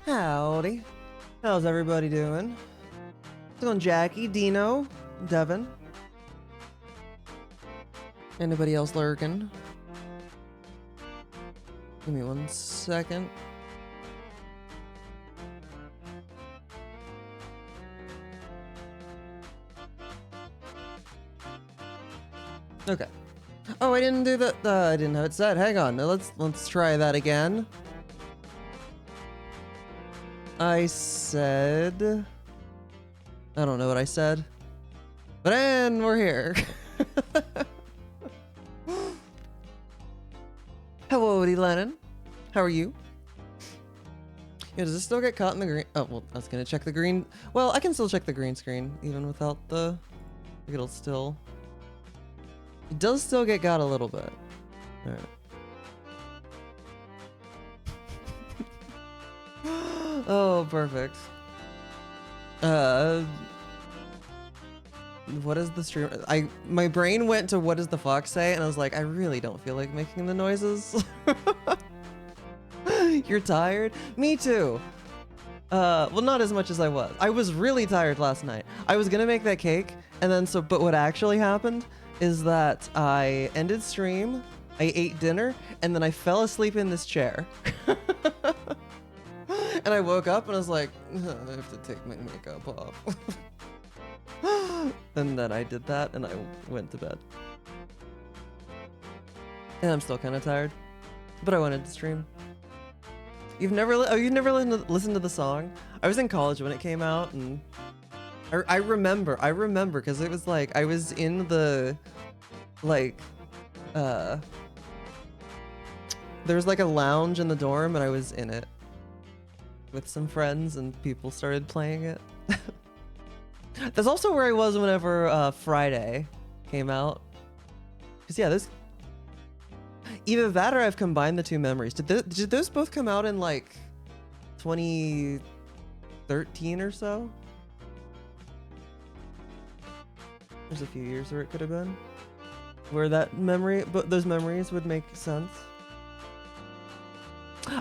Howdy. How's everybody doing? What's going, Jackie, Dino, Devin? Anybody else lurking? Give me 1 second. Okay. Oh, I didn't do that. I didn't have it set. Hang on. Let's try that again. I said... I don't know what I said. But and we're here. Hello, Woody Lennon. How are you? Yeah, does this still get caught in the green? Oh, well, I was gonna check the green. Well, I can still check the green screen, even without the... It'll still... It does still get got a little bit. Alright. Oh, perfect. What is the stream? My brain went to what does the fox say, and I was like, I really don't feel like making the noises. You're tired? Me too. Well, not as much as I was. I was really tired last night. I was gonna make that cake, and then but what actually happened is that I ended stream, I ate dinner, and then I fell asleep in this chair. And I woke up and I was like, I have to take my makeup off. And then I did that and I went to bed. And I'm still kind of tired, but I wanted to stream. You've never listened to the song? I was in college when it came out, and I remember because it was like I was in the like there was like a lounge in the dorm and I was in it with some friends and people started playing it. That's also where I was whenever Friday came out. Cause yeah, there's either that or I've combined the two memories. Did those both come out in like 2013 or so? There's a few years where it could have been, where that memory, but those memories would make sense.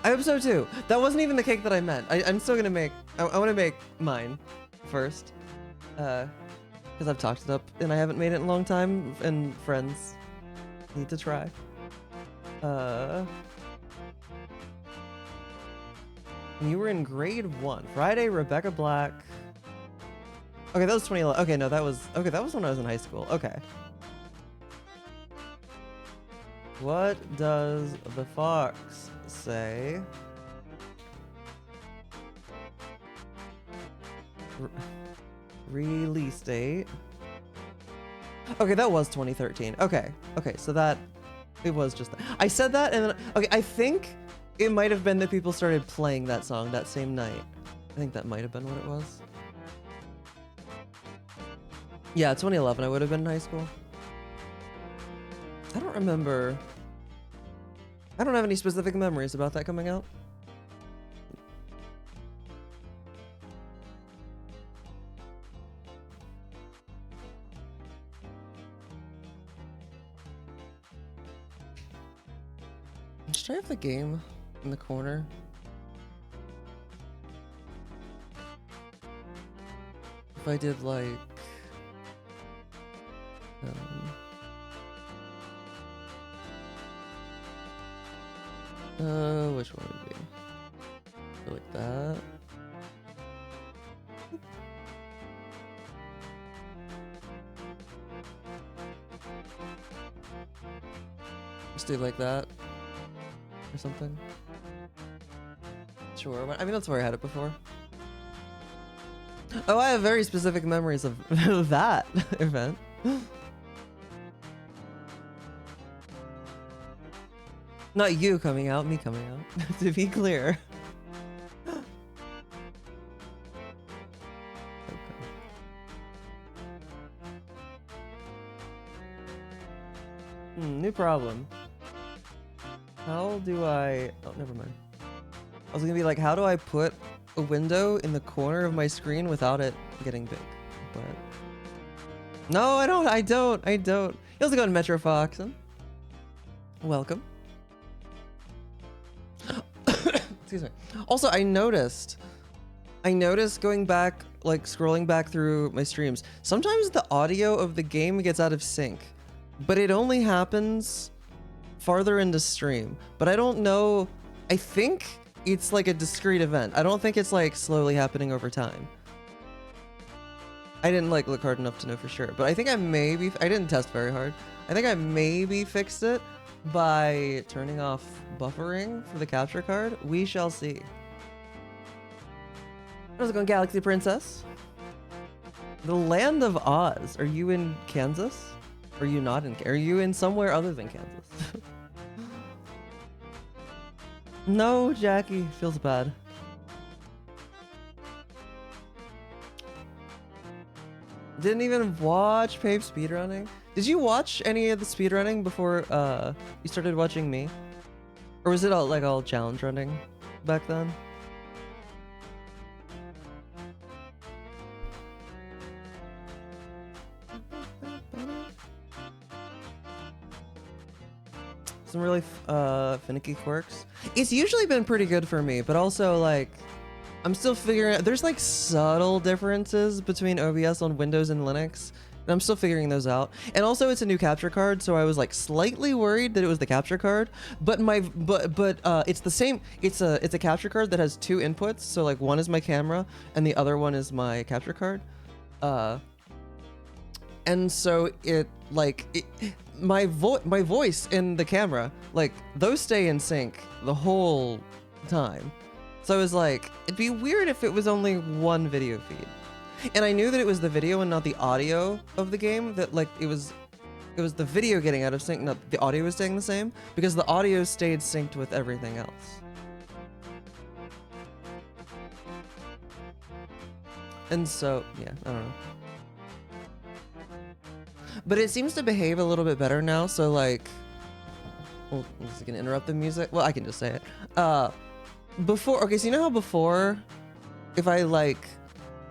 I hope so too. That wasn't even the cake that I meant. I'm still gonna make. I want to make mine first, because I've talked it up and I haven't made it in a long time, and friends need to try. You were in grade 1. Friday, Rebecca Black. Okay, that was 2011. Okay, no, that was when I was in high school. Okay. What does the fox say? Release date. Okay, that was 2013. Okay, so that it was just that. I said that, and then okay, I think it might have been that people started playing that song that same night. I think that might have been what it was. Yeah, 2011. I would have been in high school. I don't remember. I don't have any specific memories about that coming out. Should I have the game in the corner? If I did like... which one would it be? Like that. Just do like that or something. Sure. I mean, that's where I had it before. Oh, I have very specific memories of that event. Not you coming out, me coming out, to be clear. New problem. How do I... Oh, never mind. I was gonna be like, how do I put a window in the corner of my screen without it getting big? But... No, I don't. You also go to Metro Foxen. Welcome. Excuse Excuse me. Also, I noticed going back, like scrolling back through my streams, sometimes the audio of the game gets out of sync, but it only happens farther into stream. But I don't know, I think it's like a discrete event. I don't think it's like slowly happening over time. I didn't like look hard enough to know for sure, but I think I didn't test very hard. I think I maybe fixed it by turning off buffering for the capture card. We shall see. How's it going, Galaxy Princess? The land of Oz. Are you in Kansas? Are you not in? Are you in somewhere other than Kansas? No, Jackie. Feels bad. Didn't even watch Pape speedrunning. Did you watch any of the speedrunning before you started watching me? Or was it all challenge running back then? Some really finicky quirks. It's usually been pretty good for me, but also like I'm still figuring out, there's like subtle differences between OBS on Windows and Linux, and I'm still figuring those out. And also it's a new capture card, so I was like slightly worried that it was the capture card, but it's the same. It's a capture card that has two inputs, so like one is my camera and the other one is my capture card. And so my voice in the camera, like those stay in sync the whole time. So I was like, it'd be weird if it was only one video feed. And I knew that it was the video and not the audio of the game, that like it was the video getting out of sync, not the audio was staying the same, because the audio stayed synced with everything else. And so, yeah, I don't know. But it seems to behave a little bit better now, so like, well, is it gonna interrupt the music? Well, I can just say it. Before, okay, so you know how before, if I like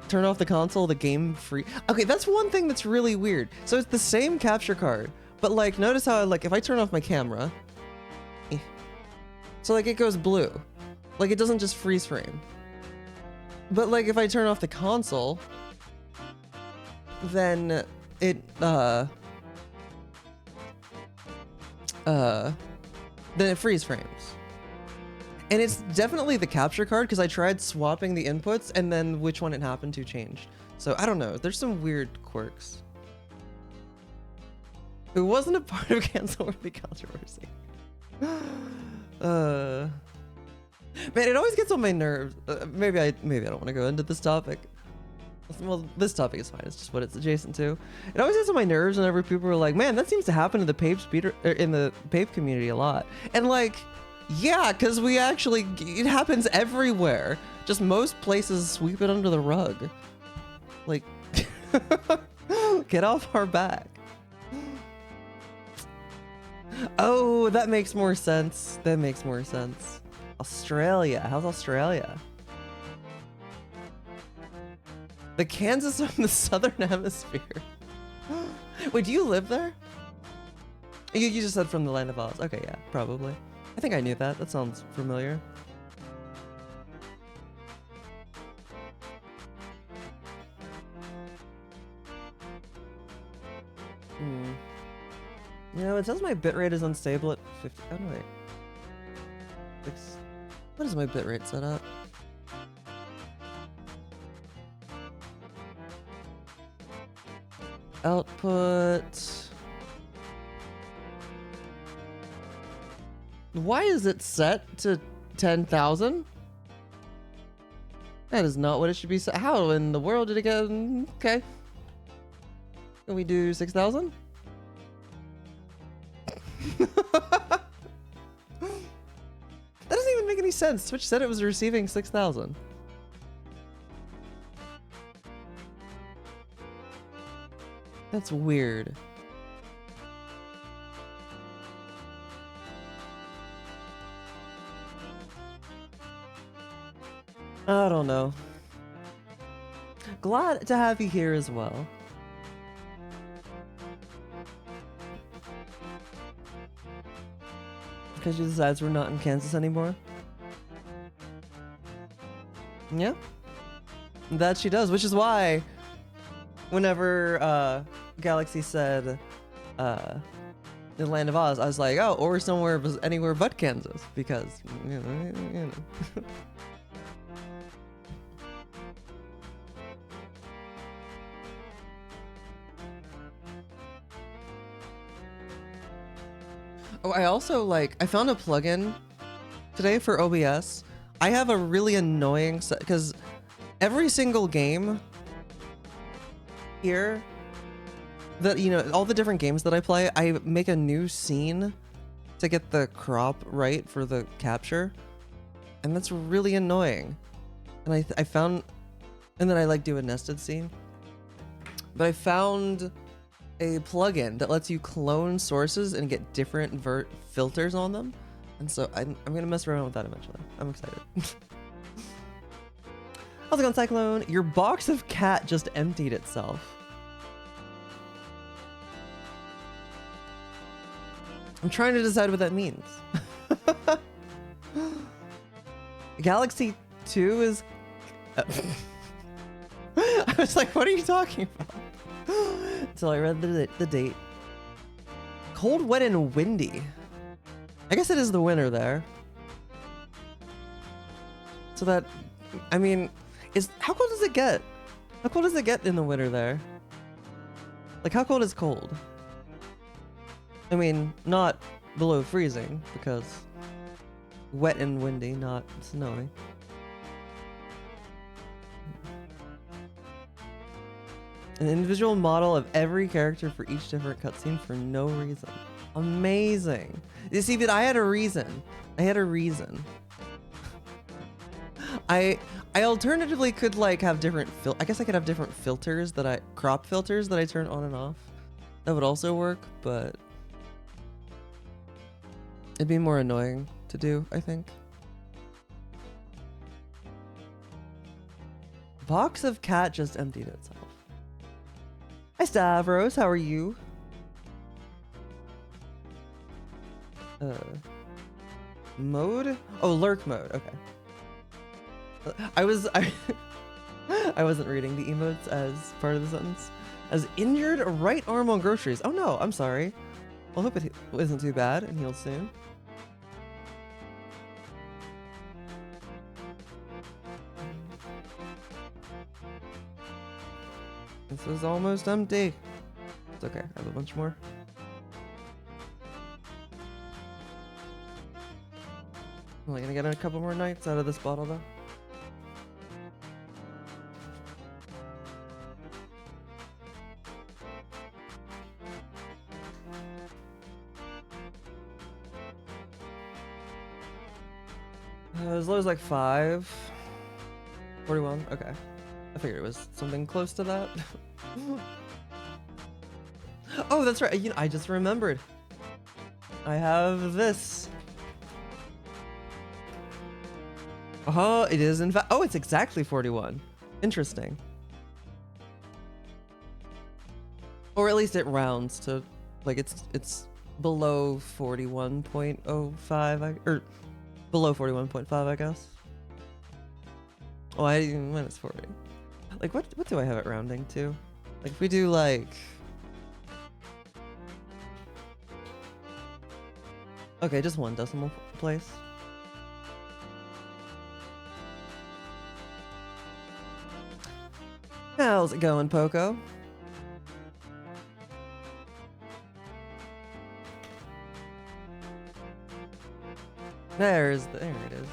turn off the console, the game free. Okay, that's one thing that's really weird. So it's the same capture card, but like, notice how like if I turn off my camera, so like it goes blue, like it doesn't just freeze frame. But like if I turn off the console, then it then it freeze frames. And it's definitely the capture card, because I tried swapping the inputs and then which one it happened to changed. So I don't know, there's some weird quirks. It wasn't a part of cancel-worthy controversy. Man, it always gets on my nerves. Maybe I don't want to go into this topic. Well, this topic is fine. It's just what it's adjacent to. It always gets on my nerves whenever people are like, "Man, that seems to happen in the Pape community a lot." And like, yeah, because it happens everywhere. Just most places sweep it under the rug. Like, get off our back. Oh, that makes more sense. That makes more sense. Australia. How's Australia? The Kansas of the Southern Hemisphere. Wait, do you live there? You just said from the land of Oz. Okay, yeah, probably. I think I knew that. That sounds familiar. You know, it says my bitrate is unstable at 50. Oh, no, wait. What is my bitrate set up? Output. Why is it set to 10,000? That is not what it should be set. How in the world did it get? Okay. Can we do 6,000? That doesn't even make any sense. Twitch said it was receiving 6,000. That's weird. I don't know. Glad to have you here as well. Because you decides we're not in Kansas anymore. Yeah, that she does, which is why whenever Galaxy said the Land of Oz, I was like, oh, or somewhere anywhere but Kansas, because you know. Oh, I also I found a plugin today for OBS. I have a really annoying because every single game here that, you know, all the different games that I play, I make a new scene to get the crop right for the capture, and that's really annoying. And I found, and then I do a nested scene, but I found a plugin that lets you clone sources and get different filters on them, and so I'm gonna mess around with that eventually. I'm excited. How's it going, Cyclone? Your box of cat just emptied itself. I'm trying to decide what that means. Galaxy 2 is... I was like, what are you talking about? Until I read the date. Cold, wet, and windy. I guess it is the winter there. So that... I mean... How cold does it get? How cold does it get in the winter there? How cold is cold? I mean, not below freezing, because wet and windy, not snowy. An individual model of every character for each different cutscene for no reason. Amazing. You see, but I had a reason. I alternatively could have different I guess I could have different filters crop filters that I turn on and off. That would also work, but it'd be more annoying to do, I think. Box of cat just emptied itself. Hi Stavros, how are you? Mode? Oh, lurk mode, okay. I wasn't reading the emotes as part of the sentence. As injured right arm on groceries. Oh no, I'm sorry. Well, hope it isn't too bad and heals soon. This is almost empty. It's okay, I have a bunch more. I'm only gonna get a couple more nights out of this bottle though. As low as 5. 41, okay. I figured it was something close to that. Oh, that's right. You know, I just remembered. I have this. It is in fact. Oh, it's exactly 41. Interesting. Or at least it rounds to, it's below 41.05, or below 41.5, I guess. Oh, when it's 40. What do I have it rounding to? If we do okay, just one decimal place. How's it going, Poco? There it is.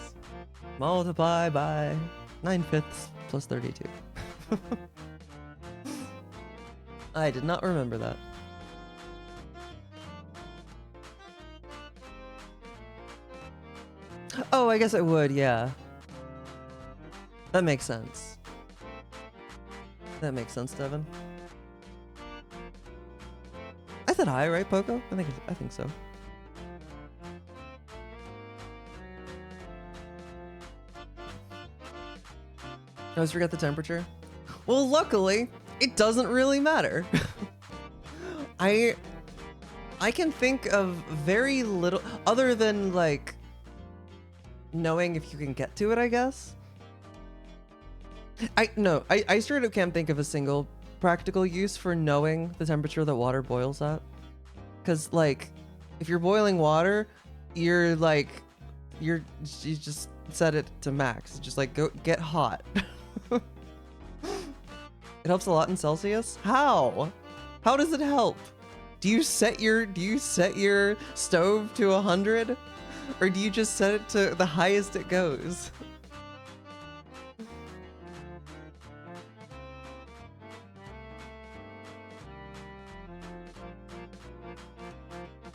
Multiply by 9/5 plus 32. I did not remember that. Oh, I guess it would, yeah. That makes sense. That makes sense, Devin. I said hi, right, Poco? I think so. I always forget the temperature. Well, luckily, it doesn't really matter. I can think of very little other than knowing if you can get to it, I guess. I straight up can't think of a single practical use for knowing the temperature that water boils at. Because, like, if you're boiling water, you're like, you just set it to max. Just like, go get hot. It helps a lot in Celsius. How? How does it help? Do you set your stove to 100, or do you just set it to the highest it goes?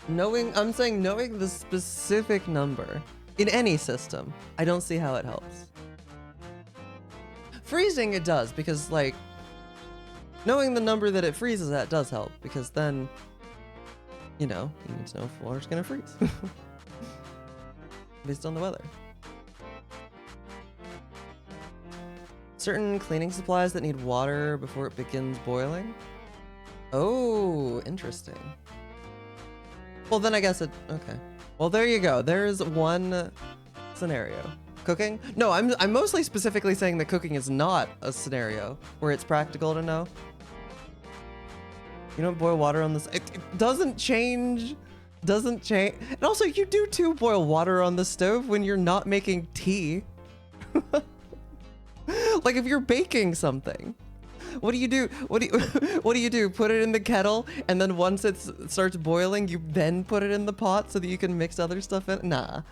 I'm saying knowing the specific number in any system, I don't see how it helps. Freezing it does, because like knowing the number that it freezes at does help, because then, you know, you need to know if water's gonna freeze. Based on the weather. Certain cleaning supplies that need water before it begins boiling. Oh, interesting. Well, then I guess it, okay. Well, there you go. There's one scenario. Cooking? No, I'm mostly specifically saying that cooking is not a scenario where it's practical to know. You don't boil water on this. It doesn't change. Doesn't change. And also, you do too boil water on the stove when you're not making tea. Like if you're baking something. What do you do? What do you do? Put it in the kettle, and then once it starts boiling, you then put it in the pot so that you can mix other stuff in? Nah.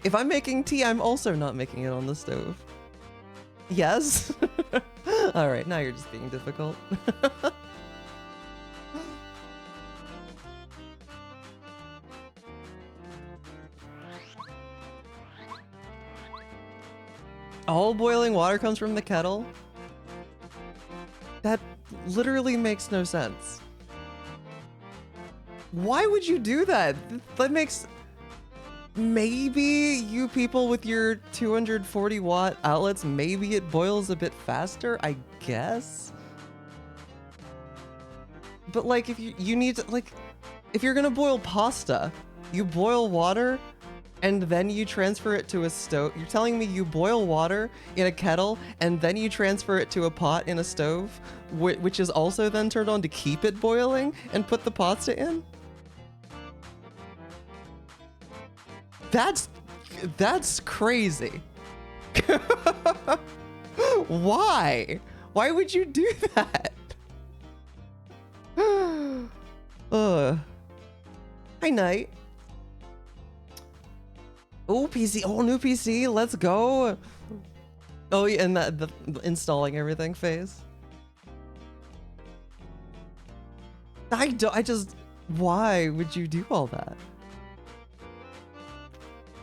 If I'm making tea, I'm also not making it on the stove. Yes? All right, now you're just being difficult. All boiling water comes from the kettle? That literally makes no sense. Why would you do that? That makes... Maybe you people with your 240 watt outlets, maybe it boils a bit faster, I guess? But like, if you need to, like, if you're gonna boil pasta, you boil water and then you transfer it to a stove. You're telling me you boil water in a kettle and then you transfer it to a pot in a stove, which is also then turned on to keep it boiling and put the pasta in? That's crazy. Why? Why would you do that? Hi, Knight. Oh, PC. Oh, new PC. Let's go. Oh, yeah, and the installing everything phase. Why would you do all that?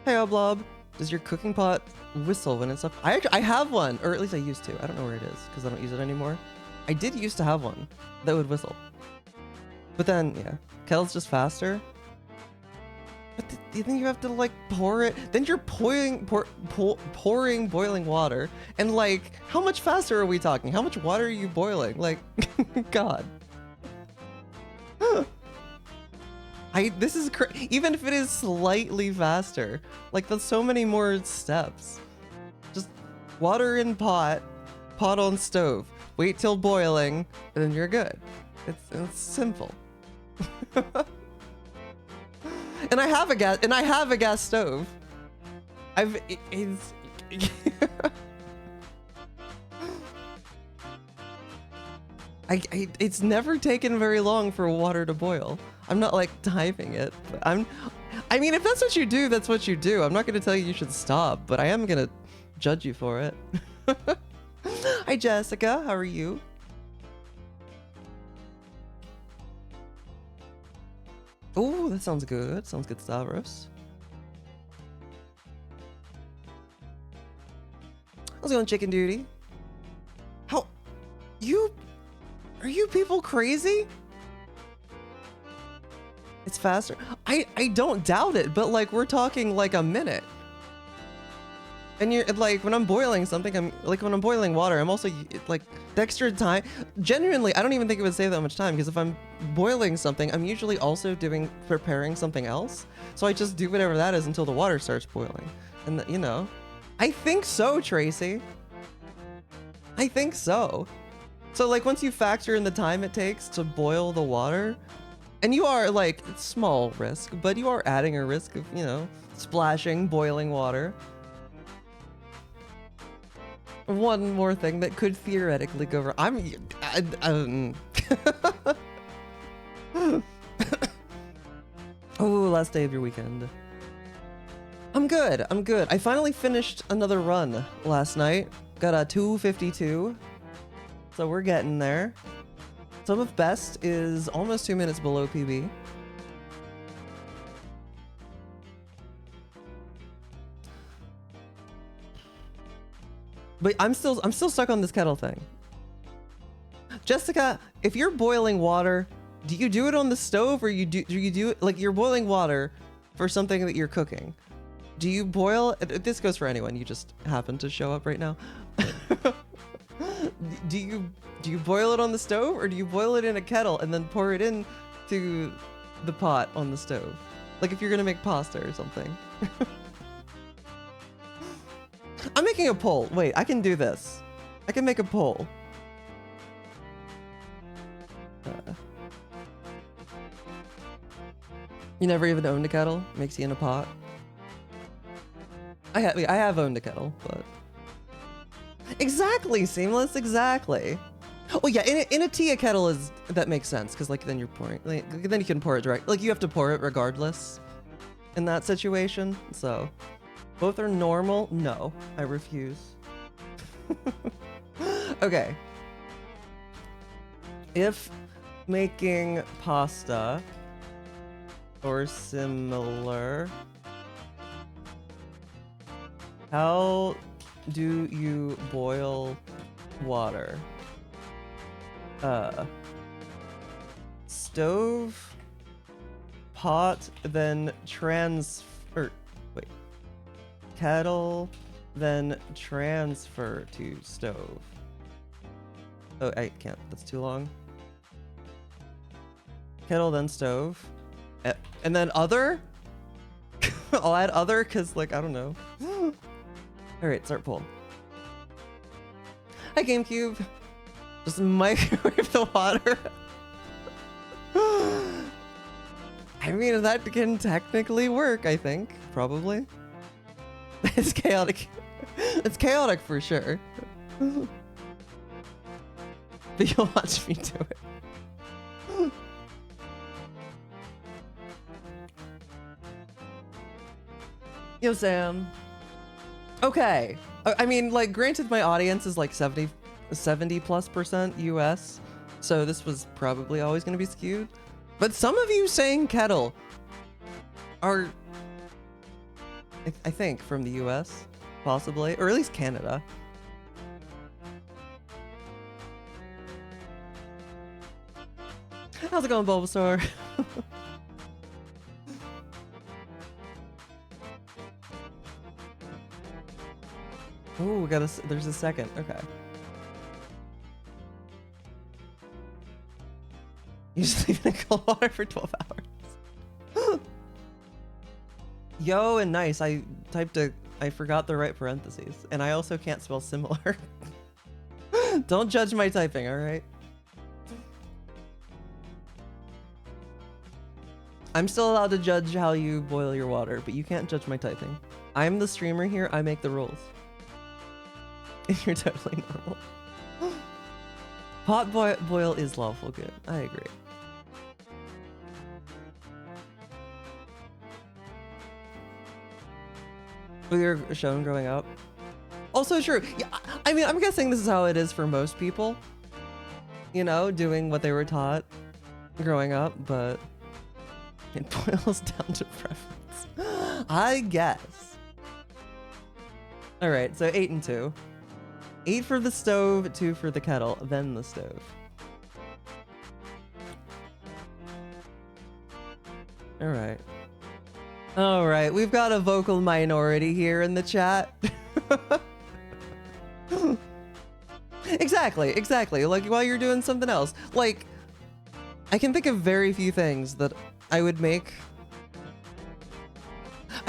Hey, Oblob. Does your cooking pot whistle when it's up? I have one, or at least I used to. I don't know where it is because I don't use it anymore. I did used to have one that would whistle. But then, yeah, kettle's just faster. But do you think you have to like pour it? Then you're pouring boiling water. And like, how much faster are we talking? How much water are you boiling? Like, God. This is even if it is slightly faster, like that's so many more steps. Just water in pot on stove, wait till boiling, and then you're good. It's simple. And I have a gas stove. It's never taken very long for water to boil. I'm not like timing it, but I mean, if that's what you do, that's what you do. I'm not going to tell you should stop, but I am going to judge you for it. Hi, Jessica. How are you? Oh, that sounds good. Sounds good, Stavros. How's it going, Chicken Duty? Are you people crazy? It's faster. I don't doubt it, but like we're talking like a minute. And you're like, when I'm boiling something, when I'm boiling water, I'm also like the extra time. Genuinely, I don't even think it would save that much time, because if I'm boiling something, I'm usually also preparing something else. So I just do whatever that is until the water starts boiling. And you know, I think so, Tracy. I think so. So like once you factor in the time it takes to boil the water, and you are like, it's small risk, but you are adding a risk of, you know, splashing boiling water. One more thing that could theoretically go wrong. Oh, last day of your weekend. I'm good. I finally finished another run last night. Got a 252. So we're getting there. Sum of best is almost 2 minutes below PB. But I'm still stuck on this kettle thing. Jessica, if you're boiling water, do you do it on the stove, or do you do it like you're boiling water for something that you're cooking? Do you boil? This goes for anyone. You just happen to show up right now. Do you boil it on the stove, or do you boil it in a kettle and then pour it in to the pot on the stove? Like if you're gonna make pasta or something. I'm making a poll. Wait, I can do this. I can make a poll. You never even owned a kettle? Makes you in a pot? I have owned a kettle, but... Exactly, Seamless, exactly. Oh yeah, in a tea, a kettle is... That makes sense, because like then you're pouring... Like, then you can pour it direct. Like you have to pour it regardless in that situation, so... Both are normal? No, I refuse. Okay. If making pasta or similar, how do you boil water? Stove, pot, then kettle, then transfer to stove. Oh, I can't. That's too long. Kettle, then stove. And then other? I'll add other because, like, I don't know. Alright, start poll. Hi, GameCube. Just microwave the water. I mean, that can technically work, I think. Probably. It's chaotic. It's chaotic for sure. But you'll watch me do it. Yo, Sam. Okay. I mean, like, granted, my audience is like 70+% US, so this was probably always going to be skewed. But some of you saying kettle are, I think, from the US, possibly, or at least Canada. How's it going, Bulbasaur? Oh, we got there's a second. Okay. You just leave it in cold water for 12 hours. Yo, and nice. I forgot the right parentheses. And I also can't spell similar. Don't judge my typing, alright? I'm still allowed to judge how you boil your water, but you can't judge my typing. I'm the streamer here, I make the rules. You're totally normal. Pot boil is lawful good. I agree. We were shown growing up. Also true. Yeah, I mean, I'm guessing this is how it is for most people. You know, doing what they were taught growing up, but it boils down to preference. I guess. All right, so 8 and 2. 8 for the stove, 2 for the kettle, then the stove. Alright. Alright, we've got a vocal minority here in the chat. Exactly. Like, while you're doing something else. Like, I can think of very few things that I would make.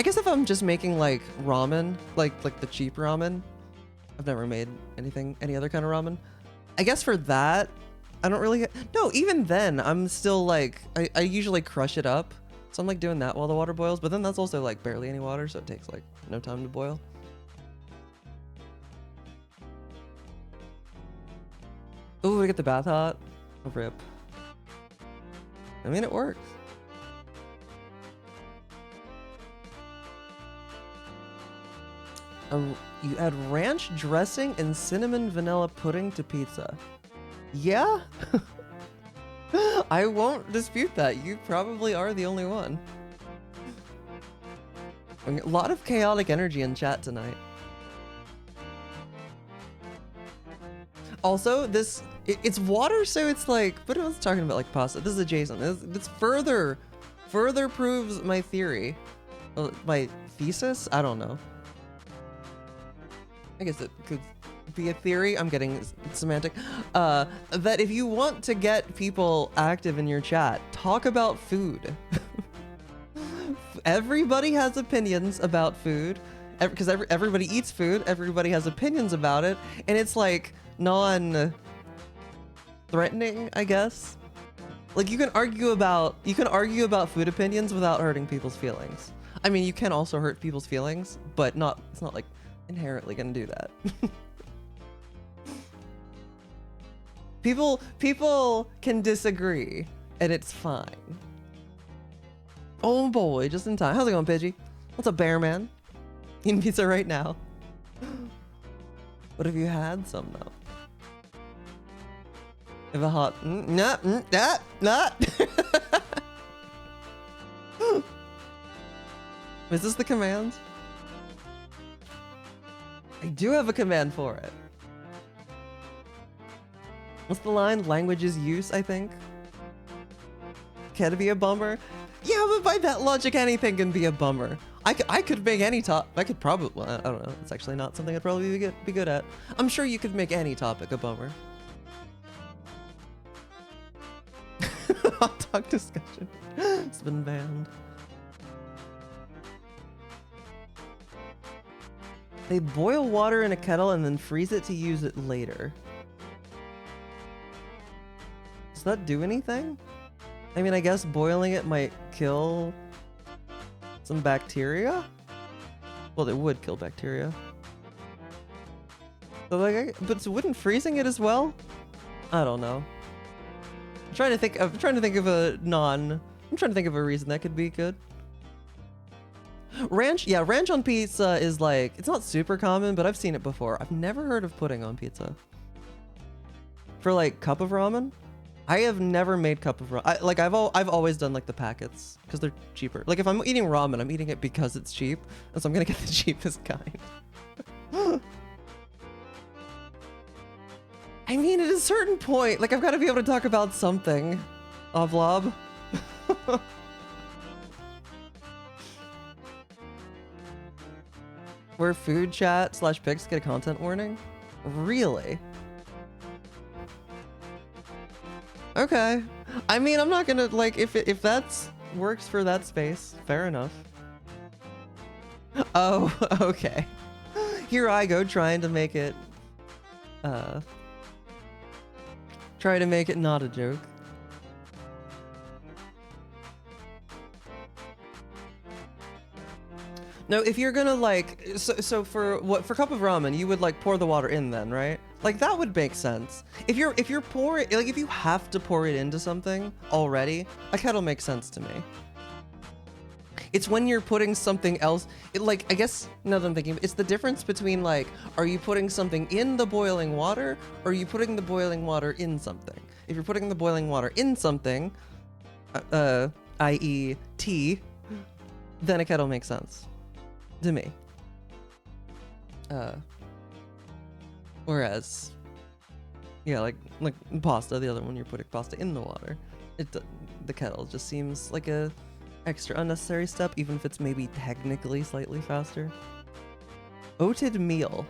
guess if I'm just making like ramen, like the cheap ramen, I've never made any other kind of ramen. I guess for that, I don't really, no, even then, I'm still like, I usually crush it up. So I'm like doing that while the water boils, but then that's also like barely any water, so it takes like no time to boil. Ooh, we get the bath hot. Oh, rip. I mean, it works. You add ranch dressing and cinnamon vanilla pudding to pizza. Yeah? I won't dispute that. You probably are the only one. A lot of chaotic energy in chat tonight. Also, it's water, so it's like, but I was talking about like pasta. This is adjacent. This further proves my theory. My thesis? I don't know. I guess it could be a theory. I'm getting semantic. That if you want to get people active in your chat, talk about food. Everybody has opinions about food, because everybody eats food. Everybody has opinions about it, and it's like non-threatening, I guess. Like you can argue about food opinions without hurting people's feelings. I mean, you can also hurt people's feelings, but it's not like inherently gonna do that. People can disagree, and it's fine. Oh boy, just in time. How's it going, Pidgey? What's up, Bear Man? Eating pizza right now. What have you had some though? If a hot Is this the command? I do have a command for it. What's the line? Language's use, I think. Can it be a bummer? Yeah, but by that logic, anything can be a bummer. I could make any I could probably, well, I don't know. It's actually not something I'd probably be good at. I'm sure you could make any topic a bummer. Hot dog discussion. It's been banned. They boil water in a kettle and then freeze it to use it later. Does that do anything? I mean, I guess boiling it might kill some bacteria? Well, it would kill bacteria. So like, but wouldn't freezing it as well? I don't know. I'm trying to think of a reason that could be good. Ranch, yeah, ranch on pizza is like, it's not super common, but I've seen it before. I've never heard of pudding on pizza. For like cup of ramen? I have never made cup of ramen. I've always done like the packets because they're cheaper. Like if I'm eating ramen, I'm eating it because it's cheap, and so I'm gonna get the cheapest kind. I mean, at a certain point, like I've got to be able to talk about something. Oblob. Where food chat / pics get a content warning? Really? Okay. I mean, I'm not gonna, like, if that's works for that space, fair enough. Oh, okay. Here I go trying to make it, try to make it not a joke. No, if you're gonna like, so for cup of ramen, you would like pour the water in then, right? Like that would make sense. If you're pouring, like if you have to pour it into something already, a kettle makes sense to me. It's when you're putting something else, like, I guess, now that I'm thinking, it's the difference between like, are you putting something in the boiling water, or are you putting the boiling water in something? If you're putting the boiling water in something, i.e. tea, then a kettle makes sense. To me. Whereas, yeah, like pasta, the other one, you're putting pasta in the water. The kettle just seems like a extra unnecessary step, even if it's maybe technically slightly faster. Oated meal.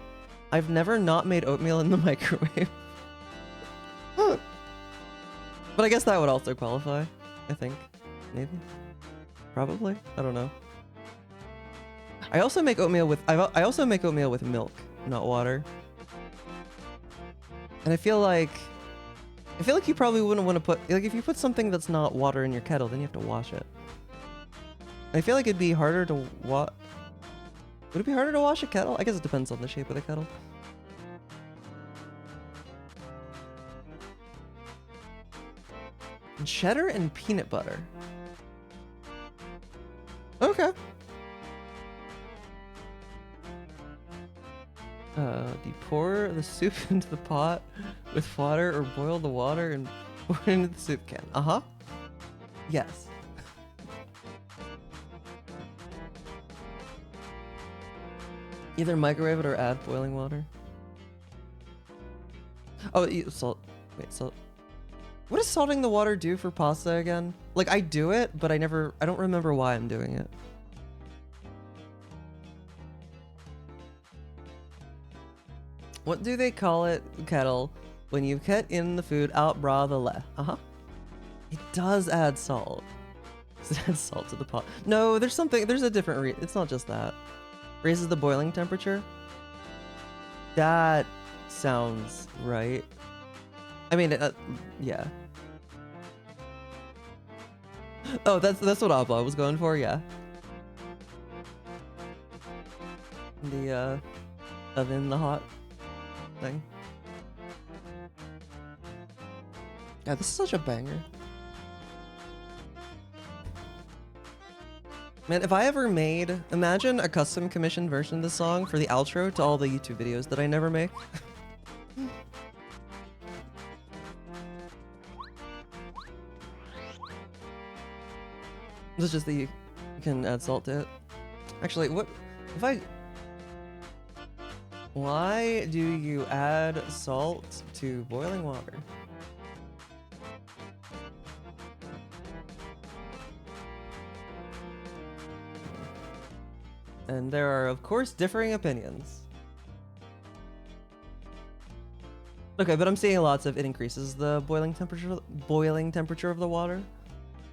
I've never not made oatmeal in the microwave. But I guess that would also qualify, I think. Maybe. Probably. I don't know. I also make oatmeal with I also make oatmeal with milk, not water. And I feel like you probably wouldn't want to put, like, if you put something that's not water in your kettle, then you have to wash it. I feel like it'd be harder to would it be harder to wash a kettle? I guess it depends on the shape of the kettle. And cheddar and peanut butter. Okay. Do you pour the soup into the pot with water or boil the water and pour it into the soup can? Uh-huh. Yes. Either microwave it or add boiling water. Oh, salt. Wait, salt. What does salting the water do for pasta again? Like, I do it, but I don't remember why I'm doing it. What do they call it, kettle, when you cut in the food out bra the le? Uh-huh. It does add salt. It adds salt to the pot. No, there's a different it's not just that. Raises the boiling temperature. That sounds right. I mean, yeah. Oh, that's what Abla was going for, yeah. The oven, the hot thing. Yeah, this is such a banger. Man, if I ever made, imagine a custom commissioned version of this song for the outro to all the YouTube videos that I never make. This is just that you can add salt to it. Actually, what if why do you add salt to boiling water? And there are, of course, differing opinions. Okay, but I'm seeing lots of it increases the boiling temperature of the water,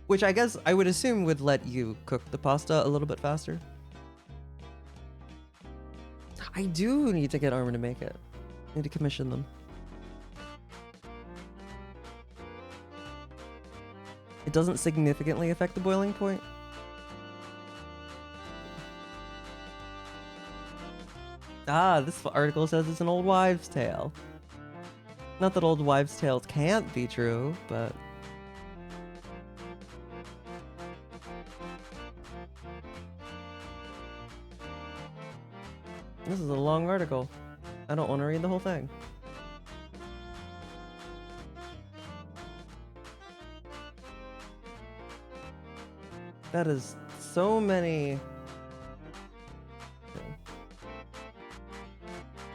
which I guess I would assume would let you cook the pasta a little bit faster. I do need to get Armin to make it. I need to commission them. It doesn't significantly affect the boiling point. Ah, this article says it's an old wives' tale. Not that old wives' tales can't be true, but... This is a long article. I don't want to read the whole thing. That is so many...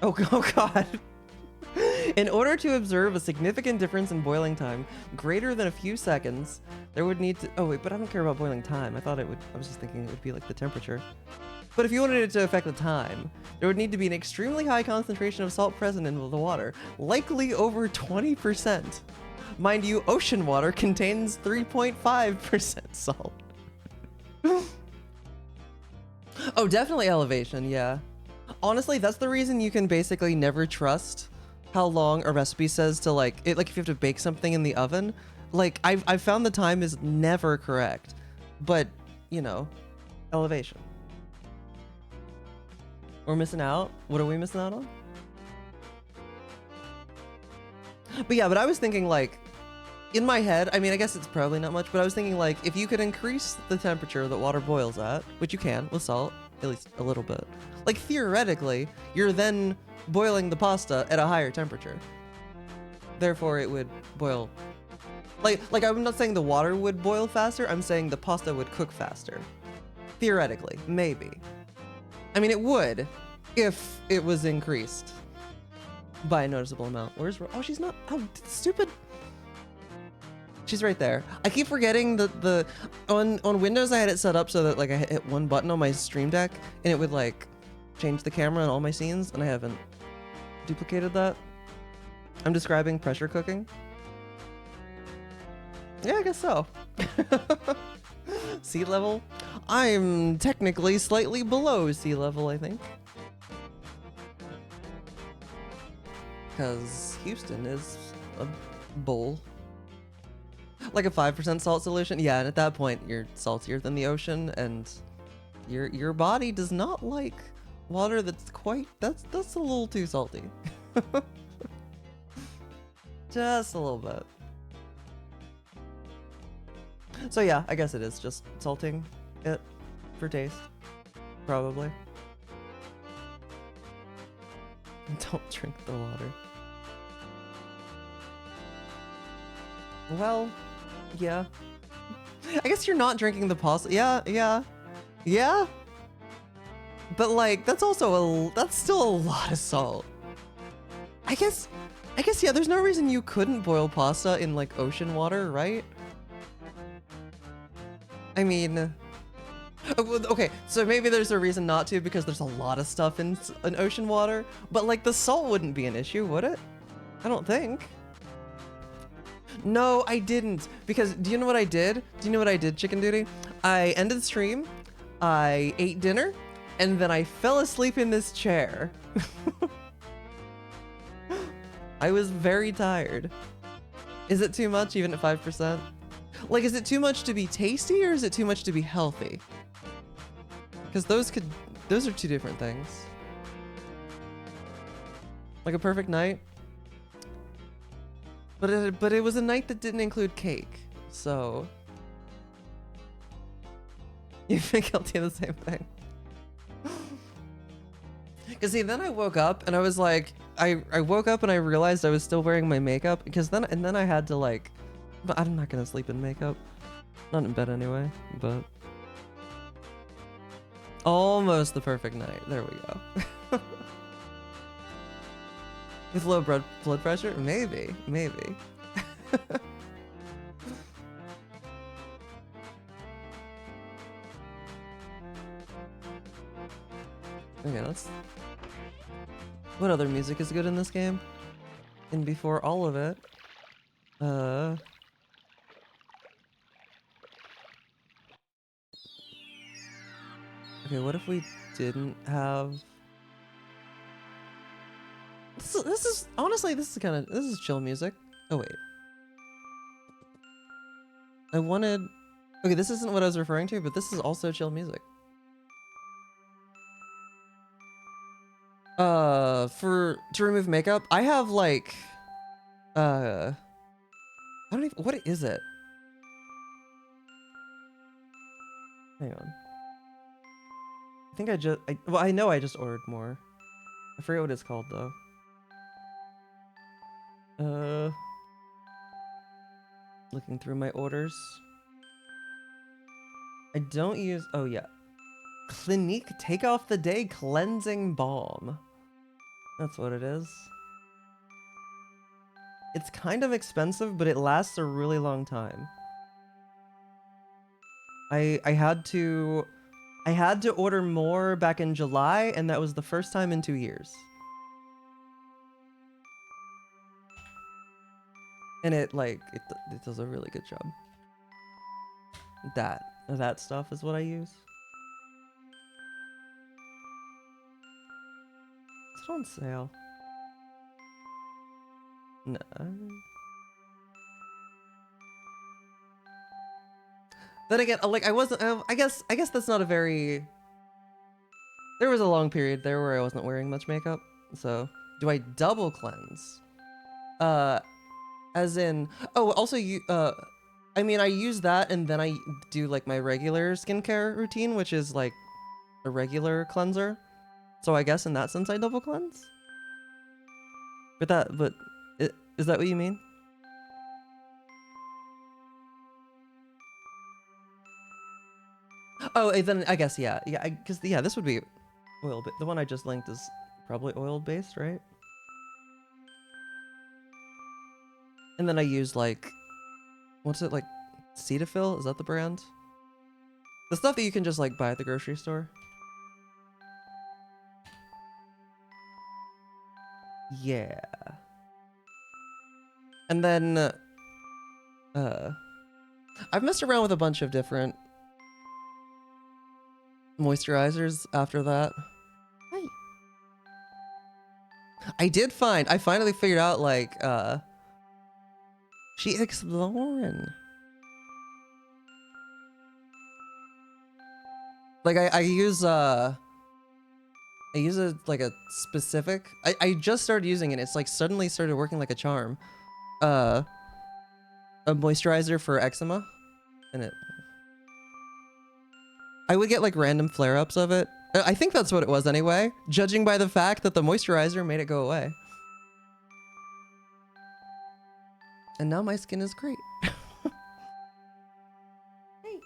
Oh god. In order to observe a significant difference in boiling time, greater than a few seconds, there would need to... Oh wait, but I don't care about boiling time. I was just thinking it would be like the temperature. But if you wanted it to affect the time, there would need to be an extremely high concentration of salt present in the water, likely over 20%. Mind you, ocean water contains 3.5% salt. Oh, definitely elevation, yeah. Honestly, that's the reason you can basically never trust how long a recipe says to like if you have to bake something in the oven. Like I've found the time is never correct, but you know, elevation. We're missing out. What are we missing out on? But yeah, but I was thinking like, in my head, I mean, I guess it's probably not much, but I was thinking like, if you could increase the temperature that water boils at, which you can with salt, at least a little bit, like theoretically, you're then boiling the pasta at a higher temperature. Therefore, it would boil. Like I'm not saying the water would boil faster, I'm saying the pasta would cook faster. Theoretically, maybe. I mean, it would, if it was increased by a noticeable amount. Where's... Oh, she's not... Oh, stupid... She's right there. I keep forgetting that on Windows, I had it set up so that like I hit one button on my Stream Deck and it would like change the camera in all my scenes, and I haven't duplicated that. I'm describing pressure cooking. Yeah, I guess so. Sea level. I'm technically slightly below sea level, I think. Because Houston is a bowl. Like a 5% salt solution? Yeah, and at that point, you're saltier than the ocean, and your body does not like water that's quite... That's a little too salty. Just a little bit. So yeah, I guess it is just salting it for taste. Probably. Don't drink the water. Well, yeah. I guess you're not drinking the pasta. Yeah. But like, that's still a lot of salt. I guess, yeah, there's no reason you couldn't boil pasta in like ocean water, right? I mean, okay, so maybe there's a reason not to because there's a lot of stuff in ocean water, but like the salt wouldn't be an issue, would it? I don't think. No, I didn't, because do you know what I did? Do you know what I did, Chicken Duty? I ended the stream, I ate dinner, and then I fell asleep in this chair. I was very tired. Is it too much even at 5%? Like, is it too much to be tasty or is it too much to be healthy? Because those are two different things. Like a perfect night. But it was a night that didn't include cake, so you've been guilty of the same thing. Cause see, then I woke up and I was like, I woke up and I realized I was still wearing my makeup because then I had to like, but I'm not gonna sleep in makeup, not in bed anyway. But almost the perfect night. There we go. With low blood pressure? Maybe. Okay, let's... What other music is good in this game? And before all of it... Okay, what if we didn't have... This is honestly, this is chill music. Oh wait. I wanted... Okay, this isn't what I was referring to, but this is also chill music. To remove makeup, I have like... I don't even... What is it? Hang on. I think well, I know I just ordered more. I forget what it's called though. Looking through my orders. I don't use... Oh, yeah. Clinique Take Off the Day Cleansing Balm. That's what it is. It's kind of expensive, but it lasts a really long time. I had to order more back in July, and that was the first time in 2 years. And it does a really good job. That stuff is what I use. It's on sale. No. Then again, like I wasn't. I guess that's not a very. There was a long period there where I wasn't wearing much makeup. So do I double cleanse? As in, oh, also you. I mean, I use that and then I do like my regular skincare routine, which is like a regular cleanser. So I guess in that sense I double cleanse. But is that what you mean? Oh, then I guess yeah, because this would be oil. But the one I just linked is probably oil based, right? And then I use like, what's it like? Cetaphil? Is that the brand? The stuff that you can just like buy at the grocery store. Yeah. And then, I've messed around with a bunch of different moisturizers after that. Hi. I finally figured out, like, she exploring. Like, I use a, like, a specific, I just started using it. It's, like, suddenly started working like a charm. A moisturizer for eczema. And I would get, like, random flare-ups of it. I think that's what it was anyway, judging by the fact that the moisturizer made it go away. And now my skin is great. Hey.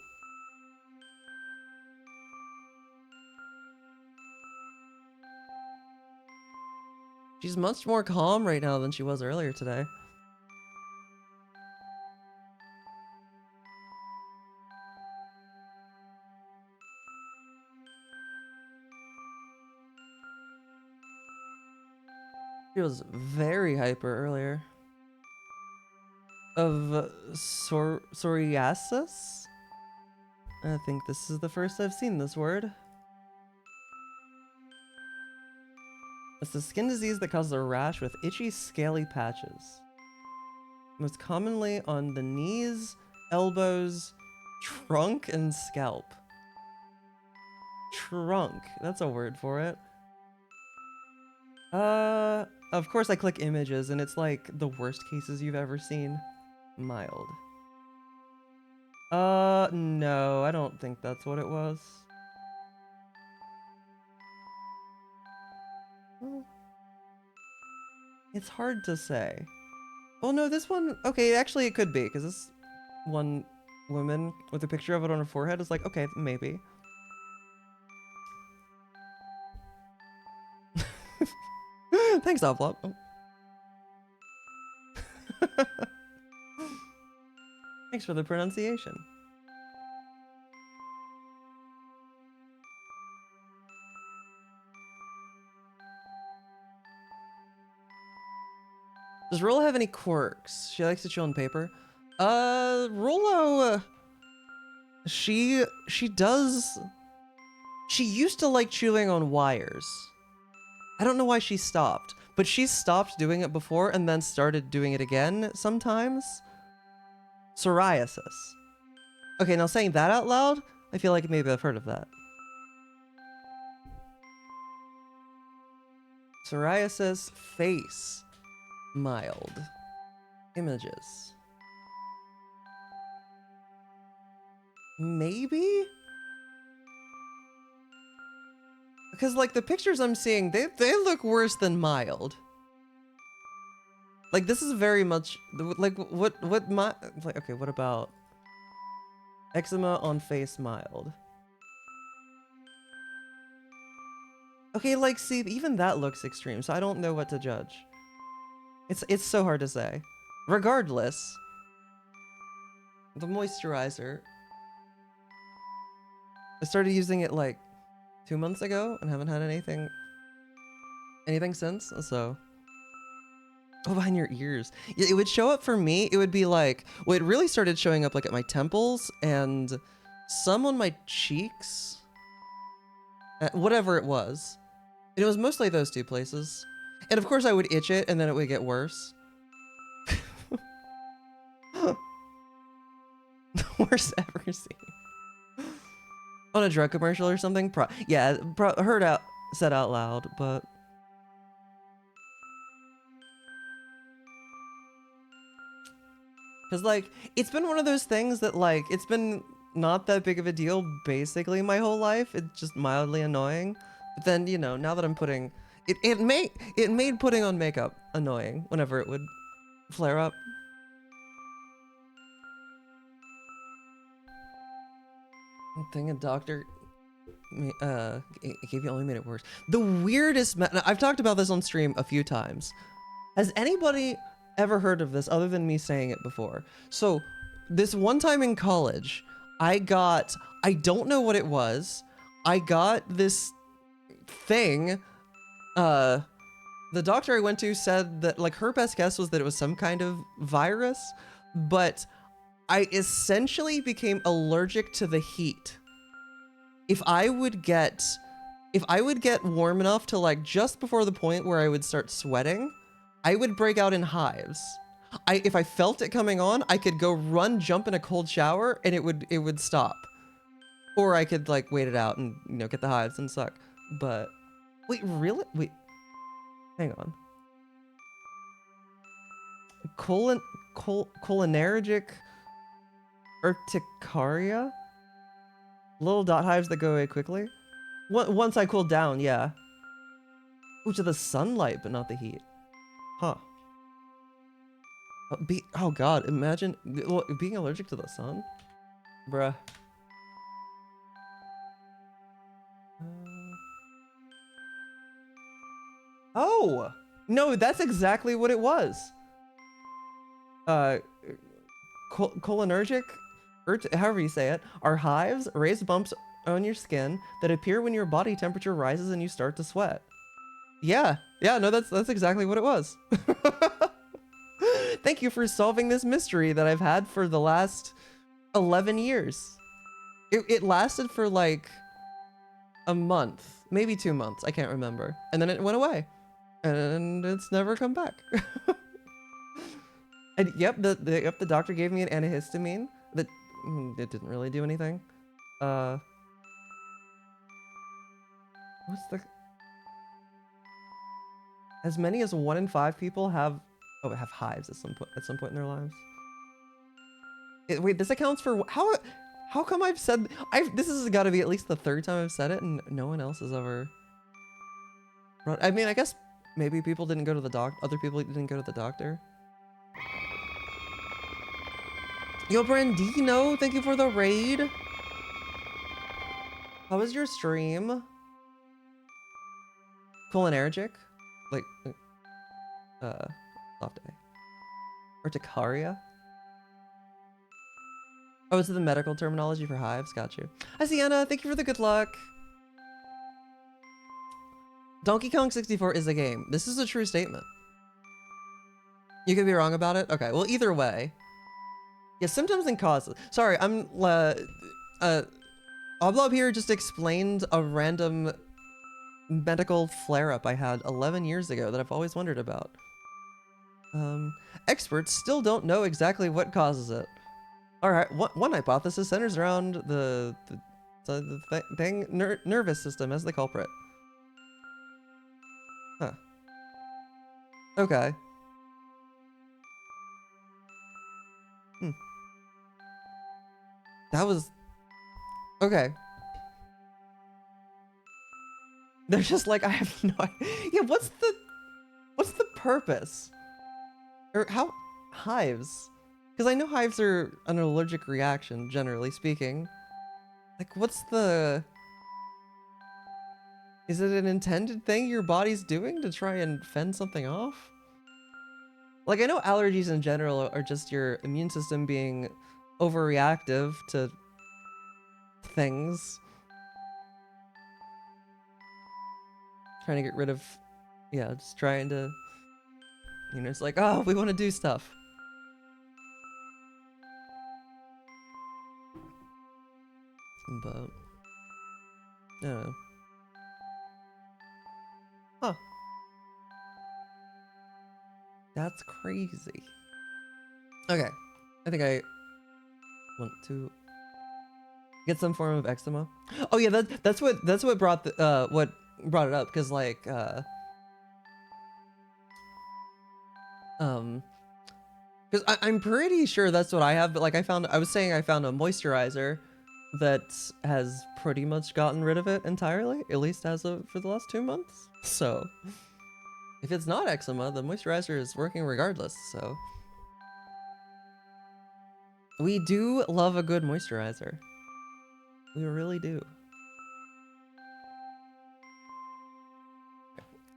She's much more calm right now than she was earlier today. She was very hyper earlier. Of psoriasis? I think this is the first I've seen this word. It's a skin disease that causes a rash with itchy, scaly patches. Most commonly on the knees, elbows, trunk, and scalp. Trunk. That's a word for it. Of course I click images and it's like the worst cases you've ever seen. Mild. No, I don't think that's what it was. Well, it's hard to say. Oh no, this one, okay, actually it could be, because this one woman with a picture of it on her forehead is like, okay, maybe. Thanks, Oplop. Oh. Thanks for the pronunciation. Does Rolo have any quirks? She likes to chill on paper. Rolo, she does. She used to like chewing on wires. I don't know why she stopped, but she stopped doing it before and then started doing it again sometimes. Psoriasis. Okay, now saying that out loud, I feel like maybe I've heard of that. Psoriasis, face, mild. Images. Maybe? Because, like, the pictures I'm seeing, they look worse than mild. Like, this is very much, like, like, okay, what about eczema on face mild? Okay, like, see, even that looks extreme, so I don't know what to judge. It's so hard to say. Regardless, the moisturizer, I started using it, like, 2 months ago and haven't had anything since, so. Oh, behind your ears. Yeah, it would show up for me. It would be like, well, it really started showing up like at my temples and some on my cheeks. Whatever it was. And it was mostly those two places. And of course I would itch it and then it would get worse. The worst ever seen. On a drug commercial or something? Said out loud, but. Because, like, it's been one of those things that, like, it's been not that big of a deal basically my whole life. It's just mildly annoying. But then, you know, now that I'm putting... It made putting on makeup annoying whenever it would flare up. Thing a doctor... it gave you only made it worse. The weirdest... I've talked about this on stream a few times. Has anybody ever heard of this other than me saying it before? So this one time in college, I don't know what it was. I got this thing. The doctor I went to said that, like, her best guess was that it was some kind of virus, but I essentially became allergic to the heat. if I would get warm enough to like just before the point where I would start sweating, I would break out in hives. If I felt it coming on, I could go run, jump in a cold shower, and it would stop. Or I could like wait it out and, you know, get the hives and suck. But wait, really? Wait, hang on. Cholinergic urticaria? Little dot hives that go away quickly? Once I cool down, yeah. Ooh, to the sunlight, but not the heat. Huh. Oh god, imagine being allergic to the sun? Bruh. Oh! No, that's exactly what it was. Cholinergic, however you say it, are hives, raised bumps on your skin that appear when your body temperature rises and you start to sweat. Yeah, no, that's exactly what it was. Thank you for solving this mystery that I've had for the last 11 years. It lasted for like a month, maybe 2 months, I can't remember. And then it went away. And it's never come back. And yep, the doctor gave me an antihistamine that it didn't really do anything. What's the... As many as 1 in 5 people have hives at some point in their lives. Wait, this accounts for how come I've said this has got to be at least the 3rd time I've said it and no one else has ever. I mean, I guess maybe people didn't go to the other people didn't go to the doctor. Yo, Brandino, thank you for the raid. How was your stream? Cholinergic? Like, soft day. Urticaria? Oh, is it the medical terminology for hives? Got you. Hi, Sienna. Thank you for the good luck. Donkey Kong 64 is a game. This is a true statement. You could be wrong about it? Okay, well, either way. Yeah, symptoms and causes. Sorry, Oblob here just explained a random medical flare-up I had 11 years ago that I've always wondered about. Experts still don't know exactly what causes it. Alright, one hypothesis centers around the nervous system as the culprit. Huh. Okay. That was... Okay. They're just like, I have no idea. Yeah, what's the purpose? Or how... Hives? Because I know hives are an allergic reaction, generally speaking. Like, what's the... Is it an intended thing your body's doing to try and fend something off? Like, I know allergies in general are just your immune system being overreactive to things. Trying to get rid of... Yeah, just trying to... You know, it's like, oh, we want to do stuff. But... I don't know. Huh. That's crazy. Okay. I think I want to get some form of eczema. Oh yeah, that's what brought the, what brought it up, because like because I'm pretty sure that's what I have, but like I was saying I found a moisturizer that has pretty much gotten rid of it entirely, at least as of for the last 2 months. So if it's not eczema, the moisturizer is working regardless. So we do love a good moisturizer. We really do.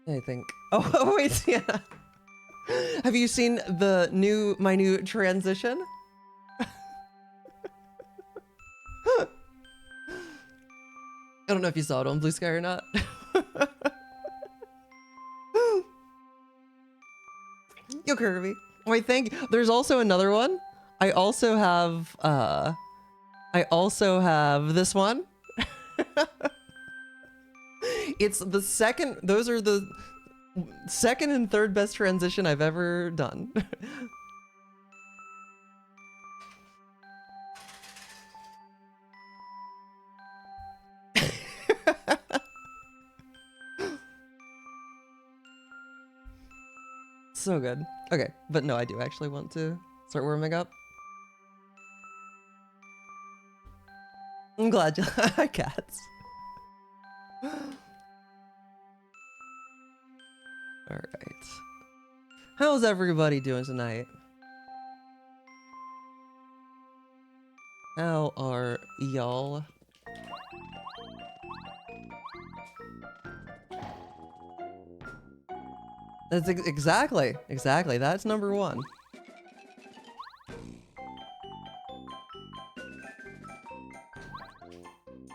I think. Oh wait, yeah. Have you seen my new transition? I don't know if you saw it on Blue Sky or not. Yo, Kirby. Wait, there's also another one. I also have this one. It's the second, those are the second and third best transition I've ever done. So good. Okay, but no, I do actually want to start warming up. I'm glad you like cats. Alright. How's everybody doing tonight? How are y'all? That's exactly. That's number one.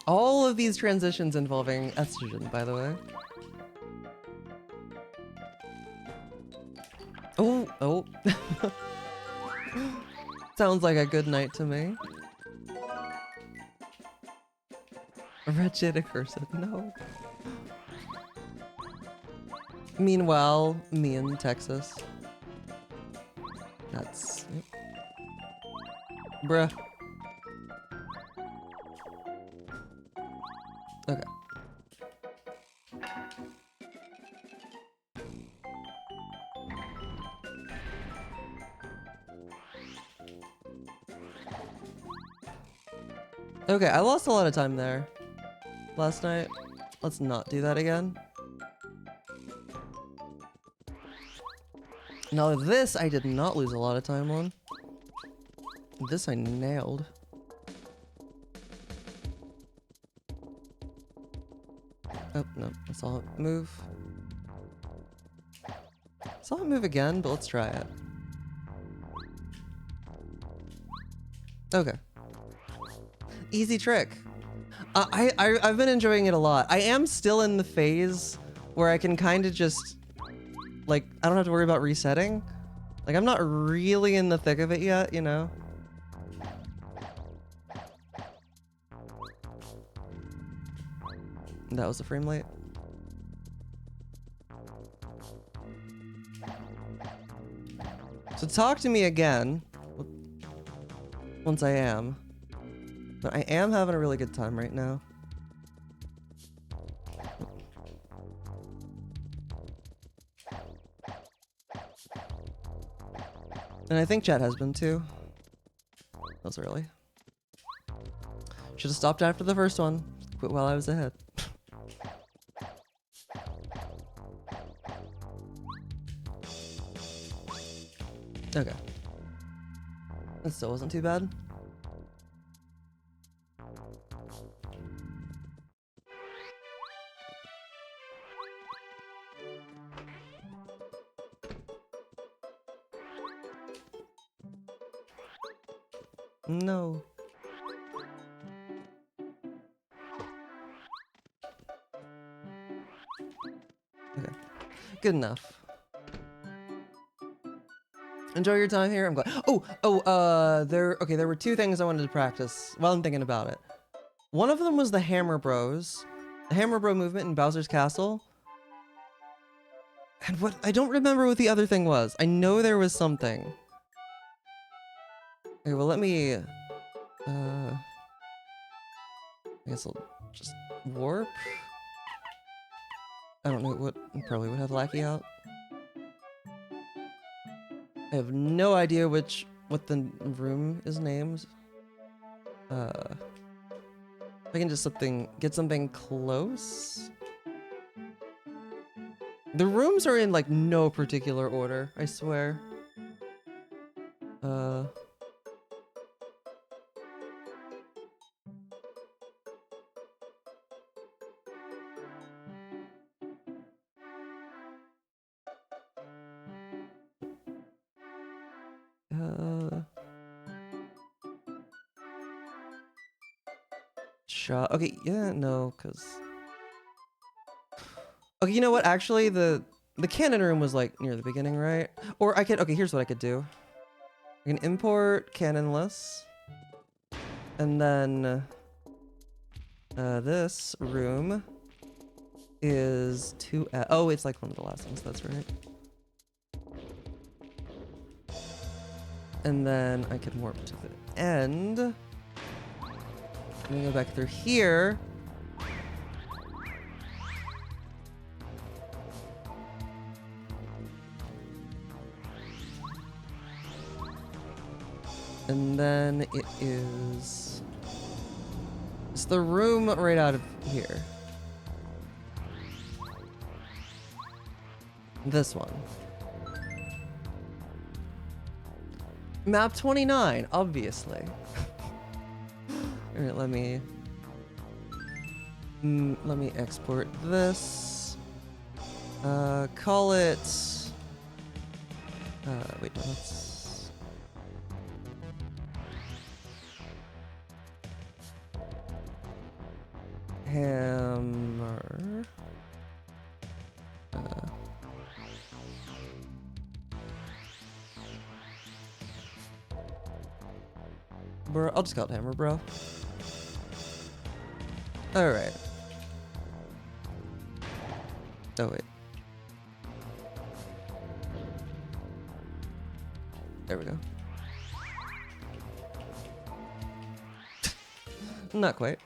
All of these transitions involving estrogen, by the way. Oh. Sounds like a good night to me. Wretched accursed, no. Meanwhile, me in Texas. That's... Yep. Bruh. Okay. Okay, I lost a lot of time there last night. Let's not do that again. Now this I did not lose a lot of time on. This I nailed. Oh, no, I saw it move. Saw it move again, but let's try it. Okay. Easy trick. I've been enjoying it a lot. I am still in the phase where I can kind of just, like, I don't have to worry about resetting. Like, I'm not really in the thick of it yet, you know? That was the frame rate. So talk to me again. Once I am. But I am having a really good time right now. And I think chat has been too. That was early. Should have stopped after the first one. Quit while I was ahead. Okay. It still wasn't too bad. No. Okay. Good enough. Enjoy your time here. I'm glad. There were two things I wanted to practice while I'm thinking about it. One of them was the Hammer Bros. The Hammer Bro movement in Bowser's Castle. And what I don't remember what the other thing was. I know there was something. Okay, well let me I guess I'll just warp. I don't know what probably would have Lackey out. I have no idea what the room is named. I can just get something close. The rooms are in like no particular order, I swear. Okay, yeah, no, because... Okay, you know what? Actually, the cannon room was, like, near the beginning, right? Or I could... Okay, here's what I could do. I can import cannonless. And then... This room is 2F. Oh, it's like one of the last ones. That's right. And then I can warp to the end. I'm gonna go back through here. And then it is... It's the room right out of here. This one. Map 29, obviously. Alright, let me export this. Call it... wait, no, let's... Hammer. Bro, I'll just call it Hammer, bro. Alright. Oh, wait. There we go. Not quite.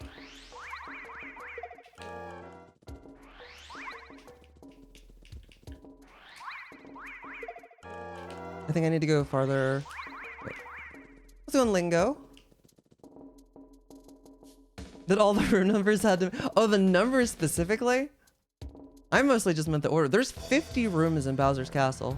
I think I need to go farther. Wait. Let's go in Lingo. That all the room numbers had to... Oh, the numbers specifically? I mostly just meant the order. There's 50 rooms in Bowser's Castle.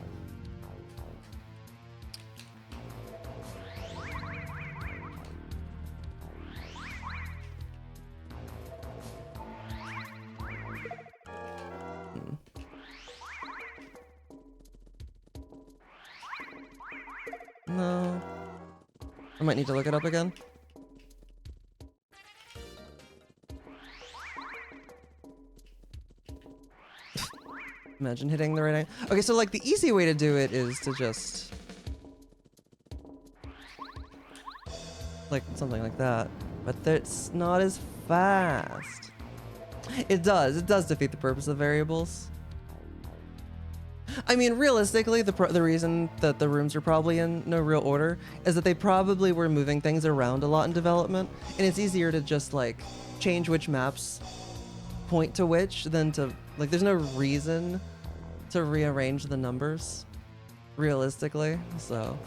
No. I might need to look it up again. Imagine hitting the right angle. Okay, so like the easy way to do it is to just... like something like that. But it's not as fast. It does defeat the purpose of variables. I mean, realistically, the reason that the rooms are probably in no real order is that they probably were moving things around a lot in development, and it's easier to just like change which maps point to which than to like. There's no reason to rearrange the numbers, realistically. So.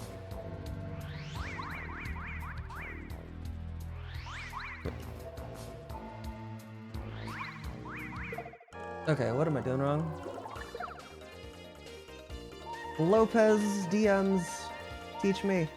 Okay, what am I doing wrong? Lopez DMs, teach me.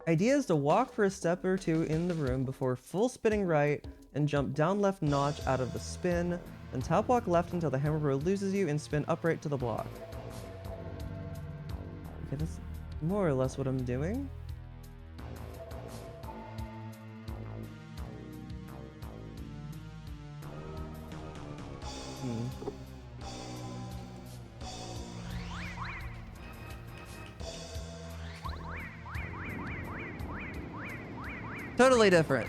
Idea is to walk for a step or two in the room before full spinning right and jump down left notch out of the spin, then tap walk left until the hammer bro loses you and spin upright to the block. Okay, that's more or less what I'm doing. Totally different.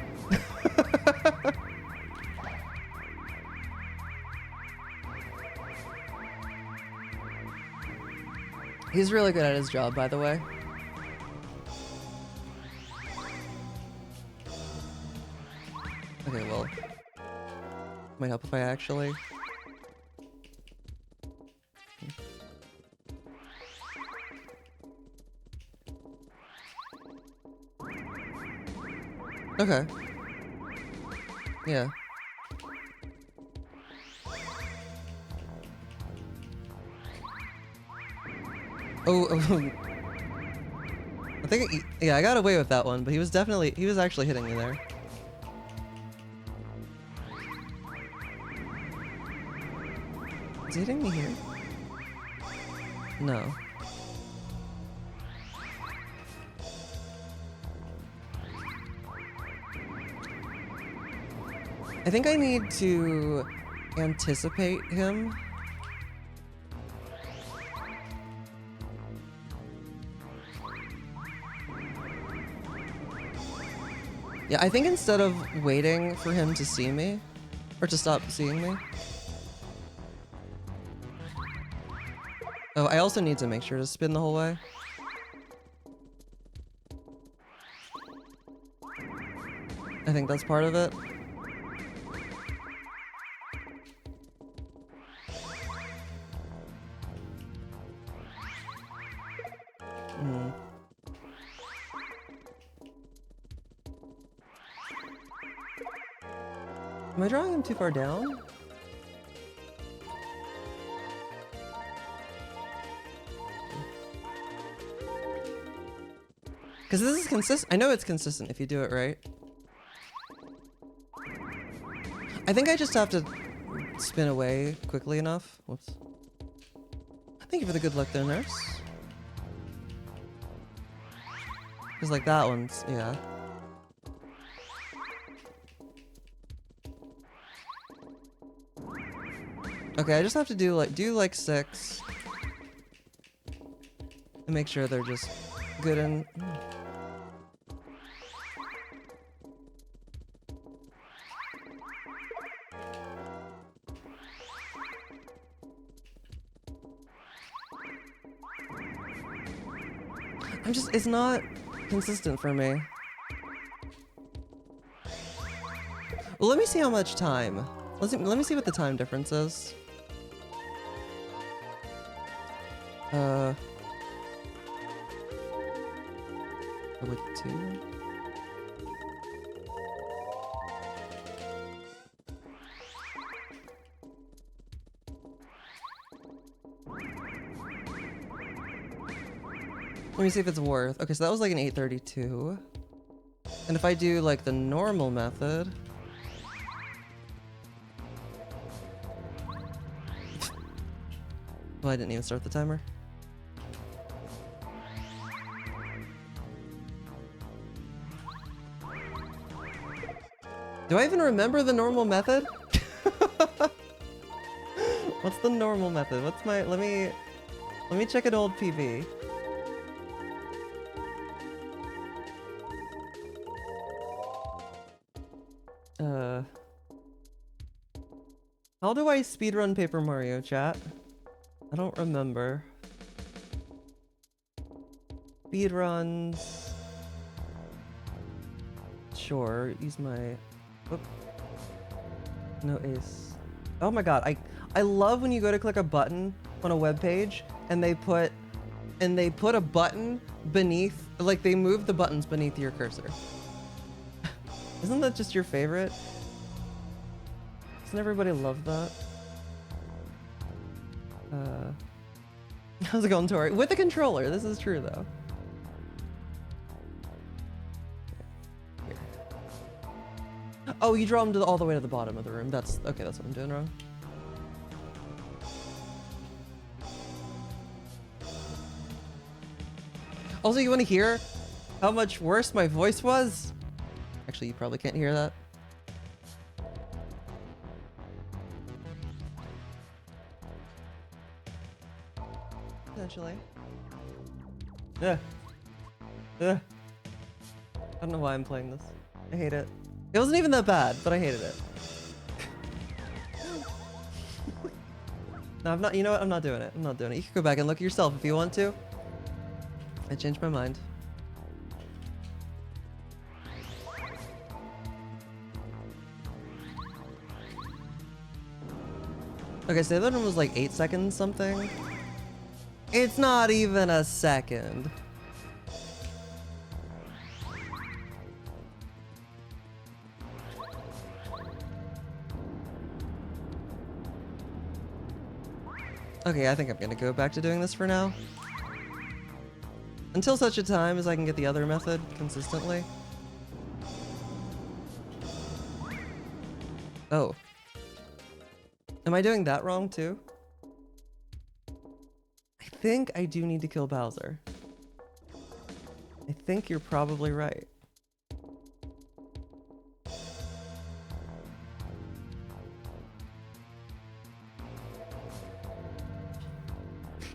He's really good at his job, by the way. Okay, well, might help if I actually... Okay. Yeah. Oh, I think, yeah, I got away with that one, but he was actually hitting me there. Is he hitting me here? No. I think I need to anticipate him. Yeah, I think instead of waiting for him to see me, or to stop seeing me. Oh, I also need to make sure to spin the whole way. I think that's part of it. Am I drawing him too far down? Because this is consistent. I know it's consistent if you do it right. I think I just have to spin away quickly enough. Whoops. Thank you for the good luck there, nurse. Because like that one's, yeah. Okay, I just have to do like 6. And make sure they're just good and... it's not consistent for me. Well, let me see how much time. Let me see what the time difference is. Like 2? Let me see if it's worth. Okay, so that was like an 832. And if I do like the normal method. Well, I didn't even start the timer. Do I even remember the normal method? What's the normal method? What's my, let me check an old PV. How do I speedrun Paper Mario, chat? I don't remember. Speedruns. Sure, use my... Whoop. No ace. Oh my god, I love when you go to click a button on a web page and they put a button beneath, like they move the buttons beneath your cursor. Isn't that just your favorite? Doesn't everybody love that? How's it going, Tori? With the controller, this is true though. Here. Oh, you draw them to all the way to the bottom of the room. That's okay, that's what I'm doing wrong. Also, you want to hear how much worse my voice was? Actually, you probably can't hear that. Potentially. Yeah. Yeah. I don't know why I'm playing this. I hate it. It wasn't even that bad, but I hated it. No, I'm not. You know what? I'm not doing it. I'm not doing it. You can go back and look at yourself if you want to. I changed my mind. Okay, so the other one was like 8 seconds something. It's not even a second. Okay, I think I'm gonna go back to doing this for now. Until such a time as I can get the other method consistently. Oh. Am I doing that wrong too? I think I do need to kill Bowser. I think you're probably right.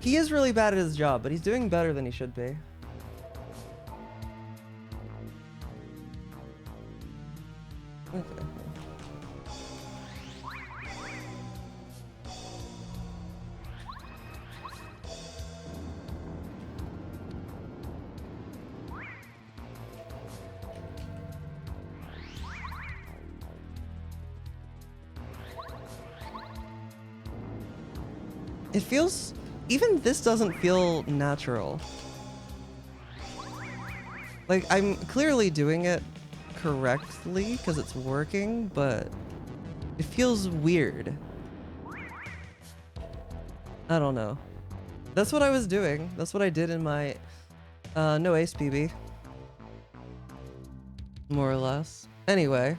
He is really bad at his job, but he's doing better than he should be. Okay. It feels... Even this doesn't feel natural. Like, I'm clearly doing it correctly because it's working, but it feels weird. I don't know. That's what I was doing. That's what I did in my no ace PB. More or less. Anyway.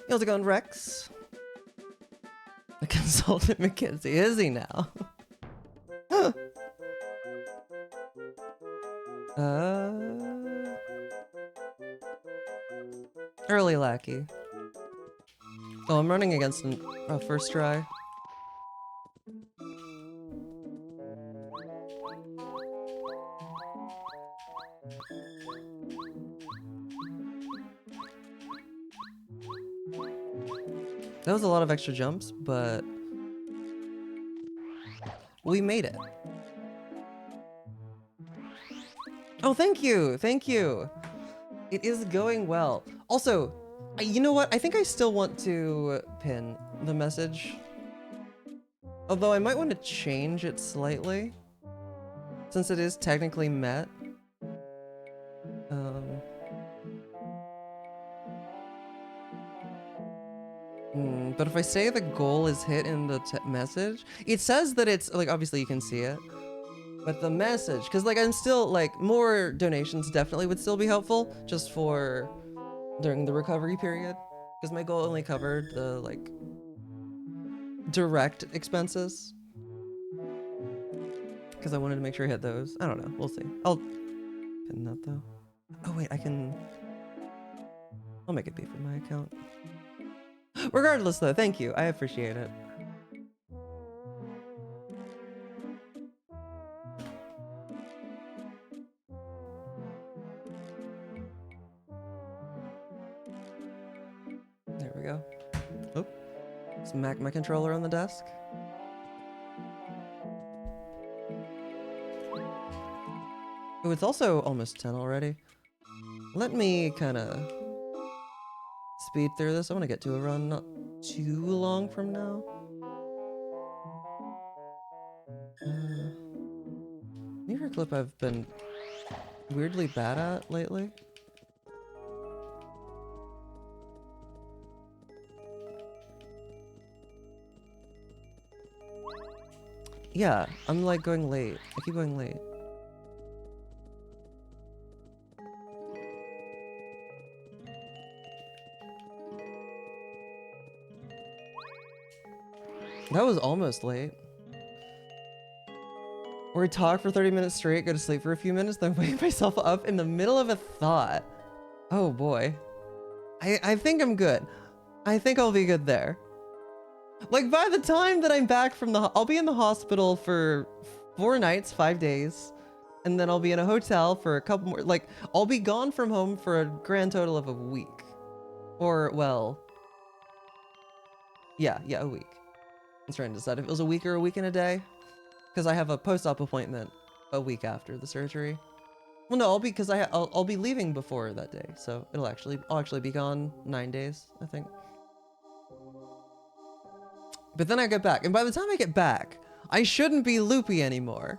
How's it going, Rex? A consultant McKinsey, is he now? Early lackey. Oh, I'm running against a first try. That was a lot of extra jumps, but we made it. Oh, thank you. Thank you. It is going well. Also, you know what? I think I still want to pin the message. Although I might want to change it slightly, since it is technically met. But if I say the goal is hit in the message, it says that it's, like, obviously you can see it. But the message, because, like, I'm still, like, more donations definitely would still be helpful, just for during the recovery period. Because my goal only covered the, like, direct expenses. Because I wanted to make sure I hit those. I don't know. We'll see. I'll pin that, though. Oh, wait, I'll make it be from my account. Regardless, though, thank you. I appreciate it. There we go. Oh, smack my controller on the desk. Oh, it's also almost 10 already. Let me kind of speed through this. I want to get to a run not too long from now. Mirror clip I've been weirdly bad at lately. Yeah, I'm like going late. I keep going late. That was almost late. Or I talk for 30 minutes straight, go to sleep for a few minutes, then wake myself up in the middle of a thought. Oh boy. I think I'm good. I think I'll be good there. Like, by the time that I'm back from I'll be in the hospital for 4 nights, 5 days. And then I'll be in a hotel for a couple more, like, I'll be gone from home for a grand total of a week. Or, well, yeah, a week. I was trying to decide if it was a week or a week and a day. Because I have a post-op appointment a week after the surgery. Well, no, I'll be leaving before that day, so I'll actually be gone 9 days, I think. But then I get back, and by the time I get back, I shouldn't be loopy anymore.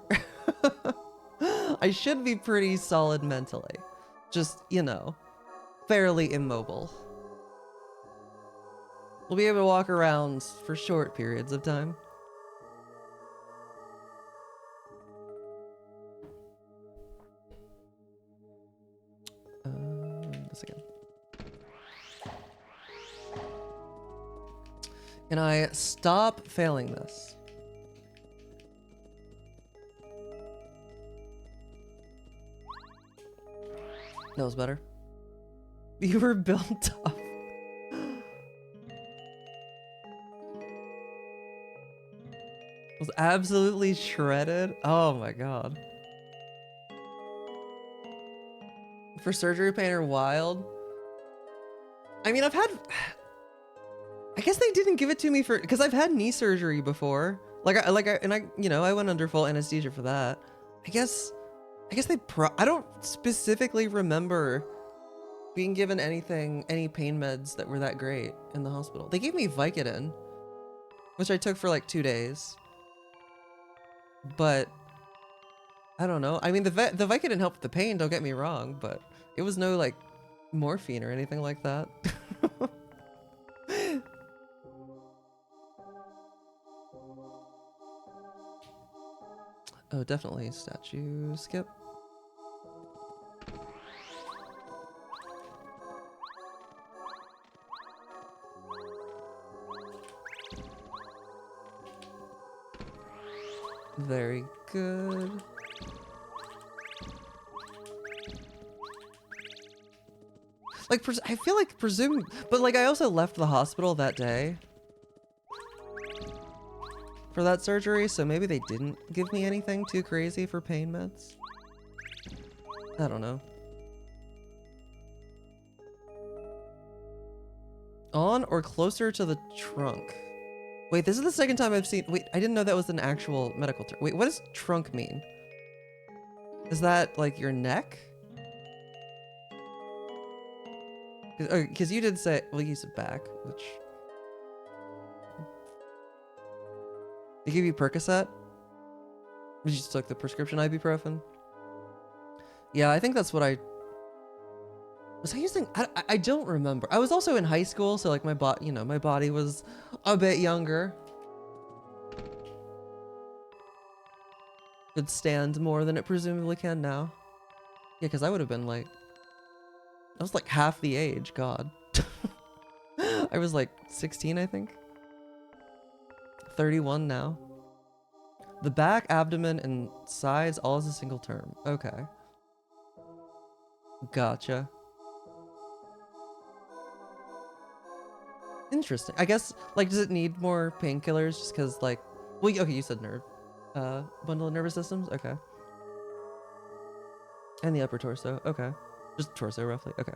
I should be pretty solid mentally. Just, you know, fairly immobile. We'll be able to walk around for short periods of time. This again. Can I stop failing this? That was better. You were built up. Was absolutely shredded. Oh my god. For surgery pain or wild? I mean, I've had... I guess they didn't give it to me for... Because I've had knee surgery before. You know, I went under full anesthesia for that. I guess they I don't specifically remember being given any pain meds that were that great in the hospital. They gave me Vicodin, which I took for like 2 days. But I don't know. I mean, the Vicodin helped the pain, don't get me wrong, but it was no like morphine or anything like that. Oh, definitely statue skip. Very good. Like, I feel like but like I also left the hospital that day for that surgery, so maybe they didn't give me anything too crazy for pain meds. I don't know. On or closer to the trunk. Wait, this is the second time I've seen... Wait, I didn't know that was an actual medical term. Wait, what does trunk mean? Is that, like, your neck? Because you did say... Well, you said back, which... They give you Percocet? You just took the prescription ibuprofen? Yeah, I think that's what I... Was I using... I don't remember. I was also in high school, so like my body was a bit younger. Could stand more than it presumably can now. Yeah, because I would have been like... I was like half the age, god. I was like 16, I think. 31 now. The back, abdomen, and sides all as a single term. Okay. Gotcha. Interesting. I guess, like, does it need more painkillers just because, like... Well, okay, you said nerve. Bundle of nervous systems? Okay. And the upper torso. Okay. Just torso, roughly. Okay.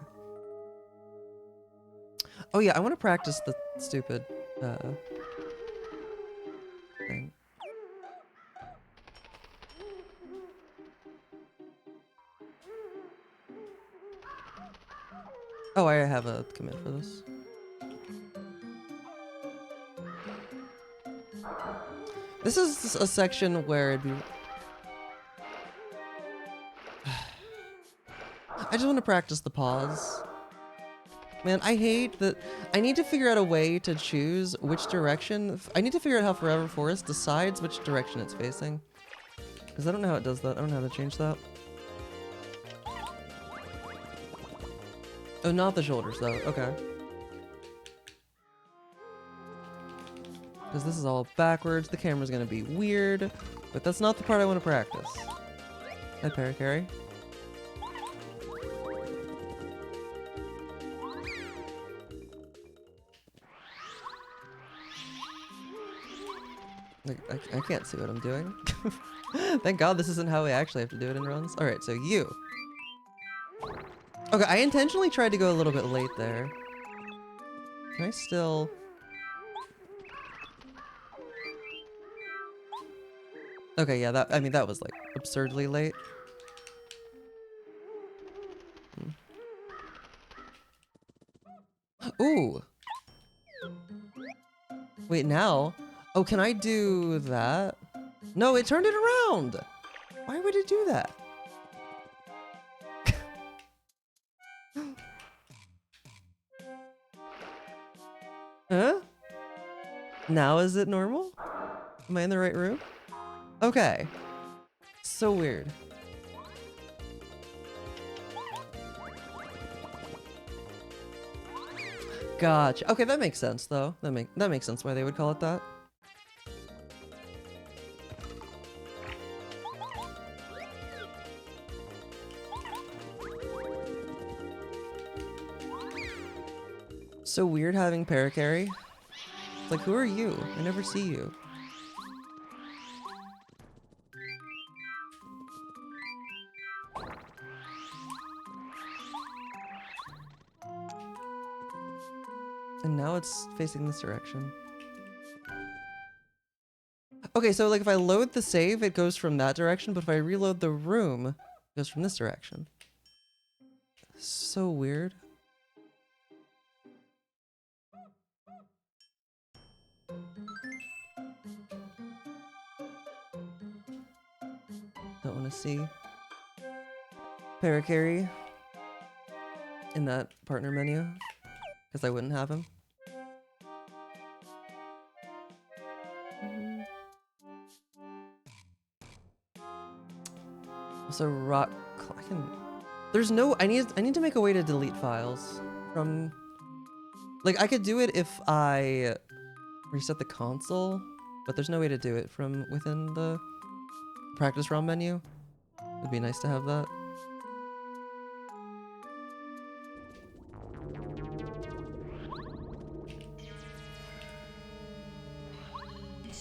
Oh, yeah, I want to practice the stupid, thing. Oh, I have a command for this. This is a section where it'd be... I just want to practice the pause. Man, I hate that... I need to figure out a way to choose which direction... I need to figure out how Forever Forest decides which direction it's facing. Because I don't know how it does that. I don't know how to change that. Oh, not the shoulders, though. Okay. Because this is all backwards. The camera's going to be weird. But that's not the part I want to practice. Hi, Paracarry. Like, I can't see what I'm doing. Thank God this isn't how we actually have to do it in runs. Alright, so you. Okay, I intentionally tried to go a little bit late there. Can I still... Okay, yeah, I mean, that was, like, absurdly late. Ooh! Wait, now? Oh, can I do that? No, it turned it around! Why would it do that? Huh? Now is it normal? Am I in the right room? Okay. So weird. Gotcha. Okay, that makes sense though. That makes sense why they would call it that. So weird having paracarry. It's like, who are you? I never see you. And now it's facing this direction. Okay, so like if I load the save, it goes from that direction, but if I reload the room, it goes from this direction. So weird. Don't want to see paracarry in that partner menu because I wouldn't have him. Also, rock. I can. There's no. I need to make a way to delete files from. Like I could do it if I reset the console, but there's no way to do it from within the practice ROM menu. It'd be nice to have that.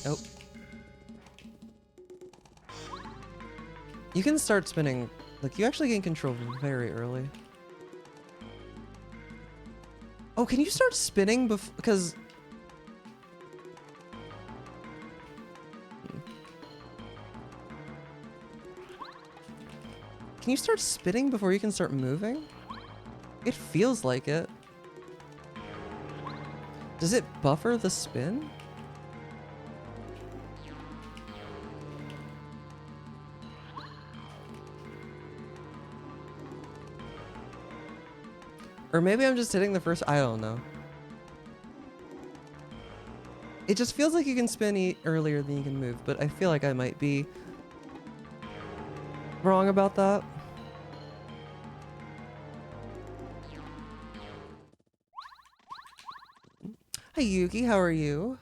Oh. You can start spinning, like you actually gain control very early. Oh, can you start spinning because... Can you start spinning before you can start moving? It feels like it. Does it buffer the spin? Or maybe I'm just hitting the first, I don't know. It just feels like you can spin earlier than you can move, but I feel like I might be wrong about that. Hi Yuki, how are you?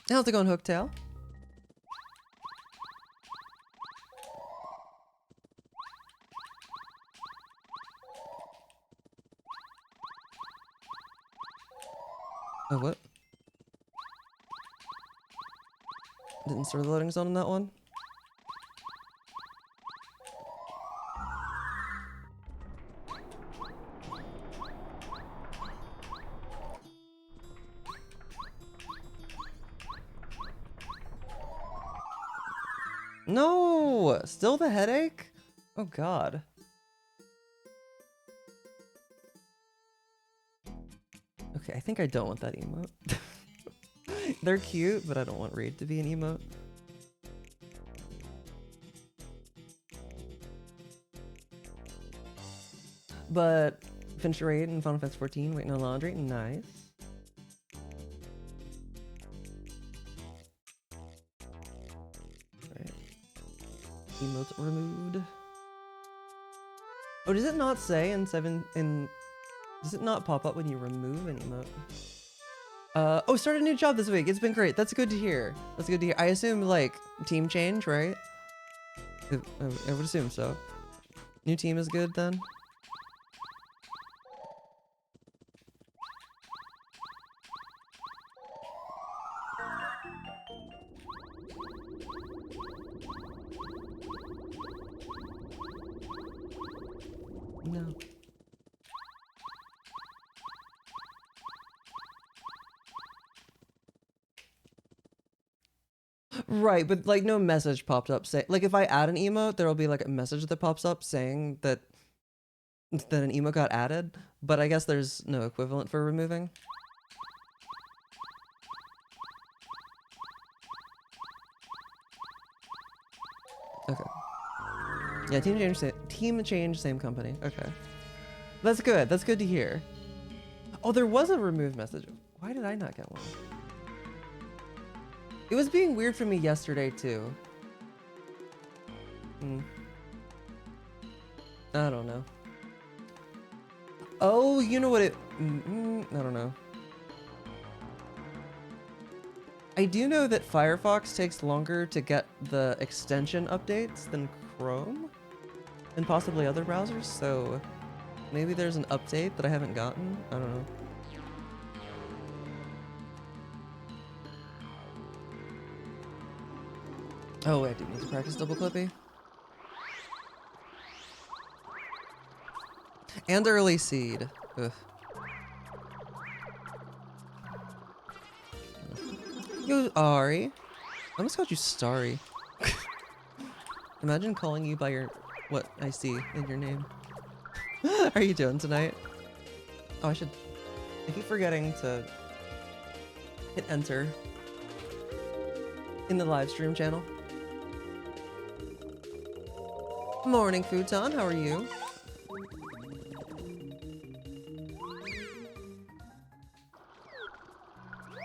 How's it going, Hooktail? Oh, what? Didn't start the loading zone on that one? No! Still the headache? Oh god. Okay, I think I don't want that emote. They're cute, but I don't want Raid to be an emote. But finished Raid in Final Fantasy 14, waiting on laundry. Nice. Alright. Emotes removed. Oh, does it not say in does it not pop up when you remove an emote? Oh, start a new job this week. It's been great. That's good to hear. That's good to hear. I assume like team change, right? I would assume so. New team is good then. No. Right, but like no message popped up saying, like if I add an emote, there'll be like a message that pops up saying that an emote got added, but I guess there's no equivalent for removing. Okay. Yeah, team change, same company. Okay. That's good. That's good to hear. Oh, there was a remove message. Why did I not get one? It was being weird for me yesterday too. I don't know. Oh, you know what it... I don't know. I do know that Firefox takes longer to get the extension updates than Chrome and possibly other browsers, so Maybe there's an update that I haven't gotten. I don't know. Oh, wait, I do need to practice double clippy. And early seed. Ugh. Yo, Ari. I almost called you Starry. Imagine calling you by your what I see in your name. How are you doing tonight? Oh, I keep forgetting to hit enter in the live stream channel. Morning, Futon. How are you?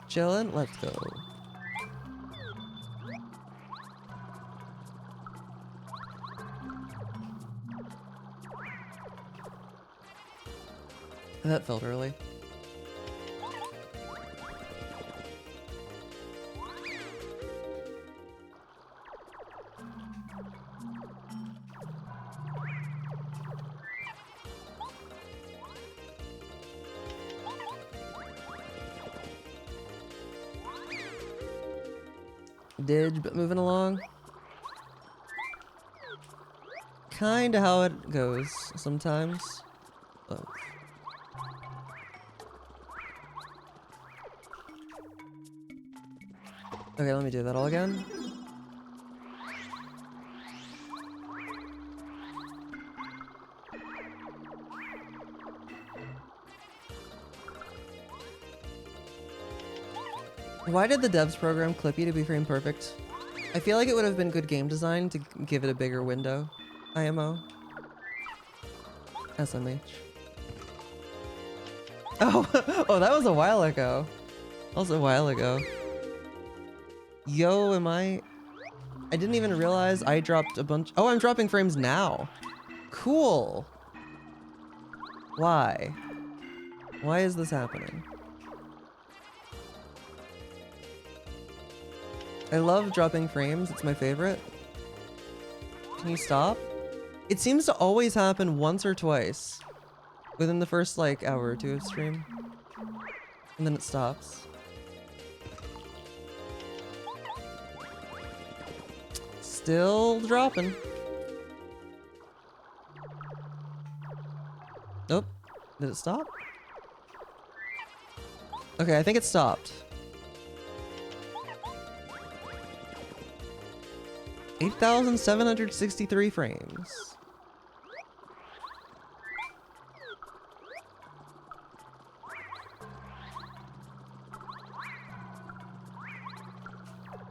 Chillin'? Let's go. That felt early. But moving along. Kinda how it goes sometimes. Oh. Okay, let me do that all again. Why did the devs program Clippy to be frame perfect? I feel like it would have been good game design to give it a bigger window. IMO. SMH. Oh, oh, that was a while ago. That was a while ago. Yo, I didn't even realize I dropped a bunch. Oh, I'm dropping frames now. Cool. Why? Why is this happening? I love dropping frames. It's my favorite. Can you stop? It seems to always happen once or twice within the first like hour or two of stream. And then it stops. Still dropping. Nope. Did it stop? Okay, I think it stopped. 8,763 frames.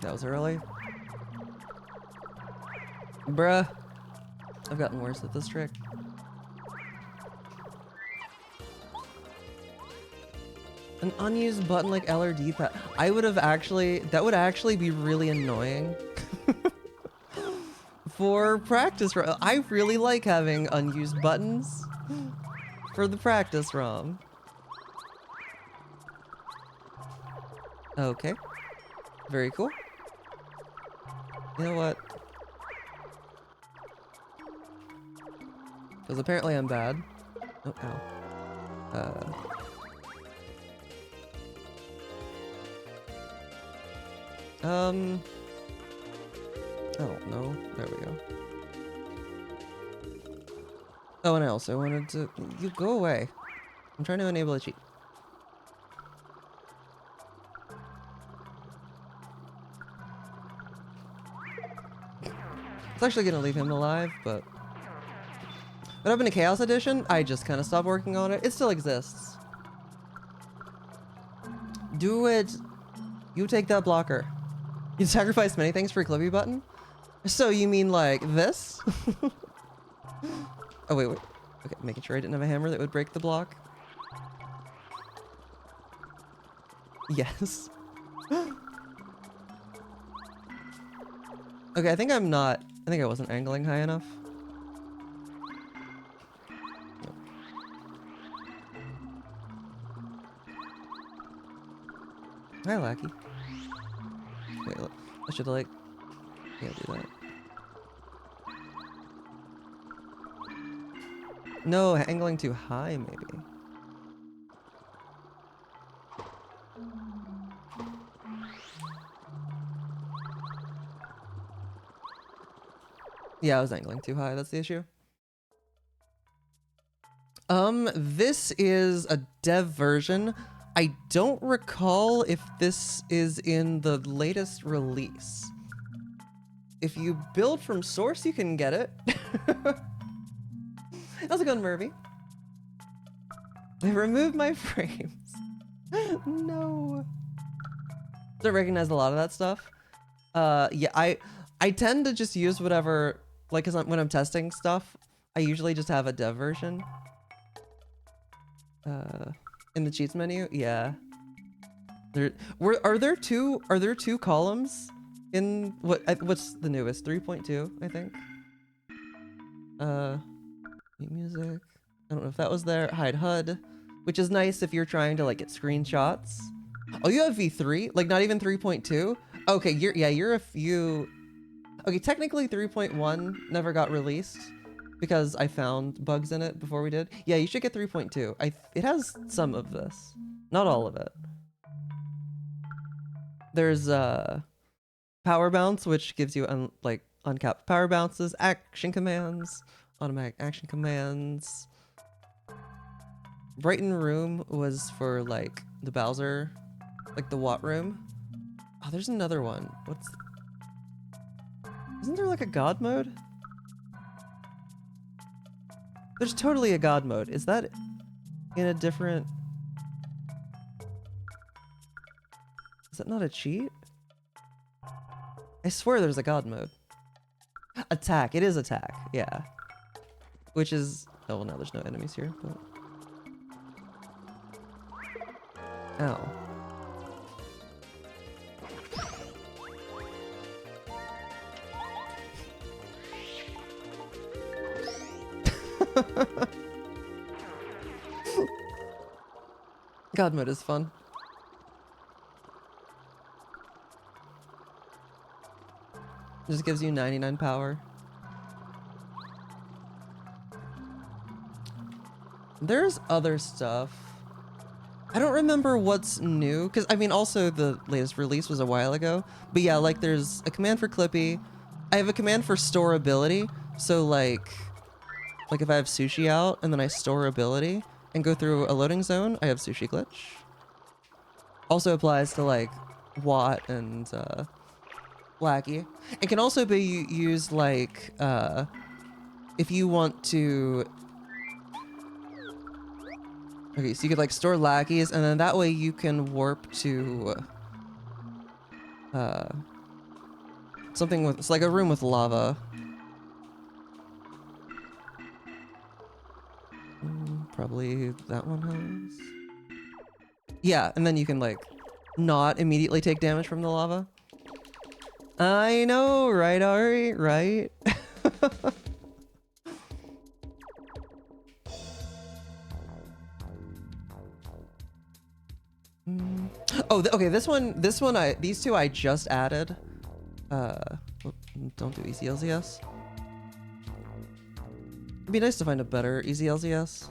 That was early. Bruh. I've gotten worse at this trick. An unused button like L or D pad. That would actually be really annoying. For practice ROM. I really like having unused buttons for the practice ROM. Okay. Very cool. You know what? Because apparently I'm bad. Oh, ow. Oh, no. There we go. Oh, and I also wanted to... You go away. I'm trying to enable a cheat. It's actually gonna leave him alive, but... What happened to Chaos Edition? I just kind of stopped working on it. It still exists. Do it. You take that blocker. You sacrificed many things for a Clippy button? So you mean like this? Oh, wait. Okay, making sure I didn't have a hammer that would break the block. Yes. Okay, I think I wasn't angling high enough. Hi, Lackey. Wait, I should like... Yeah, do that. No, angling too high, maybe. Yeah, I was angling too high. That's the issue. This is a dev version. I don't recall if this is in the latest release. If you build from source, you can get it. How's it going, Murphy? They removed my frames. No. Don't recognize a lot of that stuff. Yeah, I tend to just use whatever, like, cause when I'm testing stuff, I usually just have a dev version. In the cheats menu, yeah. Are there two columns in what's the newest 3.2? I think. Music. I don't know if that was there. Hide HUD, which is nice if you're trying to like get screenshots. Oh, you have V3, like not even 3.2. Okay, you're a few. Okay, technically 3.1 never got released because I found bugs in it before we did. Yeah, you should get 3.2. It has some of this, not all of it. There's power bounce, which gives you uncapped power bounces, action commands, automatic action commands. Brighten room was for like the Bowser, like the Watt room. Oh, there's another one. Isn't there like a God mode? There's totally a God mode. Is that in a different... Is that not a cheat? I swear there's a God mode. Attack. It is attack. Yeah. Which is... Oh, well, now there's no enemies here, but... Ow. God mode is fun. Just gives you 99 power. There's other stuff. I don't remember what's new, because I mean also the latest release was a while ago. But yeah, like there's a command for Clippy. I have a command for store ability. So like if I have sushi out and then I store ability and go through a loading zone, I have sushi glitch. Also applies to like Watt and Wacky. It can also be used like if you want to... Okay, so you could like store lackeys, and then that way you can warp to something with, it's like a room with lava. Probably that one has. Yeah, and then you can like not immediately take damage from the lava. I know, right, Ari? Right? Oh, okay. These two I just added. Don't do easy LZS. It'd be nice to find a better easy LZS.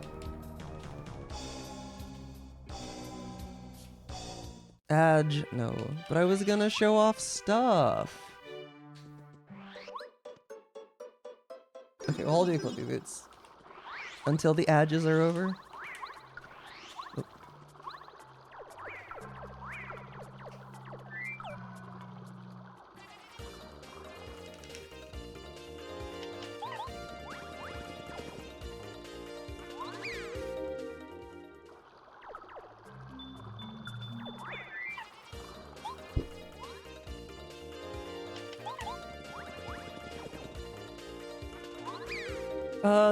Adge, no. But I was gonna show off stuff. Okay, well, I'll do Clippy Boots. Until the adges are over.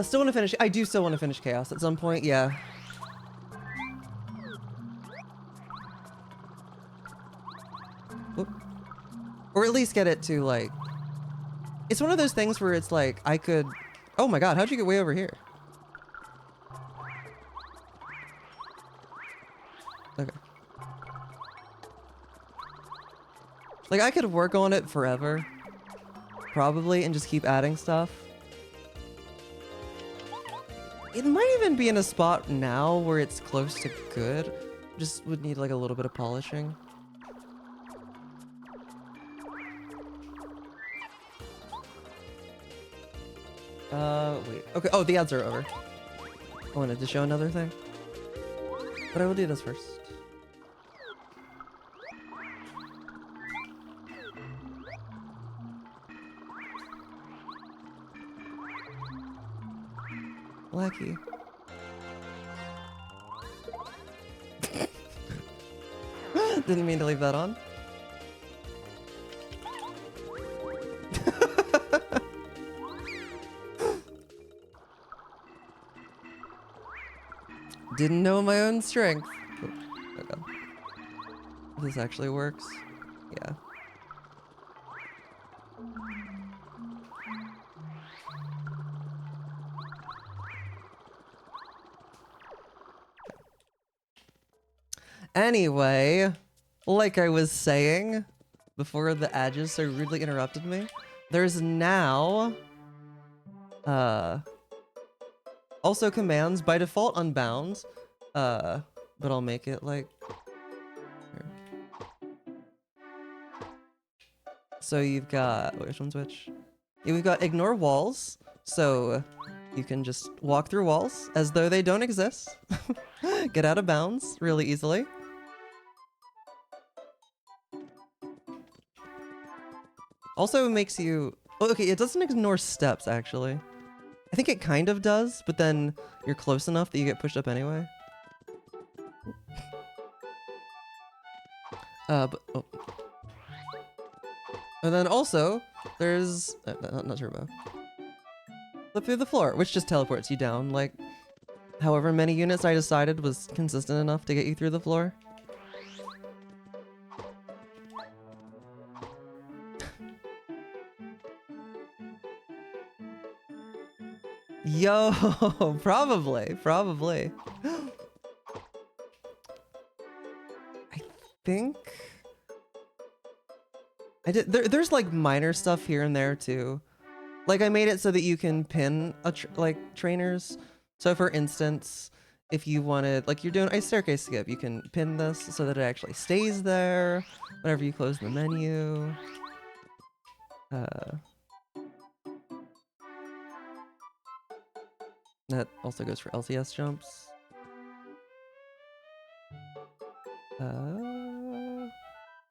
Still want to finish. I do still want to finish Chaos at some point, yeah. Oop. Or at least get it to, like... It's one of those things where it's like, I could... Oh my god, how'd you get way over here? Okay. Like, I could work on it forever. Probably, and just keep adding stuff. It might even be in a spot now where it's close to good. Just would need like a little bit of polishing. Wait. Okay, oh, the ads are over. I wanted to show another thing. But I will do this first. Blackie. Didn't mean to leave that on. Didn't know my own strength. Oh, oh god. This actually works. Yeah. Anyway, like I was saying before the adges so rudely interrupted me, there's now also commands by default unbound, but I'll make it like here. So you've got which one's which? Yeah, we've got ignore walls, so you can just walk through walls as though they don't exist. Get out of bounds really easily. Also makes you... Oh, okay, it doesn't ignore steps, actually. I think it kind of does, but then you're close enough that you get pushed up anyway. But... Oh. And then also, there's... not turbo. Flip through the floor, which just teleports you down, like... However many units I decided was consistent enough to get you through the floor. Yo, probably. I think I did. There's like minor stuff here and there too. Like I made it so that you can pin like trainers. So for instance, if you wanted, like you're doing a staircase skip, you can pin this so that it actually stays there whenever you close the menu. That also goes for LCS jumps. Are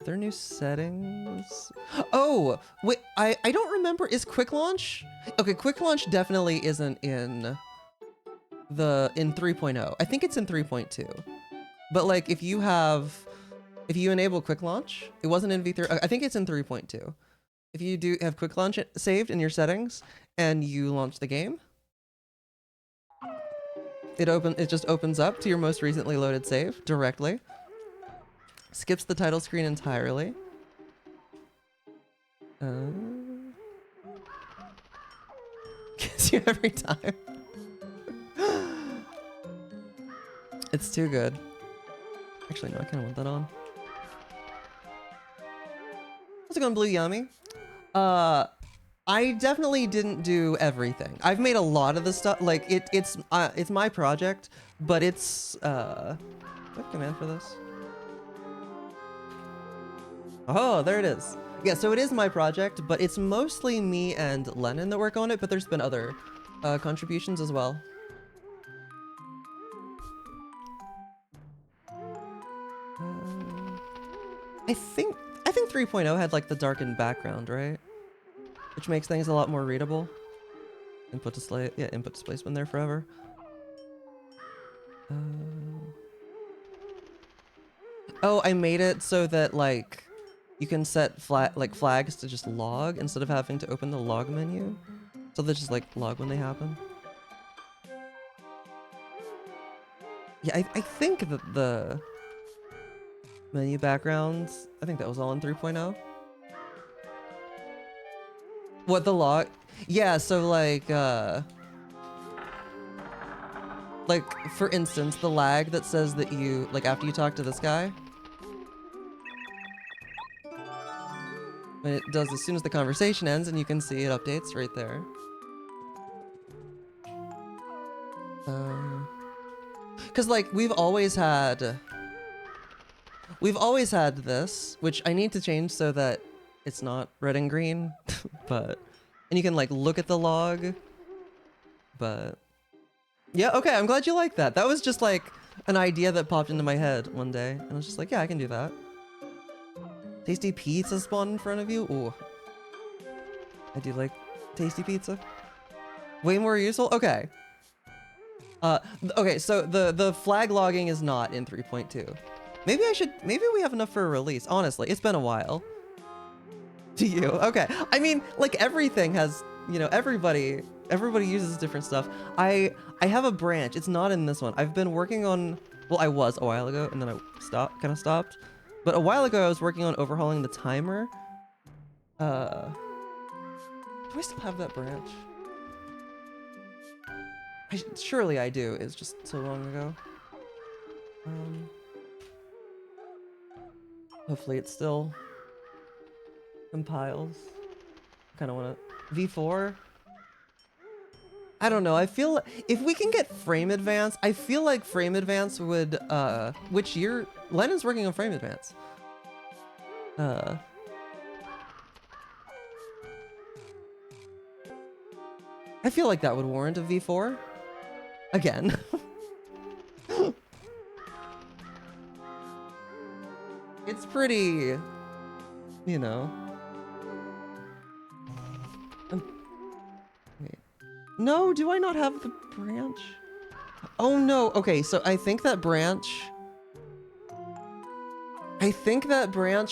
there new settings? Oh, wait, I don't remember. Is quick launch? Okay, quick launch definitely isn't in 3.0. I think it's in 3.2. But like if you enable quick launch, it wasn't in V3. I think it's in 3.2. If you do have quick launch saved in your settings and you launch the game, it just opens up to your most recently loaded save directly. Skips the title screen entirely. Gets you every time. It's too good. Actually, no, I kind of want that on. How's it going, Blue Yummy? I definitely didn't do everything. I've made a lot of the stuff. Like it's my project, but it's do I have a command for this? Oh, there it is. Yeah, so it is my project, but it's mostly me and Lennon that work on it, but there's been other contributions as well. I think 3.0 had like the darkened background, right? Which makes things a lot more readable. Input display, yeah, input display's been there forever. Oh, I made it so that like you can set flags to just log instead of having to open the log menu. So they just like log when they happen. Yeah, I think that the menu backgrounds, I think that was all in 3.0. What, the log? Yeah, so like for instance, the lag that says that you, like after you talk to this guy, when it does as soon as the conversation ends, and you can see it updates right there. Because like we've always had this, which I need to change so that it's not red and green, but and you can like look at the log, but yeah, okay, I'm glad you like that. That was just like an idea that popped into my head one day, and I was just like, yeah, I can do that. Tasty pizza spawn in front of you? Ooh. I do like tasty pizza. Way more useful? Okay. Okay, so the flag logging is not in 3.2. Maybe we have enough for a release. Honestly, it's been a while. Do you? Okay. I mean, like everything has, you know, everybody uses different stuff. I have a branch. It's not in this one. I've been working on, well, I was a while ago and then I kind of stopped. But a while ago I was working on overhauling the timer. Do I still have that branch? Surely I do. It's just so long ago. Hopefully it still compiles. Kind of want to V4. I don't know. I feel if we can get frame advance, I feel like frame advance would which year Lennon's working on frame advance. I feel like that would warrant a V4 again. It's pretty, you know. Wait. No, do I not have the branch? Oh no. Okay, so I think that branch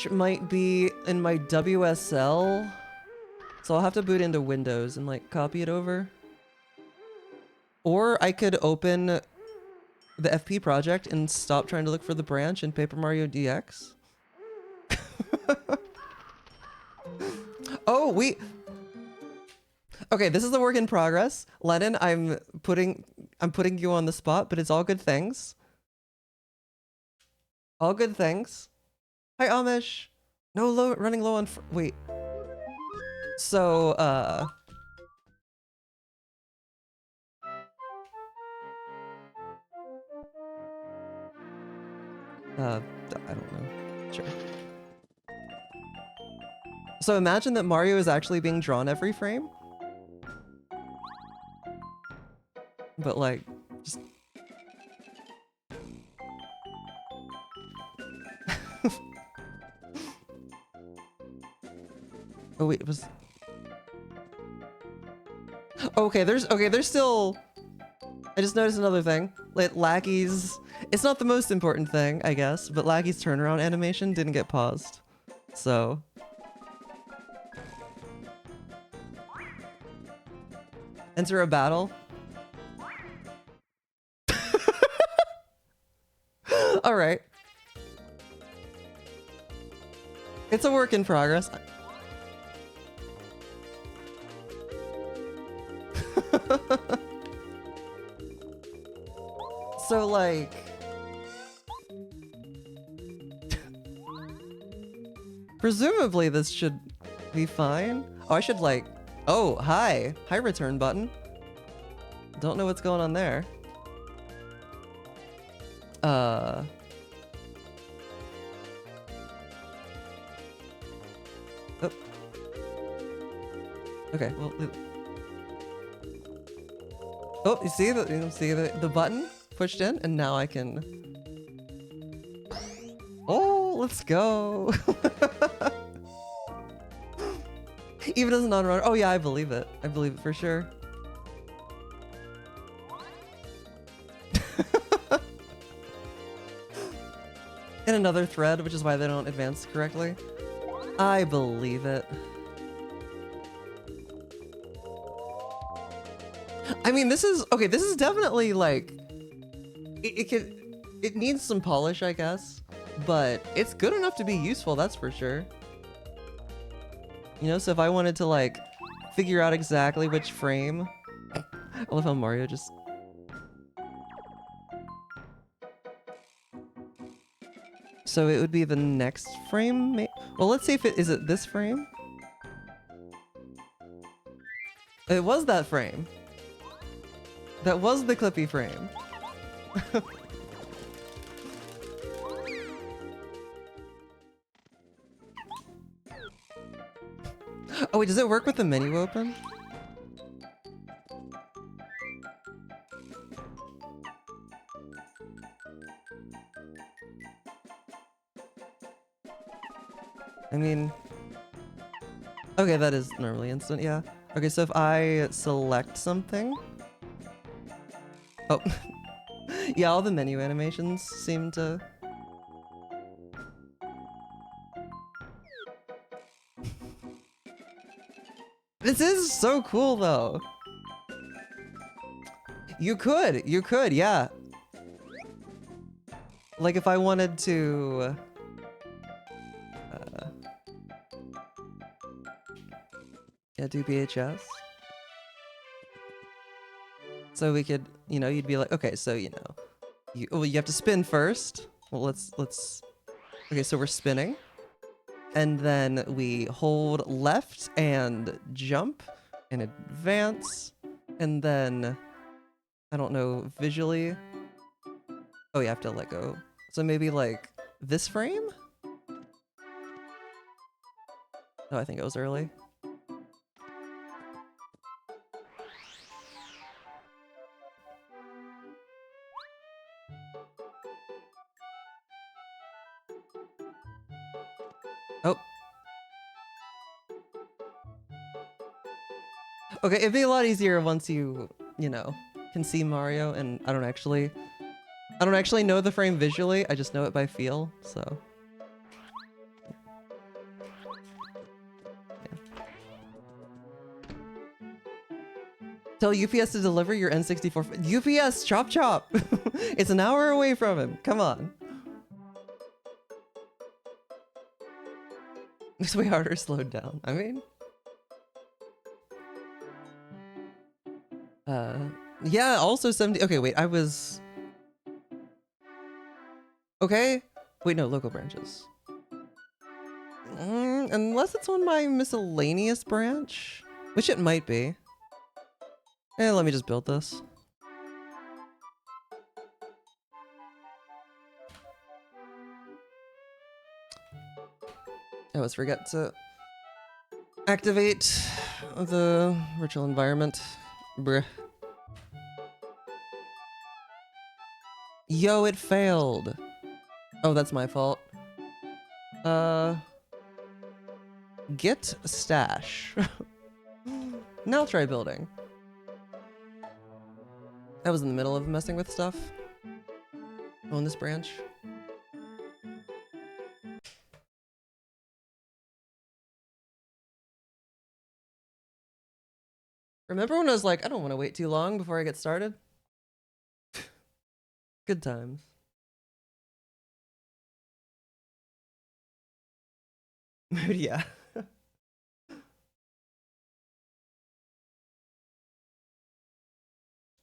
might be in my WSL. So I'll have to boot into Windows and like copy it over. Or I could open the FP project and stop trying to look for the branch in Paper Mario DX. Oh, okay, this is a work in progress. Lennon, I'm putting you on the spot, but it's all good things. All good things. Hi, Amish. No, running low on wait. So, I don't know. Sure. So imagine that Mario is actually being drawn every frame. But like, just... Oh wait, it was... Okay, there's still... I just noticed another thing. Like, Lackey's... It's not the most important thing, I guess, but Lackey's turnaround animation didn't get paused. So... Enter a battle. All right. It's a work in progress. So like... Presumably this should be fine. Oh, I should like... Oh, hi. Hi, return button. Don't know what's going on there. Oh. Okay, well... Oh, you see the button pushed in, and now I can... Oh, let's go! Even as a non-runner. Oh yeah, I believe it. I believe it for sure. In another thread, which is why they don't advance correctly. I believe it. I mean, this is definitely like, it needs some polish, I guess, but it's good enough to be useful, that's for sure. You know, so if I wanted to like figure out exactly which frame, I love how Mario just... So it would be the next frame? Well, let's see if is it this frame? It was that frame. That was the Clippy frame. Oh wait, does it work with the menu open? I mean, okay, that is normally instant, yeah. Okay, so if I select something. Oh, yeah, all the menu animations seem to. This is so cool though. You could, yeah. Like if I wanted to, yeah, do VHS. So we could, you know, you'd be like, okay, so you know, well, you have to spin first. Well, let's. Okay, so we're spinning, and then we hold left and jump and advance, and then I don't know visually. Oh, you have to let go. So maybe like this frame. Oh, I think it was early. Oh. Okay, it'd be a lot easier once you know, can see Mario, and I don't actually know the frame visually. I just know it by feel, so. Tell UPS to deliver your N64. UPS, chop chop. It's an hour away from him. Come on. It's way harder slowed down. I mean, yeah. Also 70. Okay, wait. I was. Okay. Wait, no. Local branches. Unless it's on my miscellaneous branch, which it might be. Let me just build this. I always forget to activate the virtual environment. Bruh. Yo, it failed. Oh, that's my fault. Get stash. Now try building. I was in the middle of messing with stuff on this branch. Remember when I was like, I don't want to wait too long before I get started? Good times. Yeah.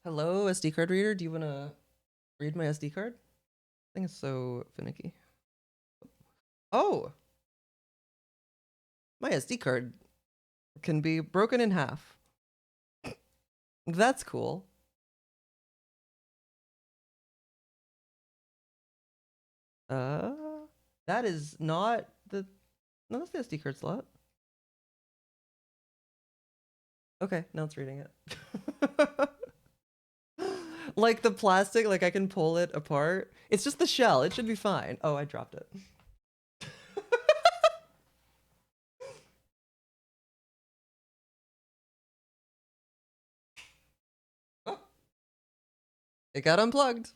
Hello, SD card reader. Do you want to read my SD card? I think it's so finicky. Oh! My SD card can be broken in half. That's cool. That is not the... No, that's the SD card slot. Okay, now it's reading it. Like the plastic, like I can pull it apart. It's just the shell. It should be fine. Oh, I dropped it. Oh, it got unplugged.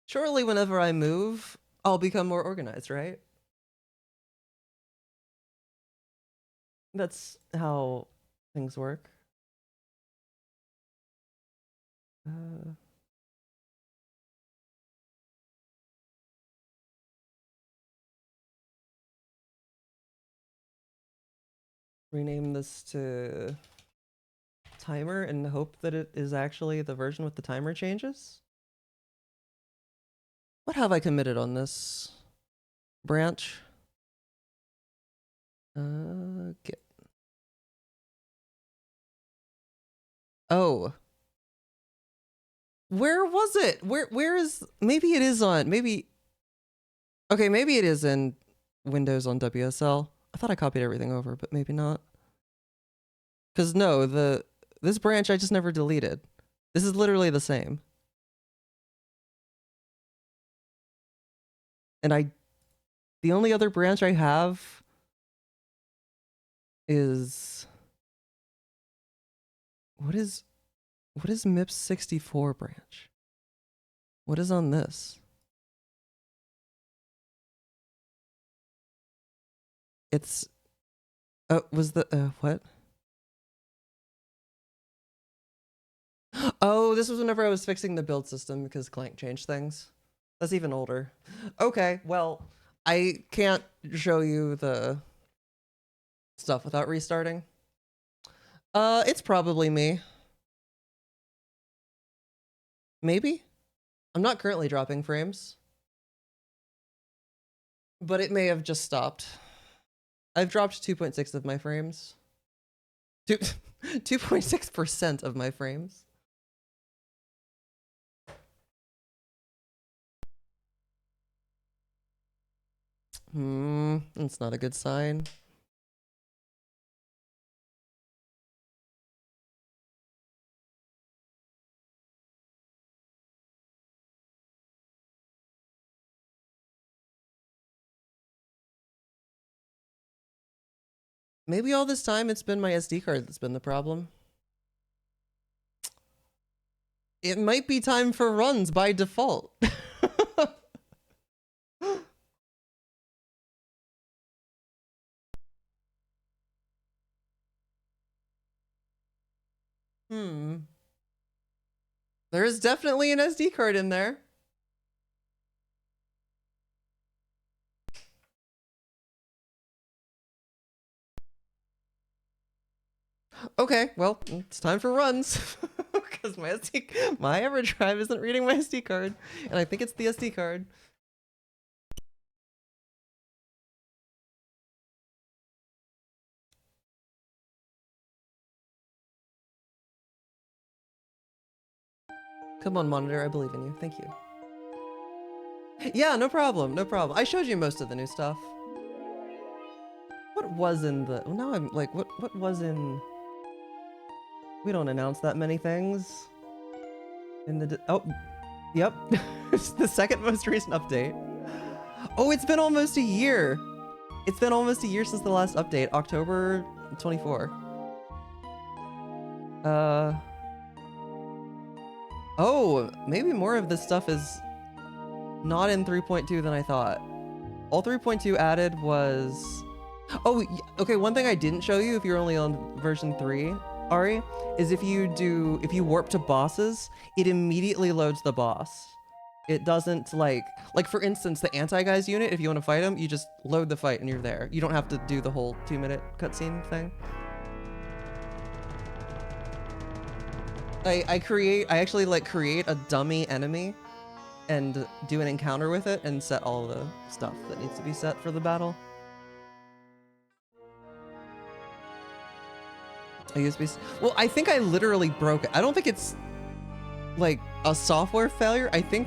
Surely whenever I move, I'll become more organized, right? That's how things work. Rename this to timer and hope that it is actually the version with the timer changes. What have I committed on this branch? Get. Oh. Where was it? Where is, maybe it is on, maybe, okay, maybe it is in Windows on WSL. I thought I copied everything over, but maybe not. Cause no, this branch I just never deleted. This is literally the same. And the only other branch I have is, what is MIPS 64 branch? What is on this? It's, was the, what? Oh, this was whenever I was fixing the build system because Clank changed things. That's even older. Okay, well, I can't show you the stuff without restarting. It's probably me. Maybe? I'm not currently dropping frames. But it may have just stopped. I've dropped 2.6 of my frames. 2.6% of my frames. That's not a good sign. Maybe all this time it's been my SD card that's been the problem. It might be time for runs by default. There is definitely an SD card in there. Okay, well, it's time for runs. Because my EverDrive isn't reading my SD card. And I think it's the SD card. Come on, monitor, I believe in you. Thank you. Yeah, no problem, no problem. I showed you most of the new stuff. What was in the... Well, now I'm like, what was in... We don't announce that many things. In the... Oh, yep. It's the second most recent update. Oh, it's been almost a year. It's been almost a year since the last update, October 24. Oh, maybe more of this stuff is not in 3.2 than I thought. All 3.2 added was... Oh, okay, one thing I didn't show you if you're only on version 3, Ari, is if you warp to bosses, it immediately loads the boss. It doesn't like for instance, the anti-guys unit, if you want to fight them, you just load the fight and you're there. You don't have to do the whole 2-minute cutscene thing. I actually like create a dummy enemy and do an encounter with it and set all the stuff that needs to be set for the battle. Well, I think I literally broke it. I don't think it's like a software failure. I think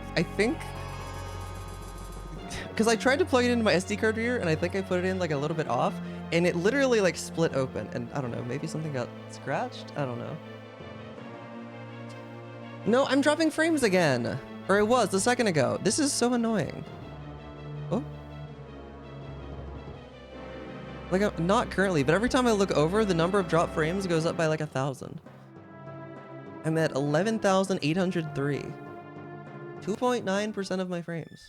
because I tried to plug it into my SD card reader and I think I put it in like a little bit off and it literally like split open and I don't know, maybe something got scratched? I don't know. No, I'm dropping frames again. Or I was a second ago. This is so annoying. Oh. Like, not currently, but every time I look over, the number of drop frames goes up by like 1,000. I'm at 11,803. 2.9% of my frames.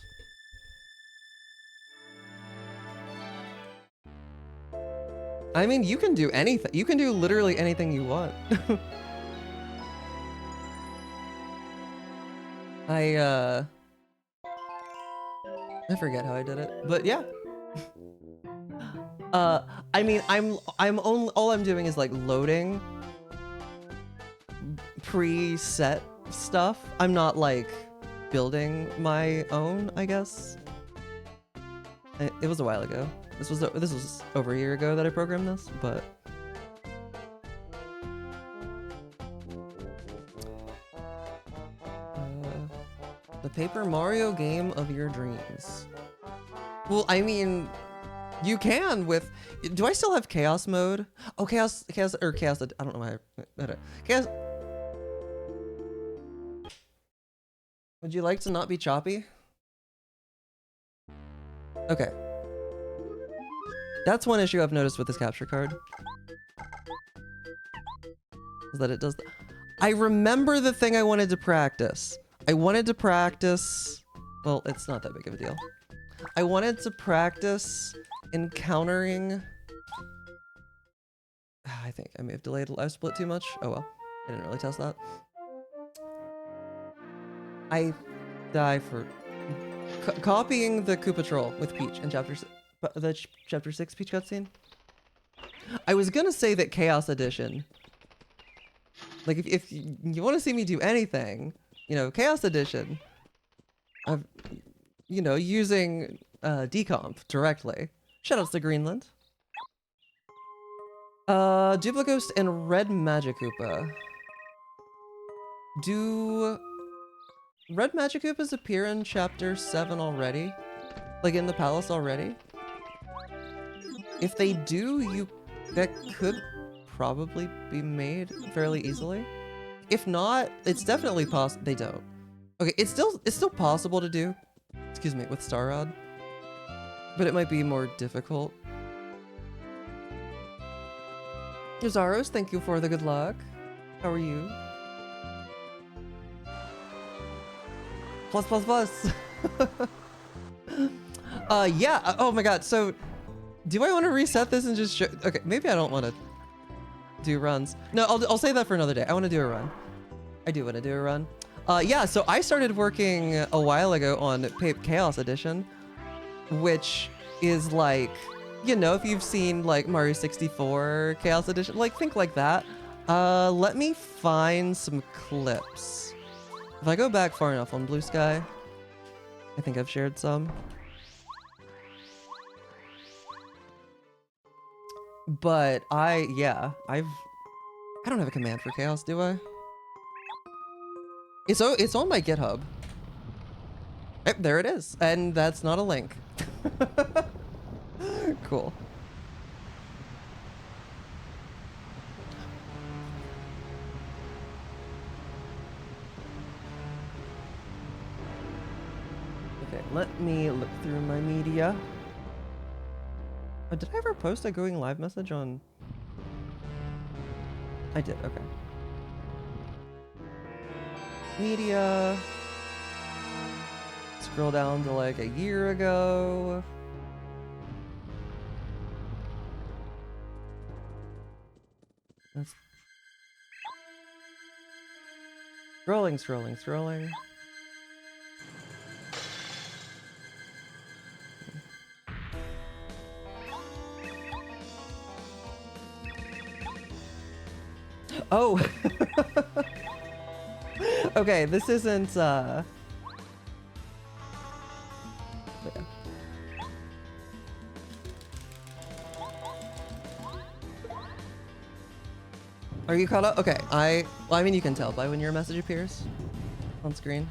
I mean, you can do anything. You can do literally anything you want. I forget how I did it, but yeah. I mean, all I'm doing is like loading preset stuff. I'm not like building my own, I guess. It was a while ago. This was over a year ago that I programmed this, but The Paper Mario game of your dreams. Well, I mean, you can with... Do I still have chaos mode? Oh, chaos, I don't know why chaos... Would you like to not be choppy? Okay. That's one issue I've noticed with this capture card. Is that it does... I remember the thing I wanted to practice. I wanted to practice... Well, it's not that big of a deal. I wanted to practice encountering... I think I may have delayed live split too much. Oh well, I didn't really test that. I die for copying the Koopa Troll with Peach in chapter 6 Peach cutscene. I was gonna say that Chaos Edition, like if you want to see me do anything, you know, Chaos Edition, you know, using decomp directly. Shoutouts to Greenland. Duplighost and Red Magikoopa. Do Red Magikoopas appear in chapter 7 already? Like in the palace already? If they do, that could probably be made fairly easily. If not, it's definitely possible. They don't. Okay, it's still possible to do. Excuse me, with Star Rod, but it might be more difficult. Zaros, thank you for the good luck. How are you? Plus, plus, plus. Yeah. Oh my god. So, do I want to reset this and just show? Okay, maybe I don't want to do runs. No, I'll save that for another day. I want to do a run. I do want to do a run. Yeah. So I started working a while ago on Chaos Edition, which is like, you know, if you've seen like Mario 64 Chaos Edition, like think like that. Let me find some clips. If I go back far enough on Blue Sky, I think I've shared some. But I don't have a command for Chaos, do I? It's on my GitHub. Yep, there it is. And that's not a link. Cool. Okay, let me look through my media. Oh, did I ever post a going live message on? I did, okay. Media. Scroll down to like a year ago. That's... Scrolling. Oh! Okay, this isn't, yeah. Are you caught up? Okay, well, I mean, you can tell by when your message appears on screen.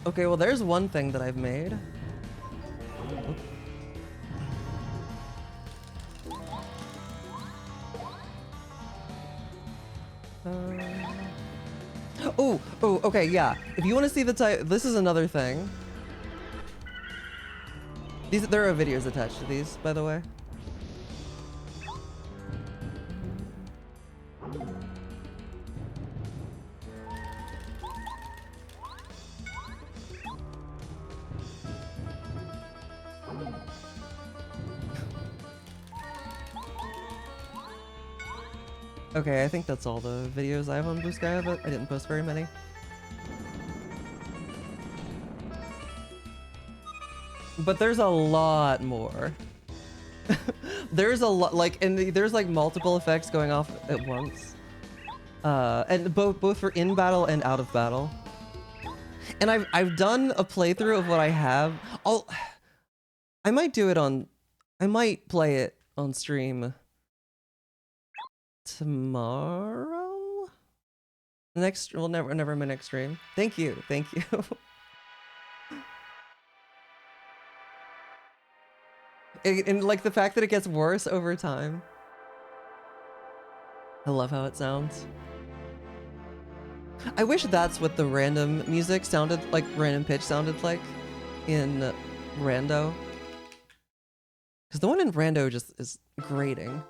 Okay, well, there's one thing that I've made. Oh, okay, yeah. If you want to see the type, this is another thing. There are videos attached to these, by the way. Okay, I think that's all the videos I have on Blue Sky of it. I didn't post very many. But there's a lot more. There's a lot, like, and there's like multiple effects going off at once. And both for in battle and out of battle. And I've done a playthrough of what I have. I might play it on stream tomorrow? The next, well, never my next stream. Thank you. And like the fact that it gets worse over time. I love how it sounds. I wish that's what the random music sounded like, random pitch sounded like in Rando. Because the one in Rando just is grating.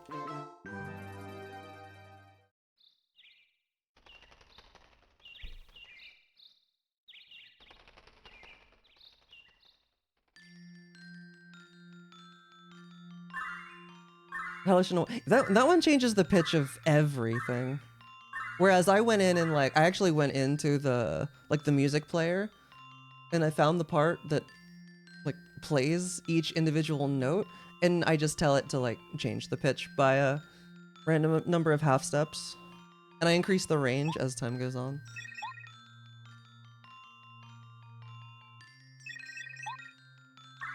That one changes the pitch of everything. Whereas I went in and like I actually went into the music player and I found the part that like plays each individual note and I just tell it to like change the pitch by a random number of half steps. And I increase the range as time goes on.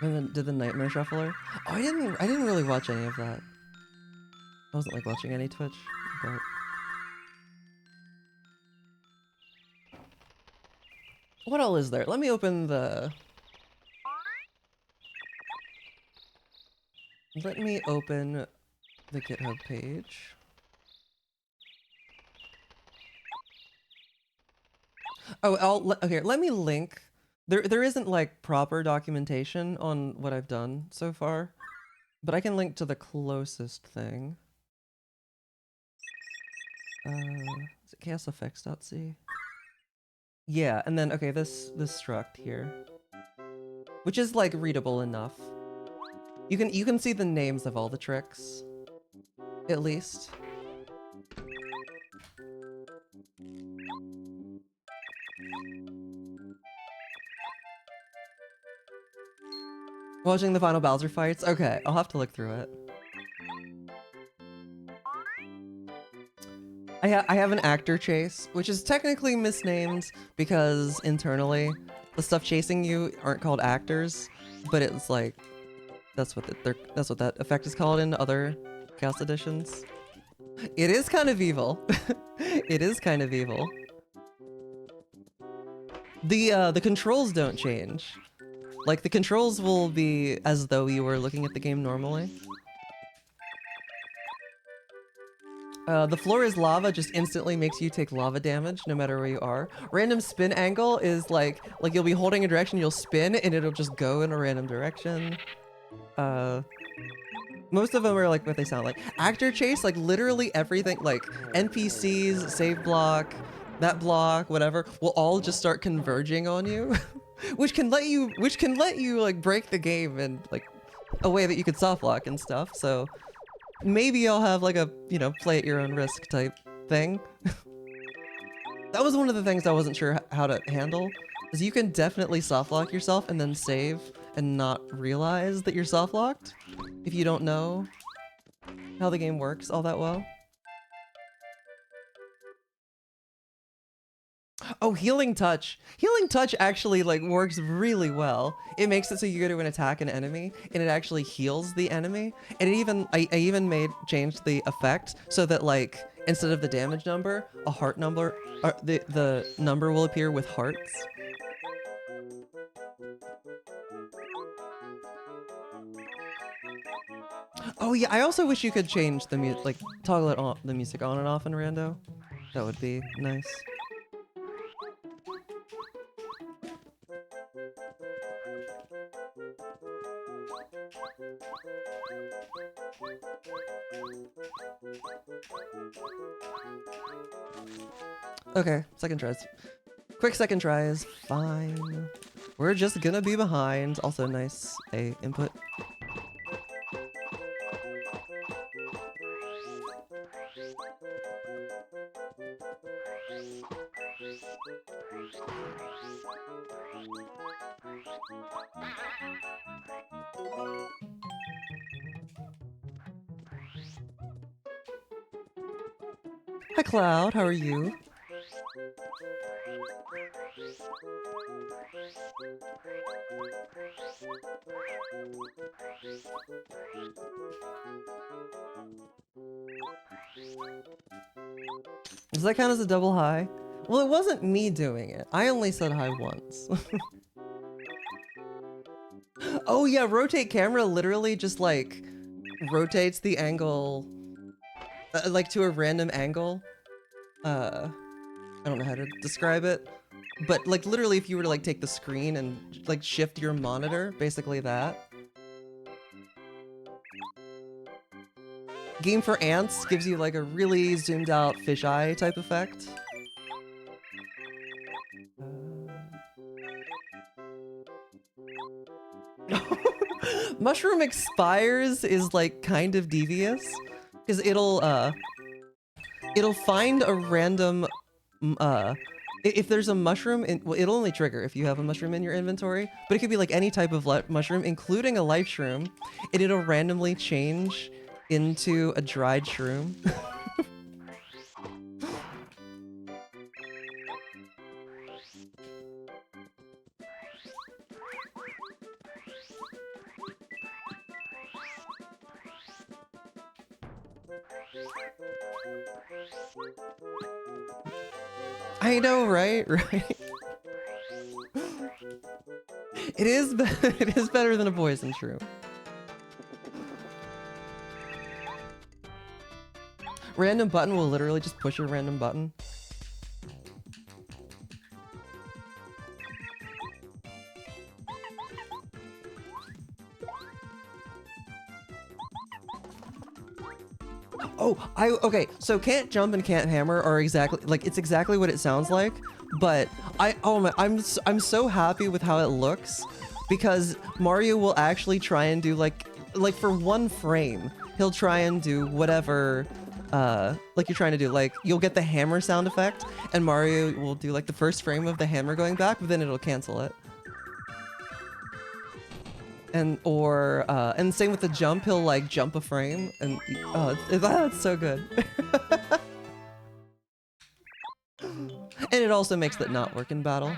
And then did the Nightmare Shuffler? Oh, I didn't really watch any of that. I wasn't like watching any Twitch, but what all is there? Let me open the GitHub page. Oh, okay, let me link. There isn't like proper documentation on what I've done so far, but I can link to the closest thing. Is it chaosfx.c? Yeah, and then okay, this struct here, which is like readable enough. You can see the names of all the tricks, at least. Watching the final Bowser fights? Okay, I'll have to look through it. I have an actor chase, which is technically misnamed because internally the stuff chasing you aren't called actors, but it's like that's what that effect is called in other Chaos editions. It is kind of evil. It is kind of evil. The controls don't change. Like the controls will be as though you were looking at the game normally. The floor is lava just instantly makes you take lava damage no matter where you are. Random spin angle is like you'll be holding a direction, you'll spin, and it'll just go in a random direction. Most of them are like what they sound like. Actor chase, like literally everything, like NPCs, save block, that block, whatever, will all just start converging on you, which can let you like break the game in like a way that you could soft lock and stuff. So maybe I'll have like a, you know, play at your own risk type thing. That was one of the things I wasn't sure how to handle, is you can definitely soft lock yourself and then save and not realize that you're soft locked if you don't know how the game works all that well. Oh, healing touch. Healing touch actually like works really well. It makes it so you go to an attack an enemy and it actually heals the enemy. And it even I even changed the effect so that like instead of the damage number, a heart number, or the number will appear with hearts. Oh yeah, I also wish you could change the like toggle it on, the music on and off in Rando. That would be nice. Okay, second tries. Quick second try is fine. We're just gonna be behind. Also nice A input. Hi Cloud, how are you? Does that count as a double high? Well, it wasn't me doing it. I only said hi once. Oh yeah, rotate camera literally just like rotates the angle like to a random angle. I don't know how to describe it, but like literally if you were to like take the screen and like shift your monitor, basically that. Game for Ants gives you like a really zoomed out fisheye type effect. Mushroom Expires is like kind of devious because it'll find a random if there's a mushroom in, well, it'll only trigger if you have a mushroom in your inventory, but it could be like any type of mushroom, including a life shroom, and it'll randomly change into a dried shroom. I know, right? Right. It is it is better than a poison shroom. Random button will literally just push a random button. Oh, okay, so can't jump and can't hammer are exactly like it's exactly what it sounds like, but I'm so happy with how it looks because Mario will actually try and do like for one frame, he'll try and do whatever like you're trying to do. Like you'll get the hammer sound effect and Mario will do like the first frame of the hammer going back, but then it'll cancel it. And same with the jump, he'll like jump a frame and that's so good. And it also makes that not work in battle.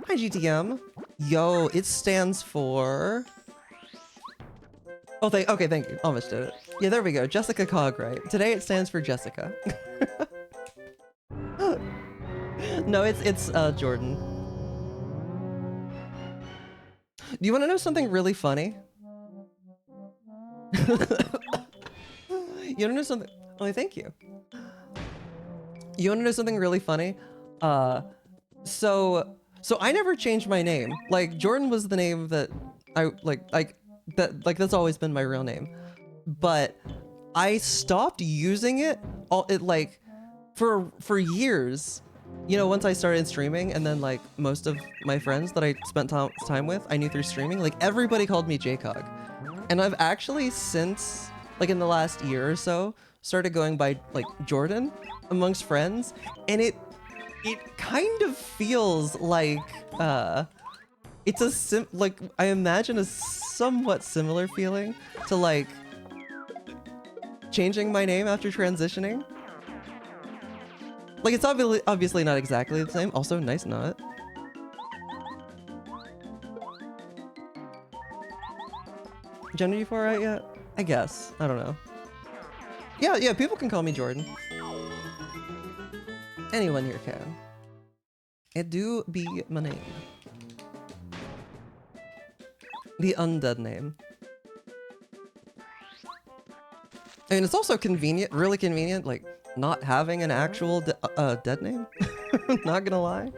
Hi GTM. Yo, it stands for okay, thank you. Almost did it. Yeah, there we go. Jessica Cogwright. Today it stands for Jessica. No, it's Jordan. Do you want to know something really funny? You want to know something? Oh, thank you. You want to know something really funny? So I never changed my name. Like Jordan was the name that I that's always been my real name. But I stopped using it for years. You know, once I started streaming and then like most of my friends that I spent time with, I knew through streaming, like everybody called me JCog. And I've actually since like in the last year or so started going by like Jordan amongst friends, and it kind of feels like it's like I imagine a somewhat similar feeling to like changing my name after transitioning. Like it's obviously not exactly the same. Also, nice nut. Gender G4 right yet? I guess. I don't know. Yeah, people can call me Jordan. Anyone here can. It do be my name. The undead name. I mean, it's also convenient, really convenient, like, not having an actual dead name. Not gonna lie.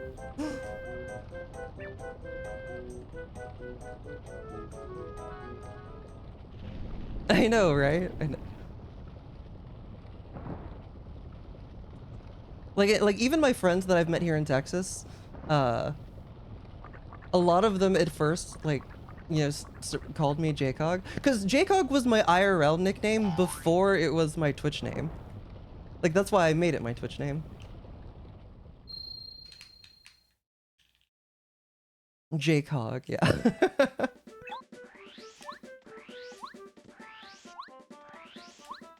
I know, right? I know. Like even my friends that I've met here in Texas, a lot of them at first, like, you know, called me JCog, because JCog was my IRL nickname before it was my Twitch name. Like, that's why I made it my Twitch name. JCog, yeah.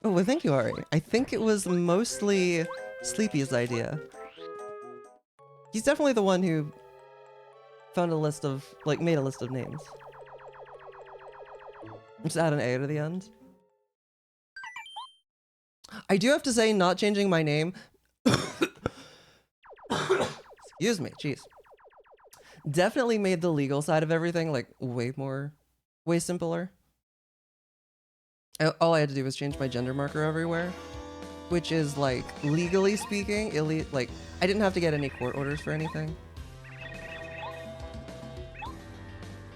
Oh, well, thank you, Ari. I think it was mostly Sleepy's idea. He's definitely the one who found a list of, like, made a list of names. Just add an A to the end. I do have to say, not changing my name. Excuse me, jeez. Definitely made the legal side of everything, like, way simpler. All I had to do was change my gender marker everywhere, which is, like, legally speaking, like, I didn't have to get any court orders for anything.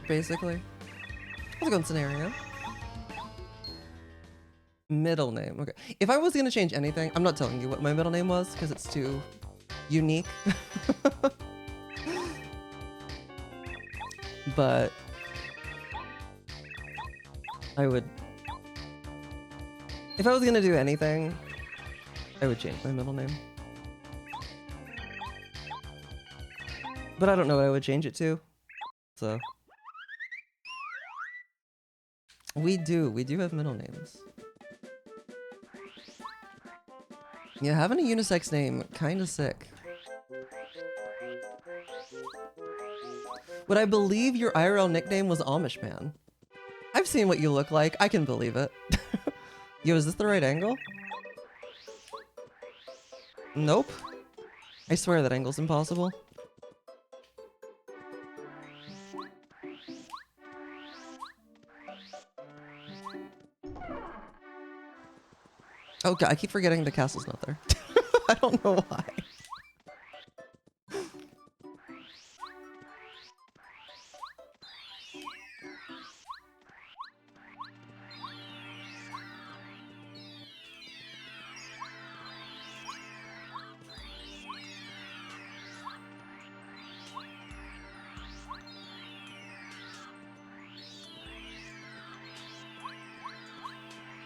Basically. Let's go in scenario. Middle name, okay. If I was gonna change anything, I'm not telling you what my middle name was, because it's too unique. But I would, if I was gonna do anything, I would change my middle name. But I don't know what I would change it to, so. We do have middle names. Yeah, having a unisex name, kinda sick. What I believe your IRL nickname was Amish Man. I've seen what you look like, I can believe it. Yo, is this the right angle? Nope. I swear that angle's impossible. Okay, I keep forgetting the castle's not there. I don't know why.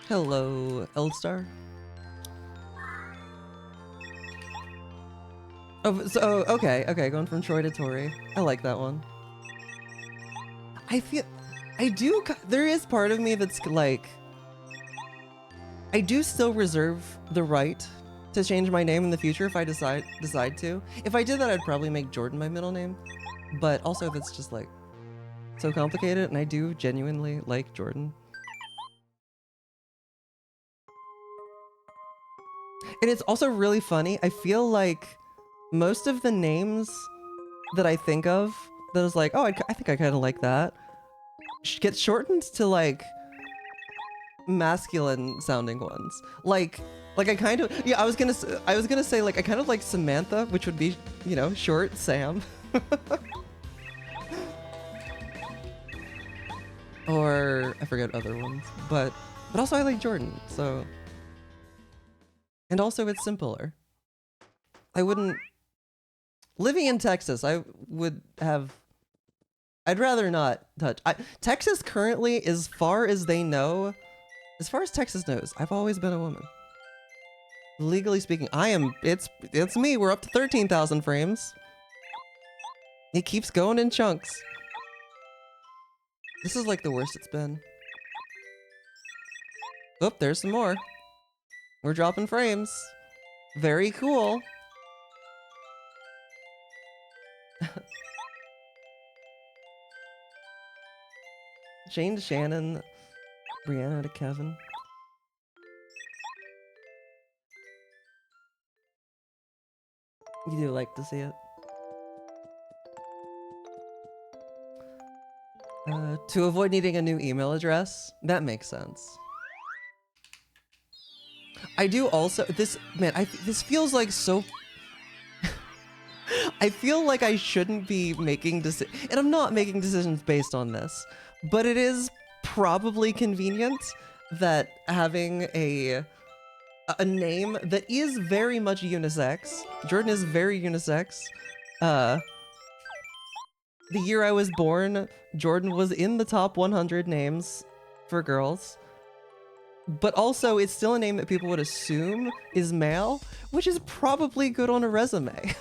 Hello, Eldstar. Oh, so, okay, going from Troy to Tori. I like that one. There is part of me that's like, I do still reserve the right to change my name in the future if I decide to. If I did that, I'd probably make Jordan my middle name. But also that's just like, so complicated, and I do genuinely like Jordan. And it's also really funny, I feel like most of the names that I think of that is like, oh, I think I kind of like that, get shortened to like masculine sounding ones. Like I kind of, yeah, I was gonna say like I kind of like Samantha, which would be, you know, short Sam. Or I forget other ones, but also I like Jordan, so. And also it's simpler. I wouldn't, living in Texas, I'd rather not touch. Texas currently, as far as they know, as far as Texas knows, I've always been a woman. Legally speaking, it's me, we're up to 13,000 frames. It keeps going in chunks. This is like the worst it's been. Oh, there's some more. We're dropping frames. Very cool. Jane to Shannon, Brianna to Kevin. You do like to see it. To avoid needing a new email address, that makes sense. I do also, this feels like so, I feel like I shouldn't be making decisions, and I'm not making decisions based on this, but it is probably convenient that having a name that is very much unisex. Jordan is very unisex. The year I was born, Jordan was in the top 100 names for girls. But also, it's still a name that people would assume is male, which is probably good on a resume.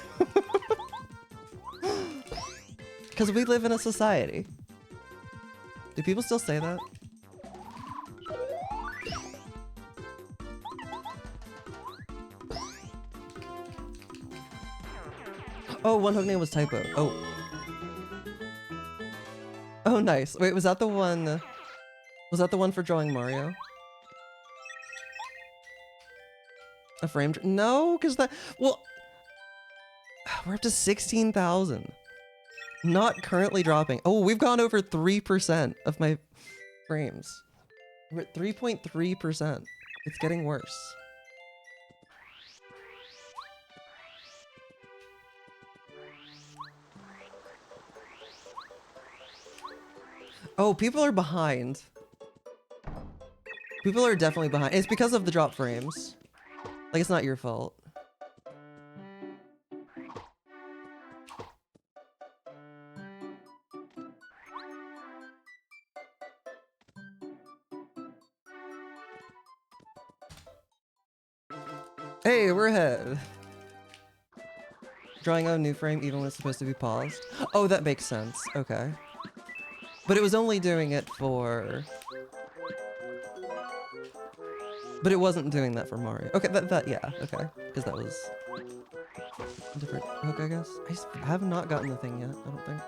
Because we live in a society. Do people still say that? Oh, one hook name was typo. Oh. Oh, nice. Wait, was that the one? Was that the one for drawing Mario? A frame? No, because that. Well, we're up to 16,000. Not currently dropping. Oh, we've gone over 3% of my frames. We're at 3.3%. It's getting worse. Oh, people are behind. People are definitely behind. It's because of the drop frames. Like, it's not your fault. Hey, we're ahead. Drawing a new frame even when it's supposed to be paused. Oh, that makes sense. Okay. But it was only doing it for... But it wasn't doing that for Mario. Okay, yeah, okay. Because that was a different hook, I guess. I have not gotten the thing yet, I don't think.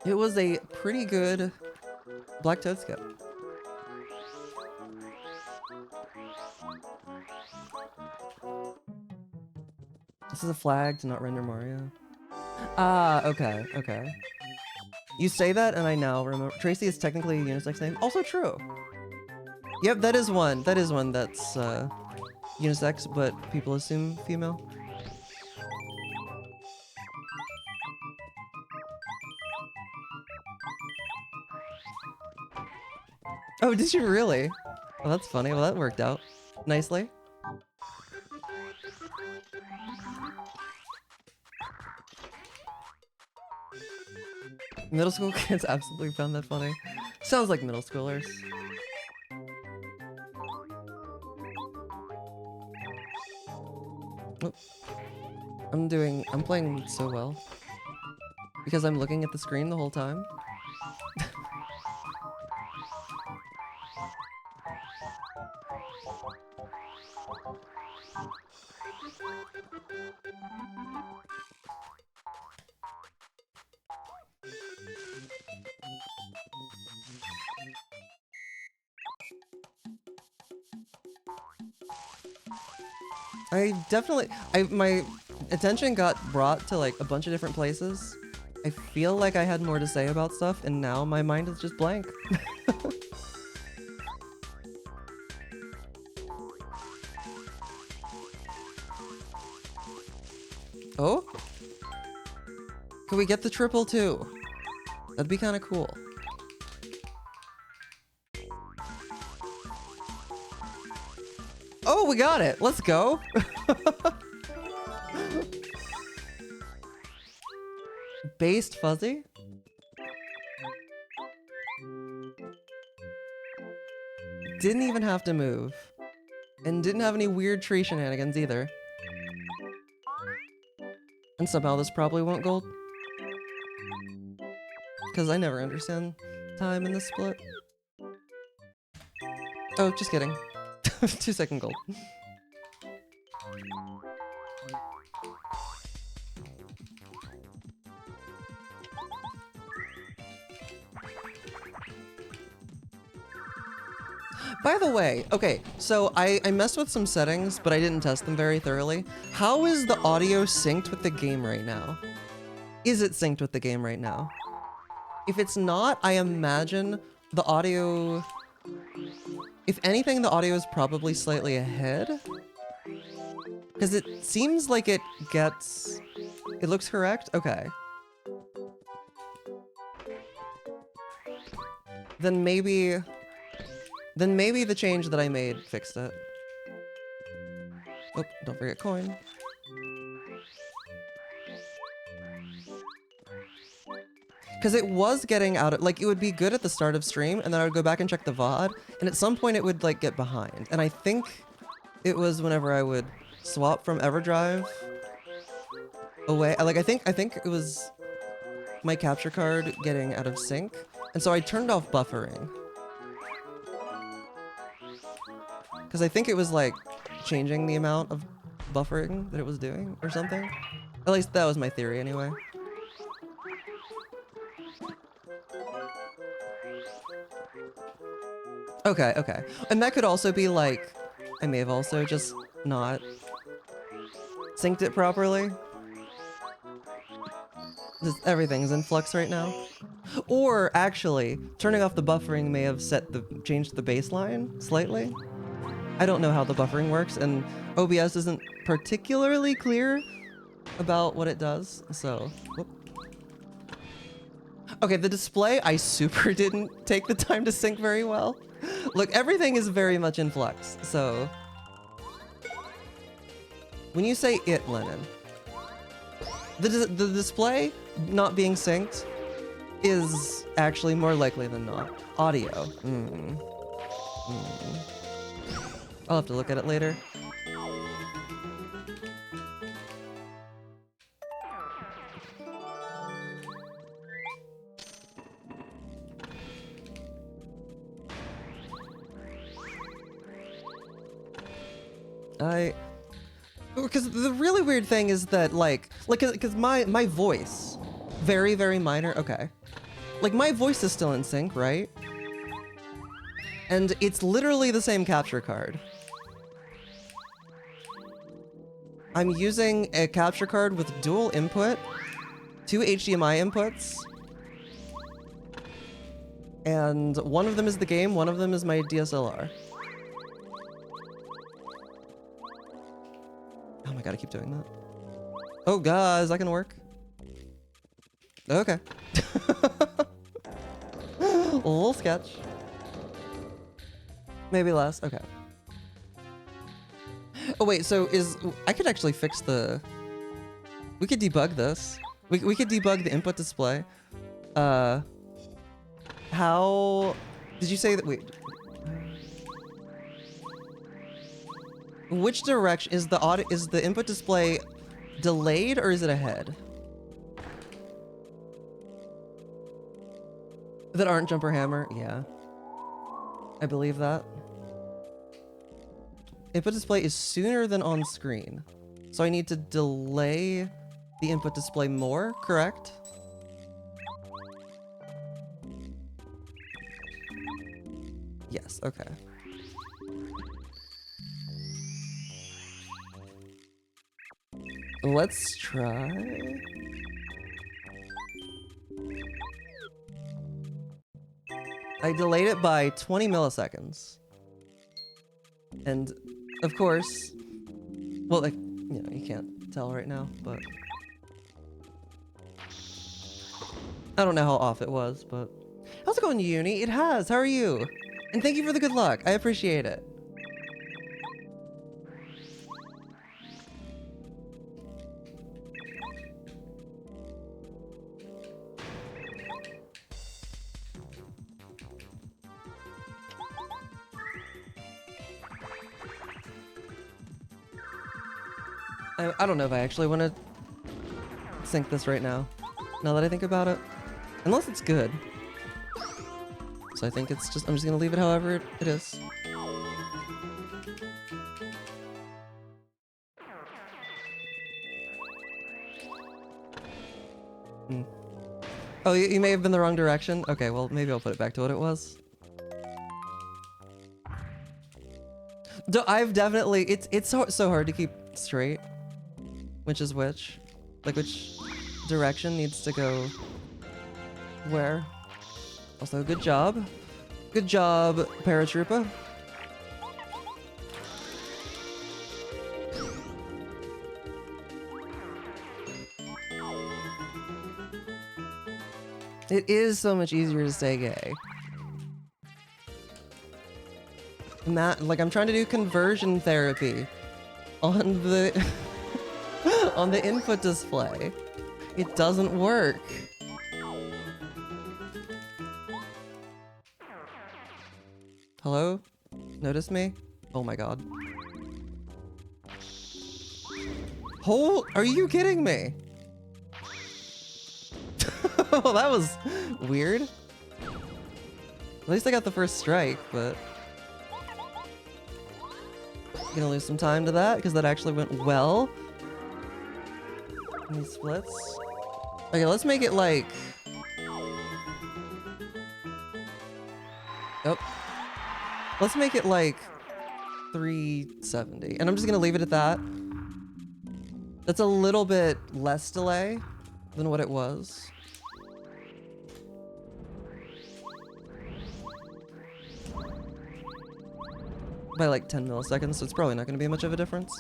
It was a pretty good Black Toad skip. This is a flag to not render Mario. Ah, okay, okay. You say that and I now remember. Tracy is technically a unisex name. Also true. Yep, that is one. That is one that's unisex, but people assume female. Oh, did you really? Well, that's funny. Well, that worked out nicely. Middle school kids absolutely found that funny. Sounds like middle schoolers. Oh. I'm playing so well. Because I'm looking at the screen the whole time. My attention got brought to like a bunch of different places. I feel like I had more to say about stuff, and now my mind is just blank. Oh? Can we get the triple too? That'd be kind of cool. Oh, we got it! Let's go! Based fuzzy? Didn't even have to move. And didn't have any weird tree shenanigans either. And somehow this probably won't gold. Because I never understand time in this split. Oh, just kidding. 2-second gold. By the way, okay, so I messed with some settings, but I didn't test them very thoroughly. How is the audio synced with the game right now? Is it synced with the game right now? If it's not, I imagine the audio... If anything, the audio is probably slightly ahead. Because it seems like it gets... It looks correct? Okay. Then maybe the change that I made fixed it. Oh, don't forget coin. Because it was getting out of, like, it would be good at the start of stream, and then I would go back and check the VOD, and at some point it would, like, get behind. And I think it was whenever I would swap from EverDrive away. Like I think it was my capture card getting out of sync, and so I turned off buffering because I think it was like changing the amount of buffering that it was doing or something. At least that was my theory anyway. Okay, okay. And that could also be like, I may have also just not synced it properly. Just everything's in flux right now. Or actually, turning off the buffering may have changed the baseline slightly. I don't know how the buffering works, and OBS isn't particularly clear about what it does, so... Whoop. Okay, the display, I super didn't take the time to sync very well. Look, everything is very much in flux, so... When you say it, Lennon, the display not being synced is actually more likely than not. Audio. I'll have to look at it later. Because the really weird thing is that because my voice, very, very minor, okay. Like my voice is still in sync, right? And it's literally the same capture card. I'm using a capture card with dual input, 2 HDMI inputs, and one of them is the game, one of them is my DSLR. Oh my god, I keep doing that. Oh god, is that gonna work? Okay. A little sketch. Maybe less, okay. Oh wait, so I could actually fix we could debug this. We could debug the input display. How, did you say that, wait. Which direction, is the input display delayed or is it ahead? That aren't jumper hammer, yeah. I believe that. Input display is sooner than on screen. So I need to delay the input display more, correct? Yes, okay. Let's try... I delayed it by 20 milliseconds. And, of course... Well, like, you know, you can't tell right now, but... I don't know how off it was, but... How's it going, Uni? It has! How are you? And thank you for the good luck. I appreciate it. I don't know if I actually want to sync this right now that I think about it. Unless it's good. So I think I'm just gonna leave it however it is. Oh, you may have been the wrong direction? Okay, well, maybe I'll put it back to what it was. I've definitely... It's so hard to keep straight. Which is which. Like, which direction needs to go where. Also, good job. Good job, Paratroopa. It is so much easier to stay gay. And that, like, I'm trying to do conversion therapy on the on the input display. It doesn't work. Hello? Notice me? Oh my god. Are you kidding me? Well, that was weird. At least I got the first strike, but gonna lose some time to that because that actually went well. Any splits? Okay, let's make it like. Oh. Let's make it like 370. And I'm just gonna leave it at that. That's a little bit less delay than what it was. By like 10 milliseconds, so it's probably not gonna be much of a difference.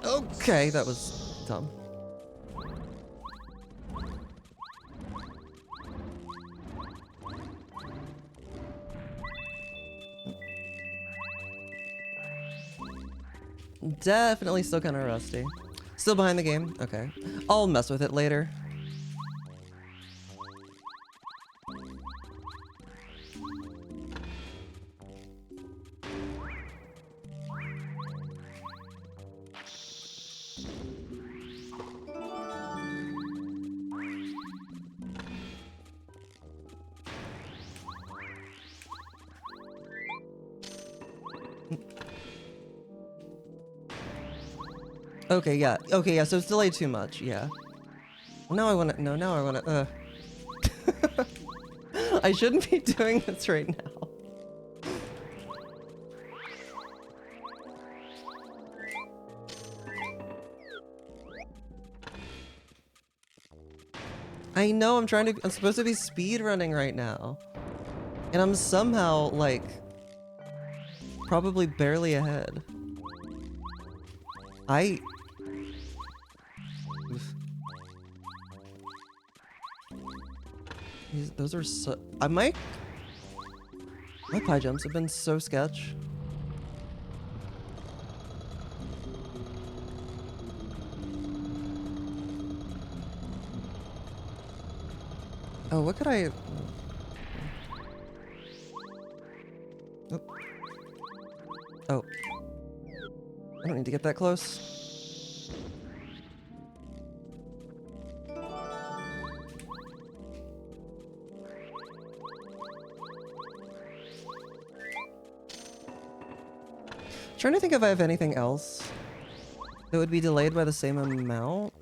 Okay, that was dumb. Definitely still kind of rusty. Still behind the game? Okay. I'll mess with it later. Okay, yeah. Okay, yeah, so it's delayed too much, yeah. Now I wanna, no, now I wanna, I shouldn't be doing this right now. I know, I'm supposed to be speed running right now. And I'm somehow, like, probably barely ahead. Those are so... my pie jumps have been so sketch. Oh, what could I... Oh. Oh. I don't need to get that close. Trying to think if I have anything else that would be delayed by the same amount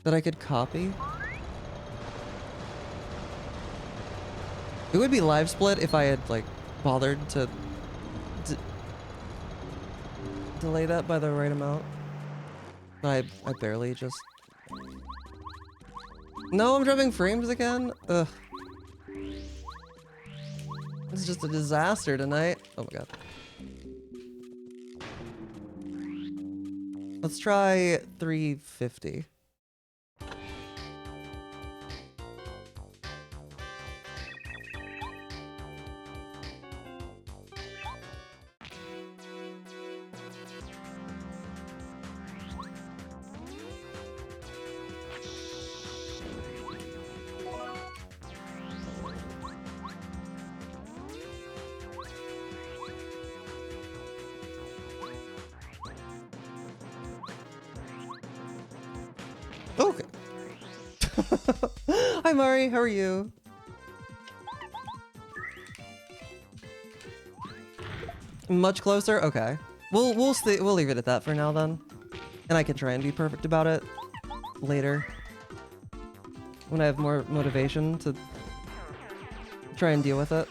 that I could copy. It would be live split if I had like bothered to delay that by the right amount. I barely just... No, I'm dropping frames again? Ugh. This is just a disaster tonight. Oh my god. Let's try 350. Okay. Hi Mari, how are you? Much closer? Okay. We'll leave it at that for now then. And I can try and be perfect about it later. When I have more motivation to try and deal with it.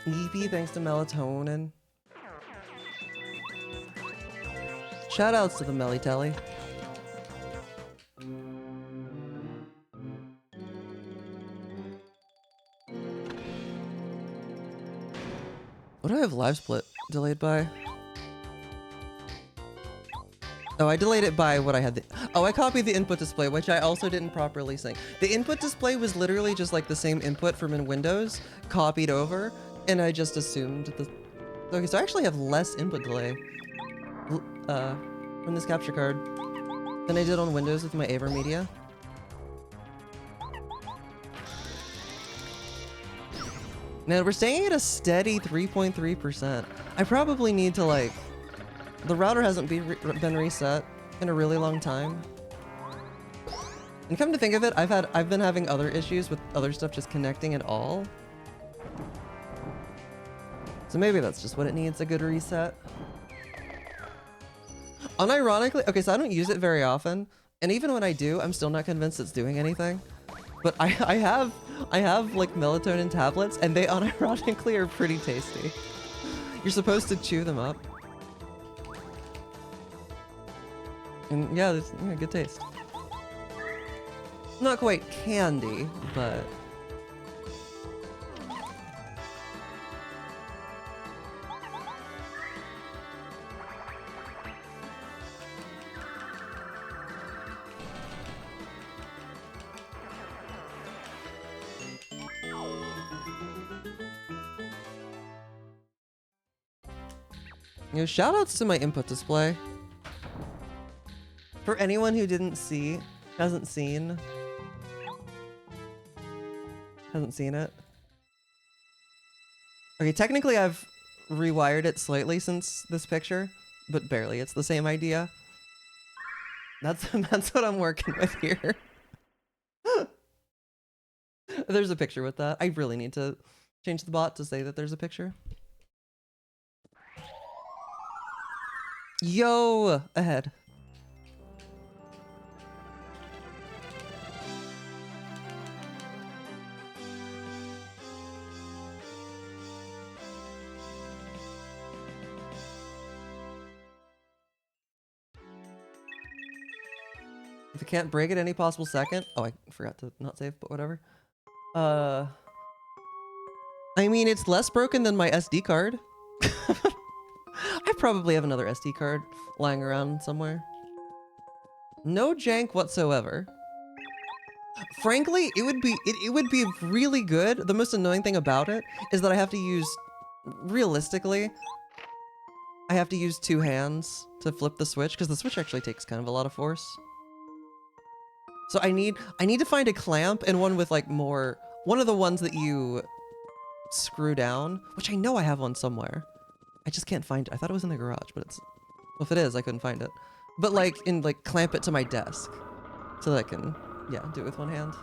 EP thanks to melatonin. Shoutouts to the Melly Telly. What do I have live split delayed by? Oh, I delayed it by what I had. Oh, I copied the input display, which I also didn't properly sync. The input display was literally just like the same input from in Windows, copied over, and I just assumed the... Okay, so I actually have less input delay from this capture card than I did on Windows with my Man, we're staying at a steady 3.3%. I probably need to like... The router hasn't been reset in a really long time. And come to think of it, I've been having other issues with other stuff just connecting at all. So maybe that's just what it needs, a good reset. Unironically, okay, so I don't use it very often, and even when I do, I'm still not convinced it's doing anything. But I have like melatonin tablets, and they unironically are pretty tasty. You're supposed to chew them up. And yeah, there's good taste. Not quite candy, but... You know, shoutouts to my input display. For anyone who hasn't seen it. Okay, technically I've rewired it slightly since this picture, but barely. It's the same idea. That's what I'm working with here. There's a picture with that. I really need to change the bot to say that there's a picture. Yo, ahead. If it can't break at any possible second. Oh, I forgot to not save, but whatever. I mean, it's less broken than my SD card. I probably have another SD card lying around somewhere. No jank whatsoever. Frankly, it would be really good. The most annoying thing about it is that I have to use, realistically, I have to use 2 hands to flip the switch, because the switch actually takes kind of a lot of force. So I need to find a clamp and one with like more, one of the ones that you screw down, which I know I have one somewhere. I just can't find it. I thought it was in the garage, but it's, well, if it is, I couldn't find it. But like, clamp it to my desk so that I can, yeah, do it with one hand.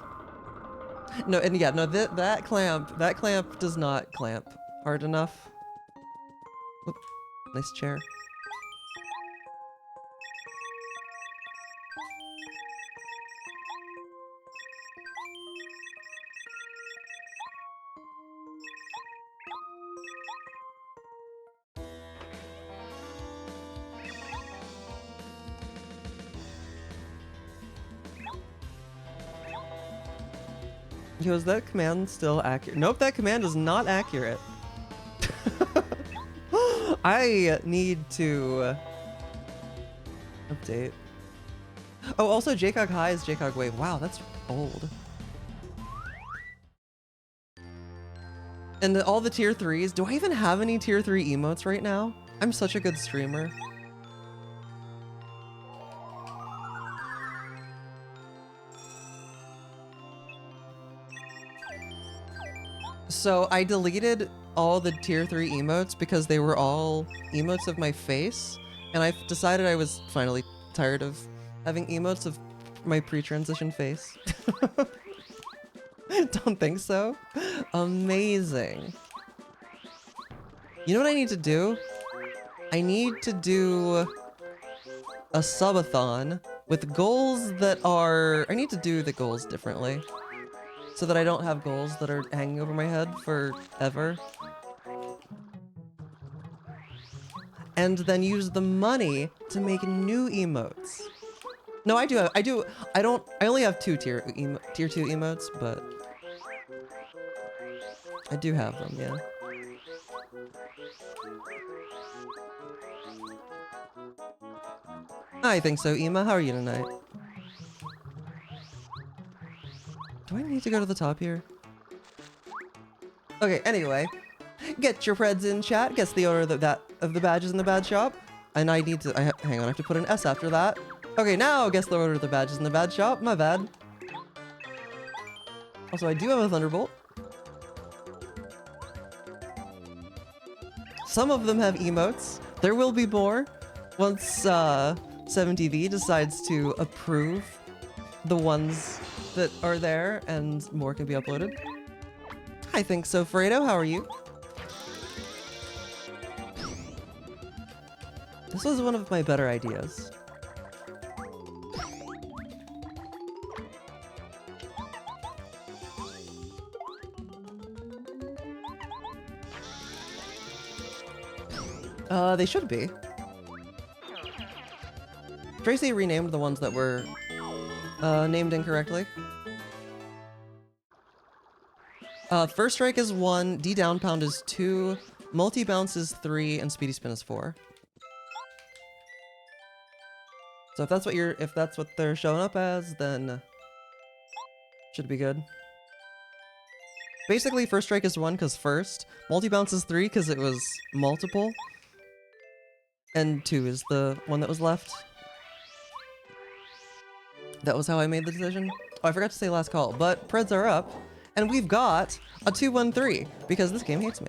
No, and yeah, no, that clamp does not clamp hard enough. Oop, nice chair. Yo, is that command still accurate? Nope, that command is not accurate. I need to update. Oh, also JCOG High is JCOG Wave. Wow, that's old. And all the tier 3s. Do I even have any tier 3 emotes right now? I'm such a good streamer. So I deleted all the tier 3 emotes because they were all emotes of my face, and I decided I was finally tired of having emotes of my pre-transition face. Don't think so? Amazing. You know what I need to do? I need to do a subathon with goals that are... I need to do the goals differently, so that I don't have goals that are hanging over my head forever. And then use the money to make new emotes. No, I only have 2 tier 2 emotes, but I do have them, yeah. I think so, Ema. How are you tonight? Do I need to go to the top here? Okay, anyway. Get your preds in chat. Guess the order of the badges in the badge shop. And I need to... hang on, I have to put an S after that. Okay, now guess the order of the badges in the badge shop. My bad. Also, I do have a Thunderbolt. Some of them have emotes. There will be more once 7TV decides to approve the ones that are there and more can be uploaded. I think so, Fredo. How are you? This was one of my better ideas. They should be. Tracy renamed the ones that were named incorrectly. First strike is 1, D down pound is 2, multi bounce is 3, and speedy spin is 4. So if that's what they're showing up as, then should be good. Basically, first strike is 1 because first, multi bounce is 3 because it was multiple, and 2 is the one that was left. That was how I made the decision. Oh, I forgot to say last call, but Preds are up, and we've got a 2-1-3 because this game hates me.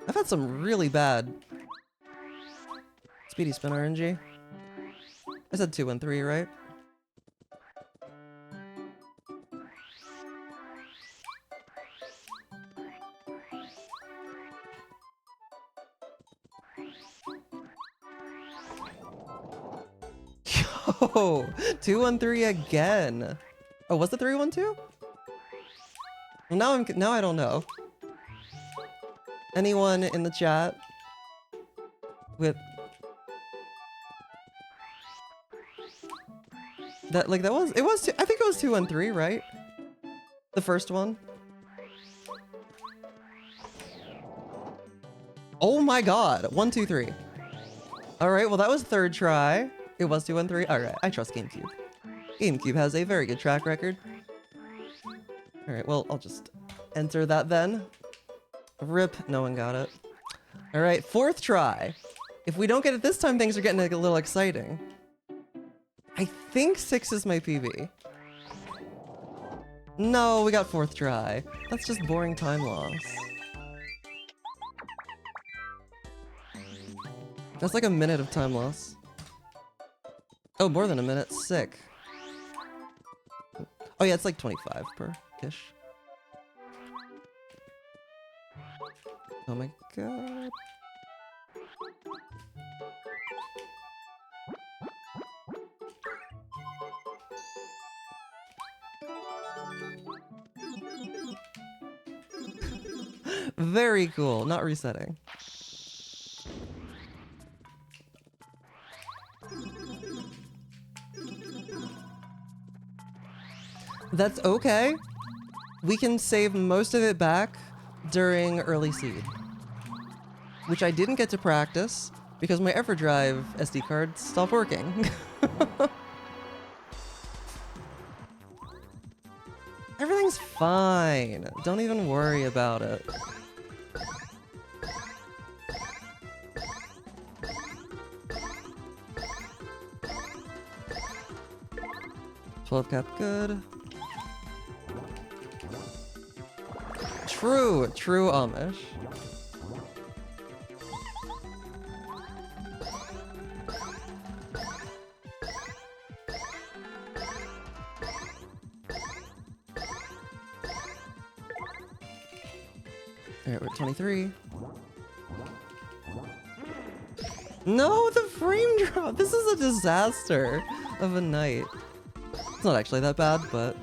I've had some really bad speedy spin RNG. I said 2-1-3, right? Yo, 2-1-3 again. Oh, was it 3-1-2? Well, now I don't know. Anyone in the chat with that, like, it was I think it was 2-1-3, right? The first one. Oh my god, 1-2-3. All right, well that was third try. It was 2-1-3. All right, I trust GameCube. GameCube has a very good track record. All right, well I'll just enter that then. Rip, no one got it. All right, fourth try. If we don't get it this time, things are getting a little exciting. I think 6 is my PB. No, we got fourth try. That's just boring time loss. That's like a minute of time loss. Oh, more than a minute. Sick. Oh yeah, it's like 25 per-ish. Oh my god. Very cool. Not resetting. That's okay. We can save most of it back during early seed, which I didn't get to practice because my EverDrive SD card stopped working. Everything's fine. Don't even worry about it. $12 cap, good. True Amish. Alright, we're at 23. No, the frame drop! This is a disaster of a night. It's not actually that bad, but...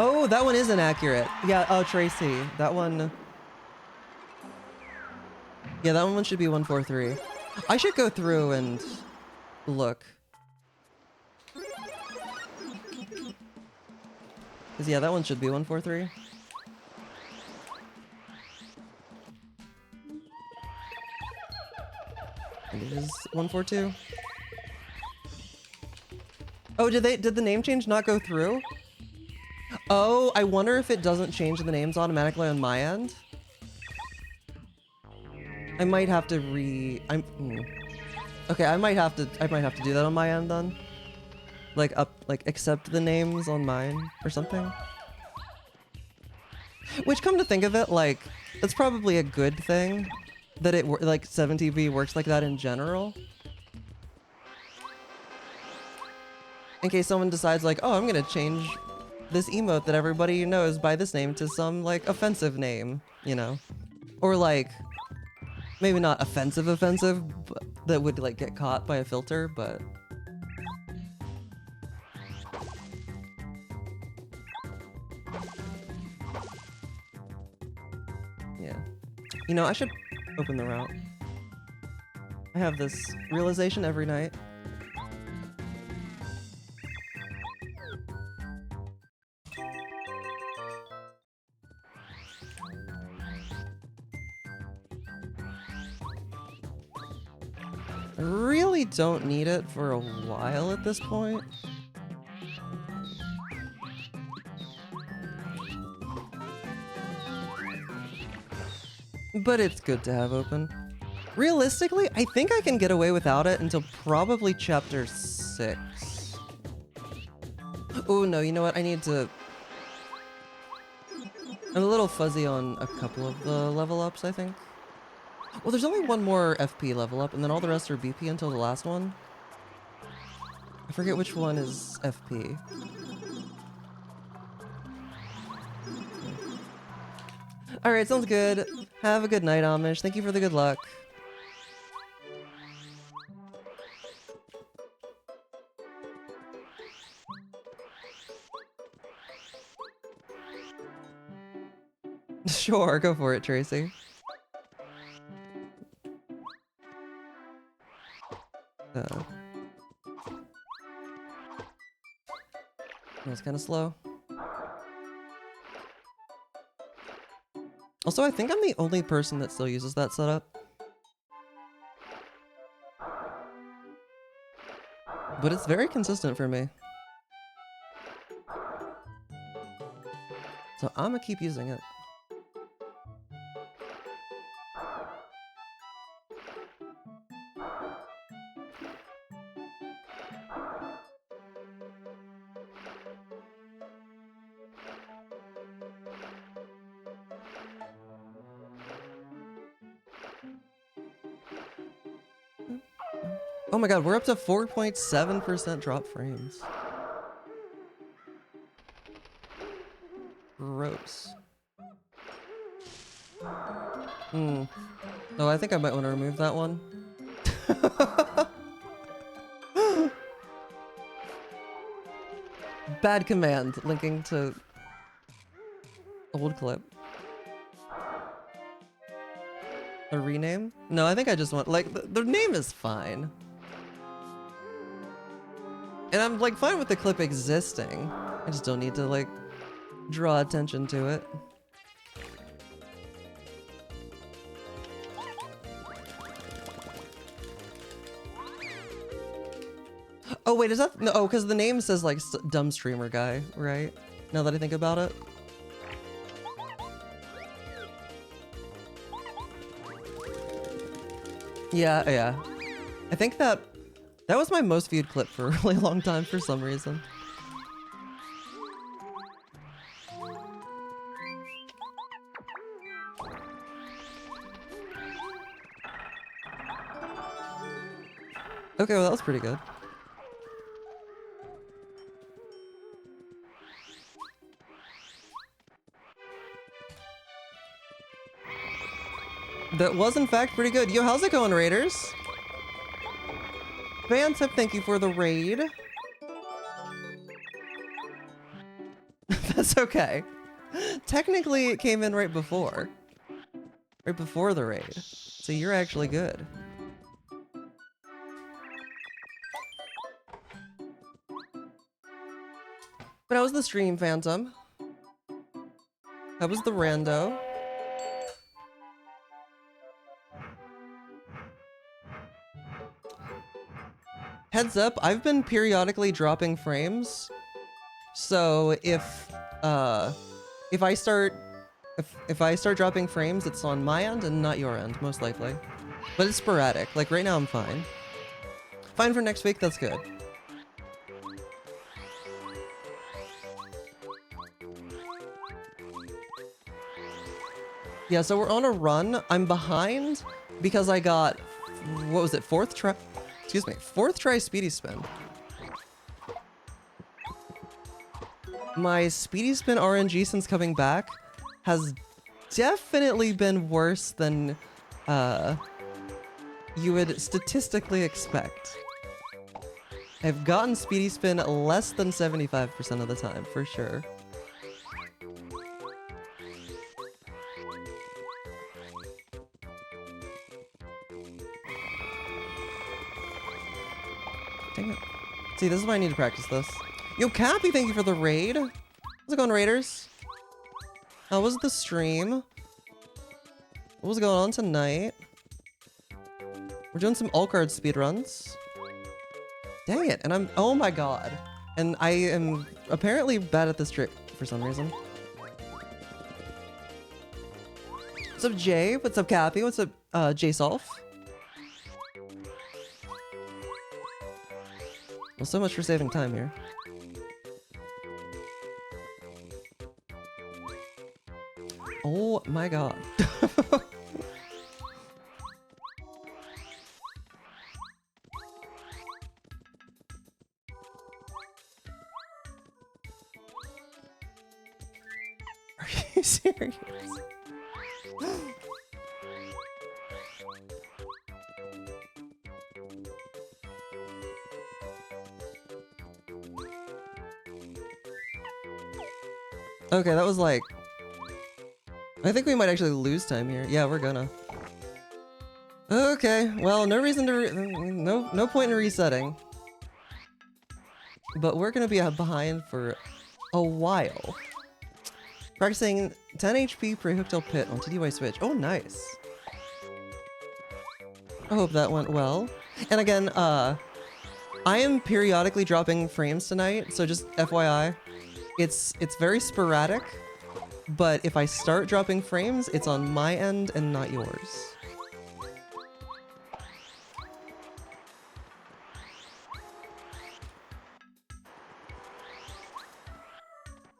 Oh, that one is inaccurate. Yeah, oh, Tracy. That one... Yeah, that one should be 143. I should go through and look. Because, yeah, that one should be 143. And it is 142. Oh, did the name change not go through? Oh, I wonder if it doesn't change the names automatically on my end. I might have to Okay, I might have to do that on my end then. Like accept the names on mine or something. Which, come to think of it, like that's probably a good thing that it like 7TV works like that in general. In case someone decides like, oh, I'm gonna change this emote that everybody knows by this name to some like offensive name, you know, or like maybe not offensive, but that would like get caught by a filter, but. Yeah. You know, I should open the route. I have this realization every night. I really don't need it for a while at this point. But it's good to have open. Realistically, I think I can get away without it until probably chapter 6. Oh no, you know what? I need to... I'm a little fuzzy on a couple of the level ups, I think. Well, there's only one more FP level up, and then all the rest are BP until the last one. I forget which one is FP. Alright, sounds good. Have a good night, Amish. Thank you for the good luck. Sure, go for it, Tracy. That's kind of slow. Also, I think I'm the only person that still uses that setup. But it's very consistent for me. So I'm gonna keep using it. Oh my god, we're up to 4.7% drop frames. Gross. Oh, I think I might want to remove that one. Bad command, linking to old clip. A rename? No, I think I just want, like, the name is fine. And I'm, like, fine with the clip existing. I just don't need to, like, draw attention to it. Oh, wait, is that... No, oh, because the name says, like, dumb streamer guy, right? Now that I think about it. Yeah, yeah. I think that was my most viewed clip for a really long time for some reason. Okay, well that was pretty good. That was in fact pretty good. Yo, how's it going, Raiders? Vantip, thank you for the raid. That's okay. Technically, it came in right before. Right before the raid. So you're actually good. But how was the stream, Phantom? How was the rando? Heads up, I've been periodically dropping frames. So if I start dropping frames, it's on my end and not your end, most likely. But it's sporadic. Like right now I'm fine. Fine for next week, that's good. Yeah, so we're on a run. I'm behind because I got, what was it, fourth try speedy spin. My speedy spin RNG since coming back has definitely been worse than you would statistically expect. I've gotten speedy spin less than 75% of the time, for sure. Dang it. See, this is why I need to practice this. Yo, Cappy, thank you for the raid. How's it going, Raiders? How was the stream? What was going on tonight? We're doing some all-card speedruns. Dang it, and oh my god. And I am apparently bad at this trick for some reason. What's up, Jay? What's up, Cappy? What's up, J-Solf? Well, so much for saving time here. Oh my god. Are you serious? Okay, that was like... I think we might actually lose time here. Yeah, we're gonna. Okay, well, no reason to... no point in resetting. But we're gonna be behind for a while. Practicing 10 HP pre-hooktail pit on TDY Switch. Oh, nice. I hope that went well. And again, I am periodically dropping frames tonight, so just FYI. It's very sporadic, but if I start dropping frames, it's on my end and not yours.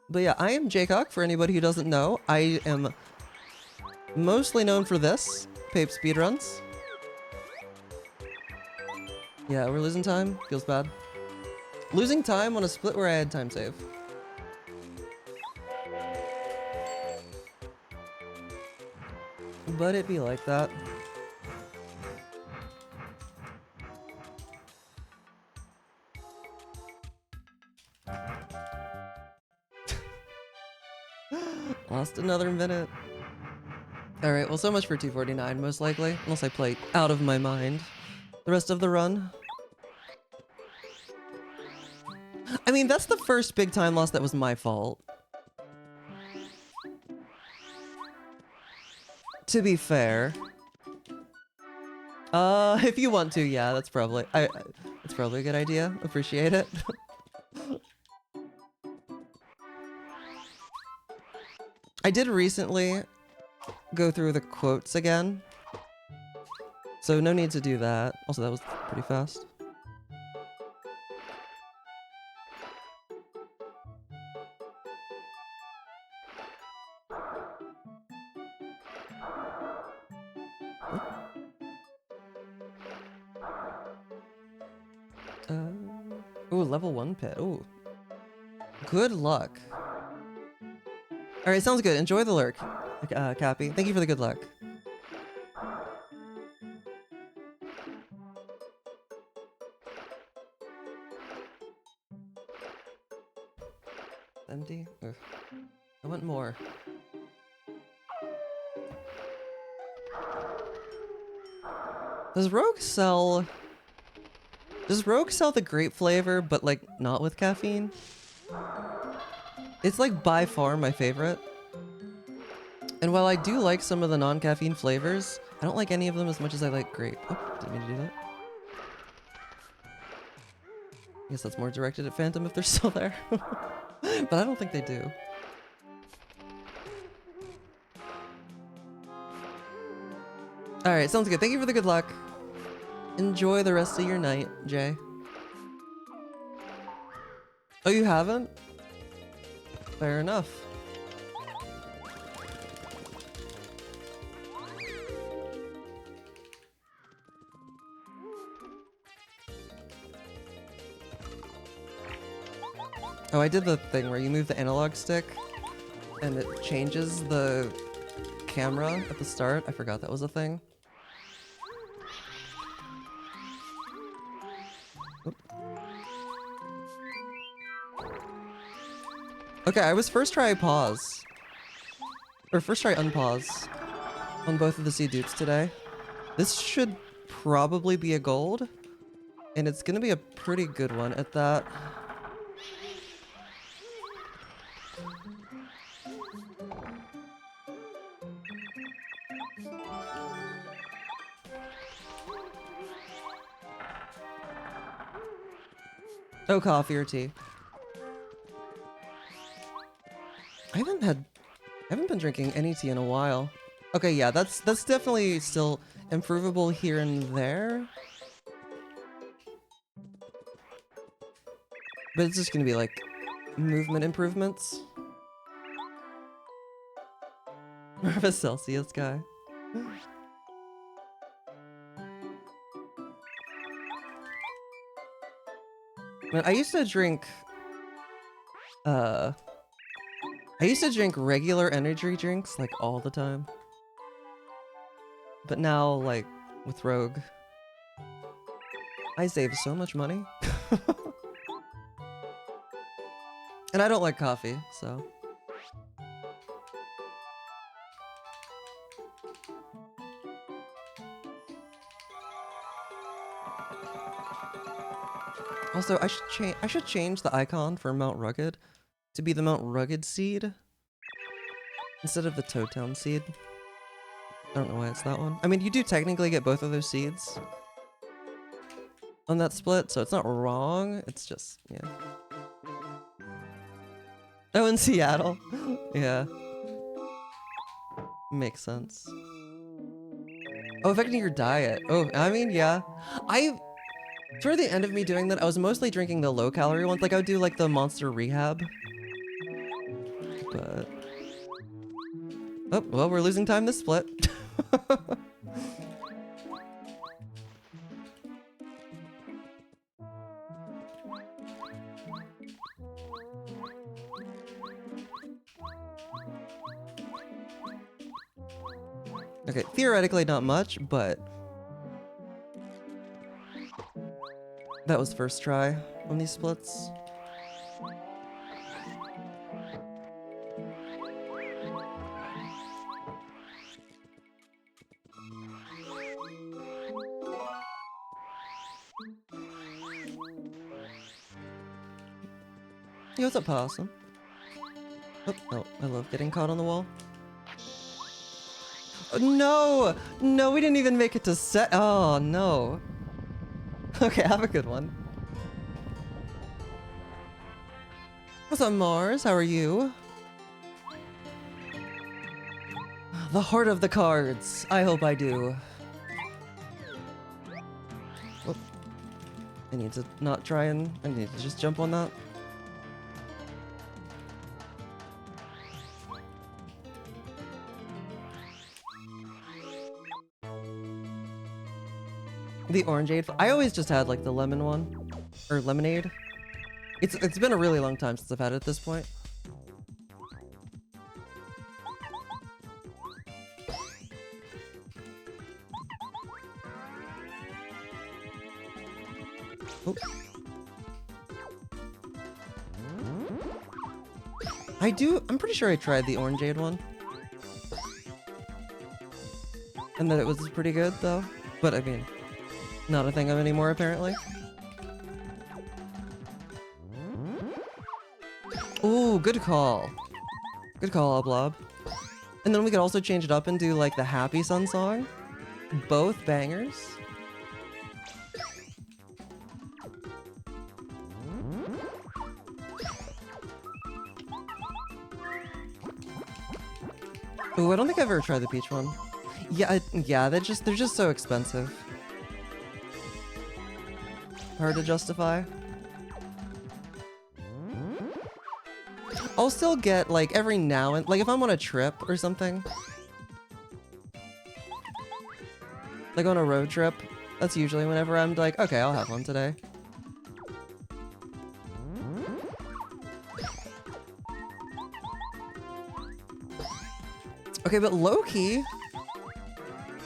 But yeah, I am Jaycock, for anybody who doesn't know. I am mostly known for this, Pape Speedruns. Yeah, we're losing time. Feels bad. Losing time on a split where I had time save. But it be like that. Lost another minute. Alright, well, so much for 249, most likely. Unless I play out of my mind the rest of the run. I mean, that's the first big time loss that was my fault. To be fair. If you want to, yeah, that's probably... it's probably a good idea. Appreciate it. I did recently go through the quotes again, so no need to do that. Also, that was pretty fast. Ooh, level 1 pit. Ooh. Good luck. Alright, sounds good. Enjoy the lurk, Cappy. Thank you for the good luck. Empty? Ugh. I want more. Does Rogue sell the grape flavor, but like not with caffeine? It's like by far my favorite. And while I do like some of the non-caffeine flavors, I don't like any of them as much as I like grape. Oh, didn't mean to do that. I guess that's more directed at Phantom if they're still there. But I don't think they do. Alright, sounds good. Thank you for the good luck. Enjoy the rest of your night, Jay. Oh, you haven't? Fair enough. Oh, I did the thing where you move the analog stick and it changes the camera at the start. I forgot that was a thing. Oop. Okay, I was first try pause. Or first try unpause on both of the seed dupes today. This should probably be a gold. And it's gonna be a pretty good one at that. Oh, coffee or tea. I haven't been drinking any tea in a while. Okay, yeah, that's definitely still improvable here and there. But it's just gonna be like movement improvements. More of a Celsius guy. Man, I used to drink regular energy drinks like all the time. But now, like, with Rogue, I save so much money. And I don't like coffee, so. Also, I should change the icon for Mount Rugged to be the Mount Rugged seed instead of the Toadtown seed. I don't know why it's that one. I mean, you do technically get both of those seeds on that split, so it's not wrong. It's just, yeah. Oh, in Seattle. Yeah. Makes sense. Oh, affecting your diet. Oh, I mean, yeah. Toward the end of me doing that, I was mostly drinking the low-calorie ones. Like, I would do, like, the Monster Rehab. But... oh, well, we're losing time this split. Okay, theoretically not much, but... that was first try on these splits. Yo, what's up, Possum? Oh, oh, I love getting caught on the wall. Oh, no! No, we didn't even make it to set. Oh, no. Okay, have a good one. What's up, Mars? How are you? The heart of the cards. I hope I do. Oh. I need to not try and... I need to just jump on that. The orangeade. I always just had like the lemon one, or lemonade. It's been a really long time since I've had it at this point. Oh. I'm pretty sure I tried the orangeade one. And that it was pretty good though. But I mean, not a thing of anymore, apparently. Ooh, good call. Good call, Oblob. And then we could also change it up and do, like, the Happy Sun song. Both bangers. Ooh, I don't think I've ever tried the peach one. Yeah, yeah, they're just so expensive. hard to justify. I'll still get, like, every now and... Like, if I'm on a trip or something. Like, on a road trip. That's usually whenever I'm like, okay, I'll have one today. Okay, but low-key...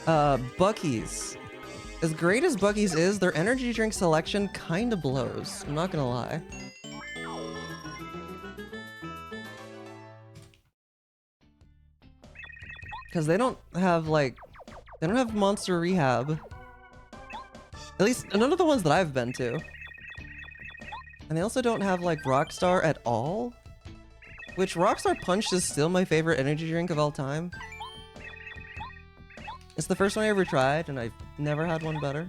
Buc-ee's. As great as Buc-ee's is, their energy drink selection kinda blows. I'm not gonna lie. Because they don't have, like... They don't have Monster Rehab. At least, none of the ones that I've been to. And they also don't have, like, Rockstar at all. Which, Rockstar Punch is still my favorite energy drink of all time. It's the first one I ever tried, and I've never had one better.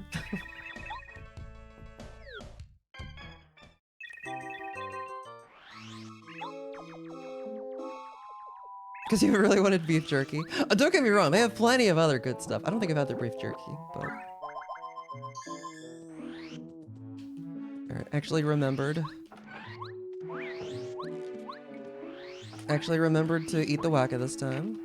Because you really wanted beef jerky. Don't get me wrong, they have plenty of other good stuff. I don't think I've had their beef jerky, but... Alright, actually remembered to eat the wacka this time.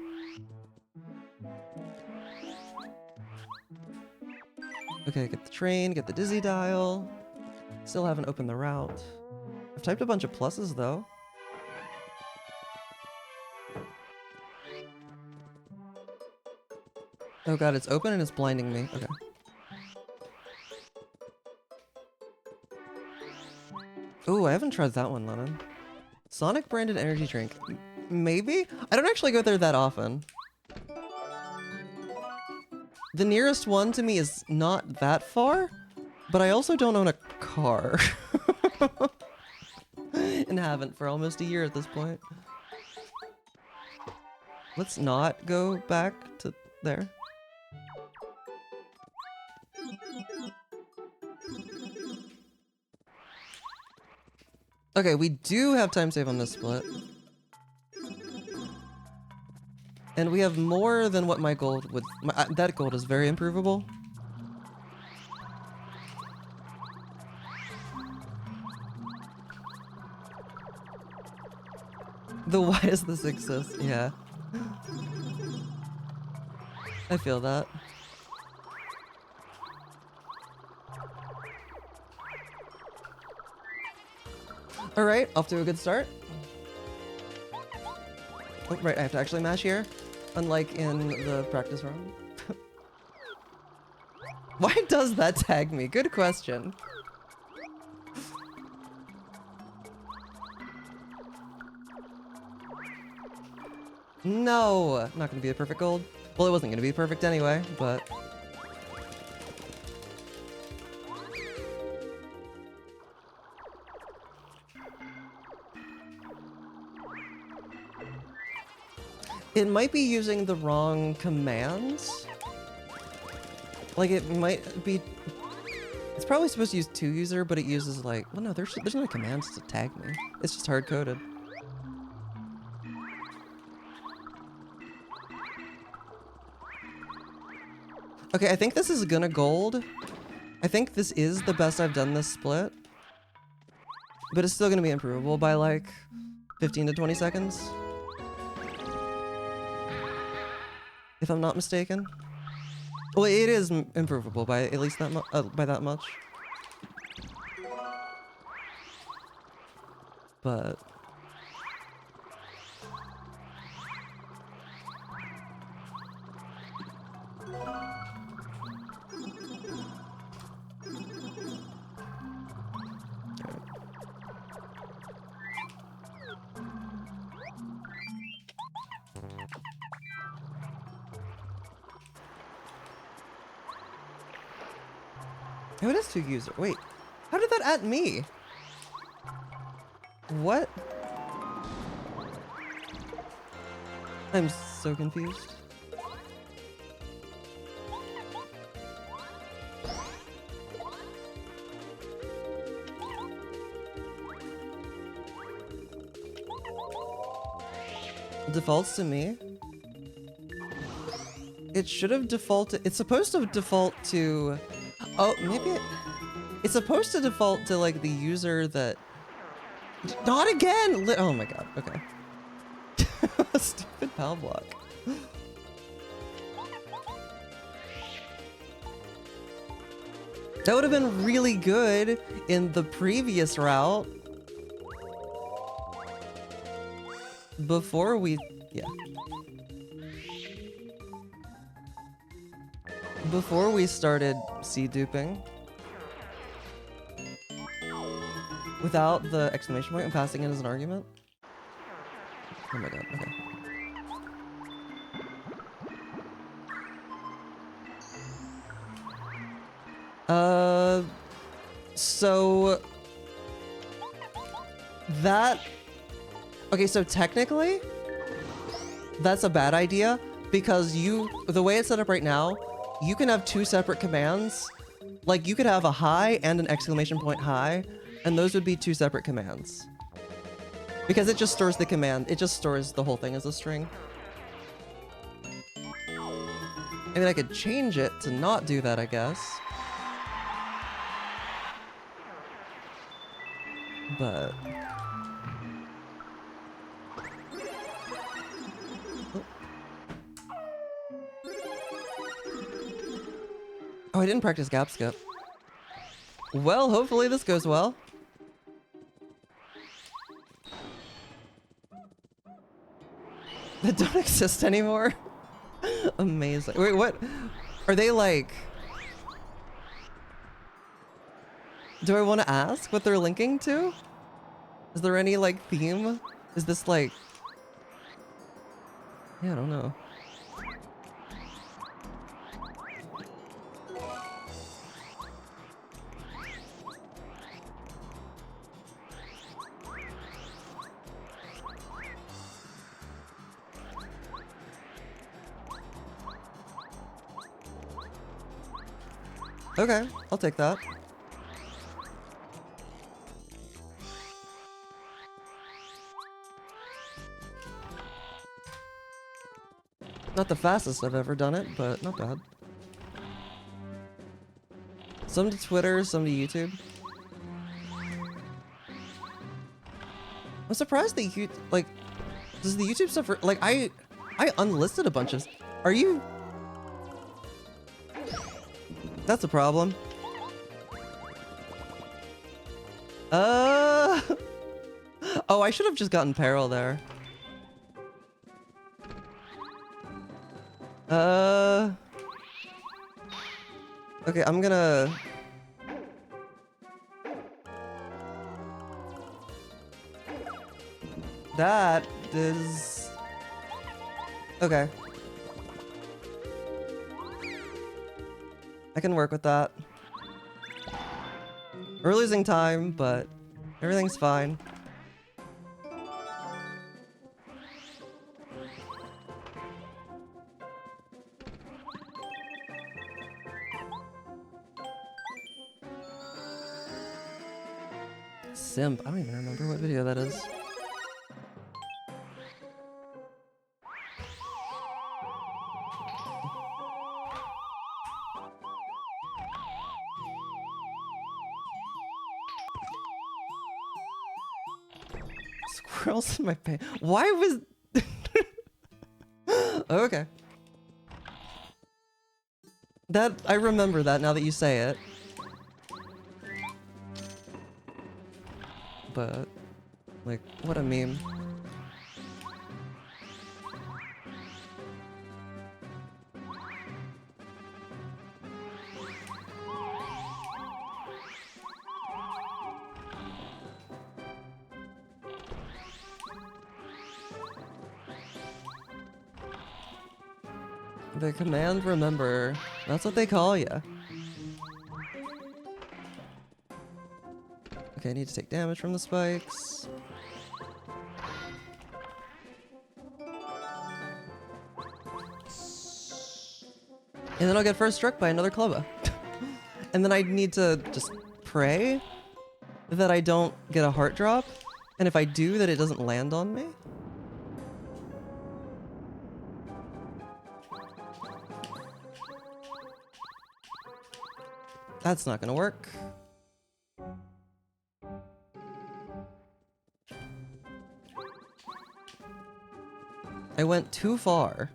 Okay, get the train, get the dizzy dial. Still haven't opened the route. I've typed a bunch of pluses though. Oh god, it's open and it's blinding me. Okay. Ooh, I haven't tried that one, Lennon. Sonic branded energy drink. Maybe? I don't actually go there that often. The nearest one to me is not that far, but I also don't own a car. And haven't for almost a year at this point. Let's not go back to there. Okay, we do have time save on this split. And we have more than what my gold would... that gold is very improvable. The why does this exist? Yeah. I feel that. Alright, off to a good start. Oh, right, I have to actually mash here. Unlike in the practice run. Why does that tag me? Good question. No! Not gonna be a perfect gold. Well, it wasn't gonna be perfect anyway, but... It might be using the wrong commands. Like, it might be... It's probably supposed to use 2-user, but it uses, like... Well, no, there's no commands to tag me. It's just hard-coded. Okay, I think this is gonna gold. I think this is the best I've done this split. But it's still gonna be improvable by, like, 15 to 20 seconds. If I'm not mistaken. Well, it is improvable by at least that by that much. But oh, it is 2-user. Wait, how did that at me? What? I'm so confused. Defaults to me? It should have defaulted. It's supposed to default to... Oh, maybe it... It's supposed to default to like the user that... Not again! Oh my god, okay. Stupid PAL block. That would have been really good in the previous route. Before we... Yeah. Before we started seed duping. Without the exclamation point and passing it as an argument. Oh my god, okay. So... That... Okay, so technically, that's a bad idea, because the way it's set up right now, you can have two separate commands. Like, you could have a hi and an exclamation point hi, and those would be two separate commands. Because it just stores the command, it just stores the whole thing as a string. I mean, I could change it to not do that, I guess. But... Oh, I didn't practice gap skip. Well, hopefully this goes well. That don't exist anymore? Amazing. Wait, what? Are they like... Do I want to ask what they're linking to? Is there any like theme? Is this like... Yeah, I don't know. Okay, I'll take that. Not the fastest I've ever done it, but not bad. Some to Twitter, some to YouTube. I'm surprised that you, like, does the YouTube stuff, like, I unlisted a bunch of, are you? That's a problem. Oh, I should have just gotten Peril there. Okay, I'm gonna... That is... Okay. I can work with that. We're losing time, but everything's fine. Simp. I don't even remember what video that is. Squirrels in my pants. Why was... Okay. That, I remember that now that you say it. But, like, what a meme. The command remember, that's what they call ya. Okay, I need to take damage from the spikes. And then I'll get first struck by another clubber. And then I need to just pray that I don't get a heart drop. And if I do, that it doesn't land on me. That's not gonna work. I went too far.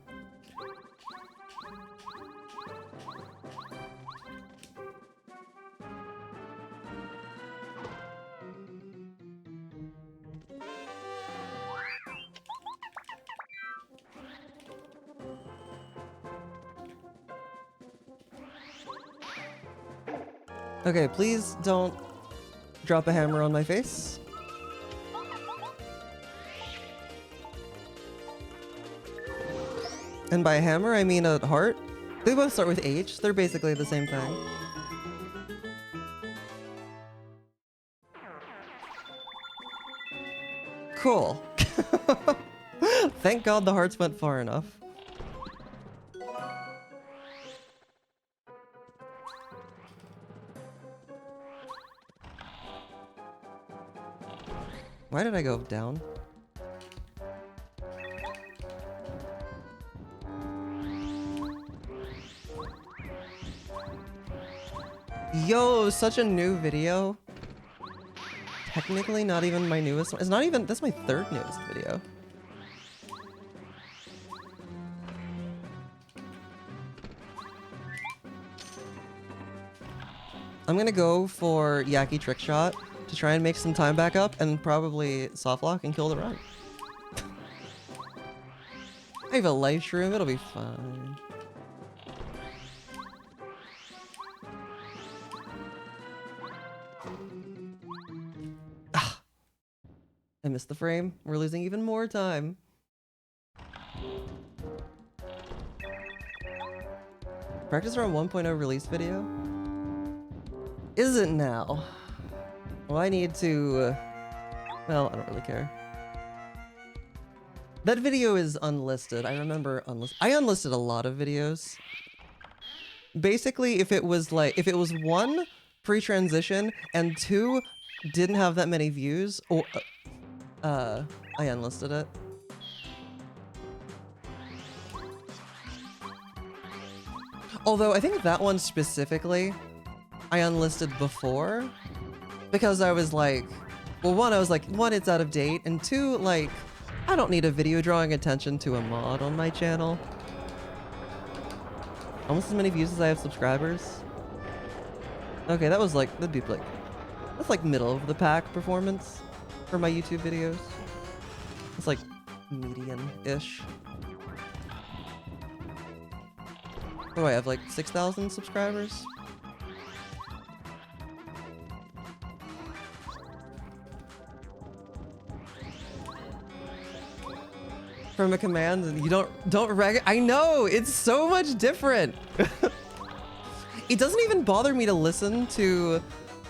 Okay, please don't drop a hammer on my face. And by hammer, I mean a heart. They both start with H. They're basically the same thing. Cool. Thank God the hearts went far enough. Why did I go down? Yo, such a new video. Technically not even my newest one. It's not even, that's my third newest video. I'm gonna go for Yaki Trick Shot to try and make some time back up and probably soft lock and kill the run. I have a life shroom, it'll be fine. Ah, I missed the frame. We're losing even more time. Practice around 1.0 release video? Is it now? Well, I need to... well, I don't really care. That video is unlisted. I remember I unlisted a lot of videos. Basically, if it was one, pre-transition, and two, didn't have that many views, or... I unlisted it. Although, I think that one specifically, I unlisted before, because I was like, well, one, I was like, one, it's out of date, and two, like, I don't need a video drawing attention to a mod on my channel. Almost as many views as I have subscribers. Okay, that was like, that'd be like, that's like middle of the pack performance for my YouTube videos. It's like median-ish. What do I have, like 6,000 subscribers? From a command, and you don't I know, it's so much different. It doesn't even bother me to listen to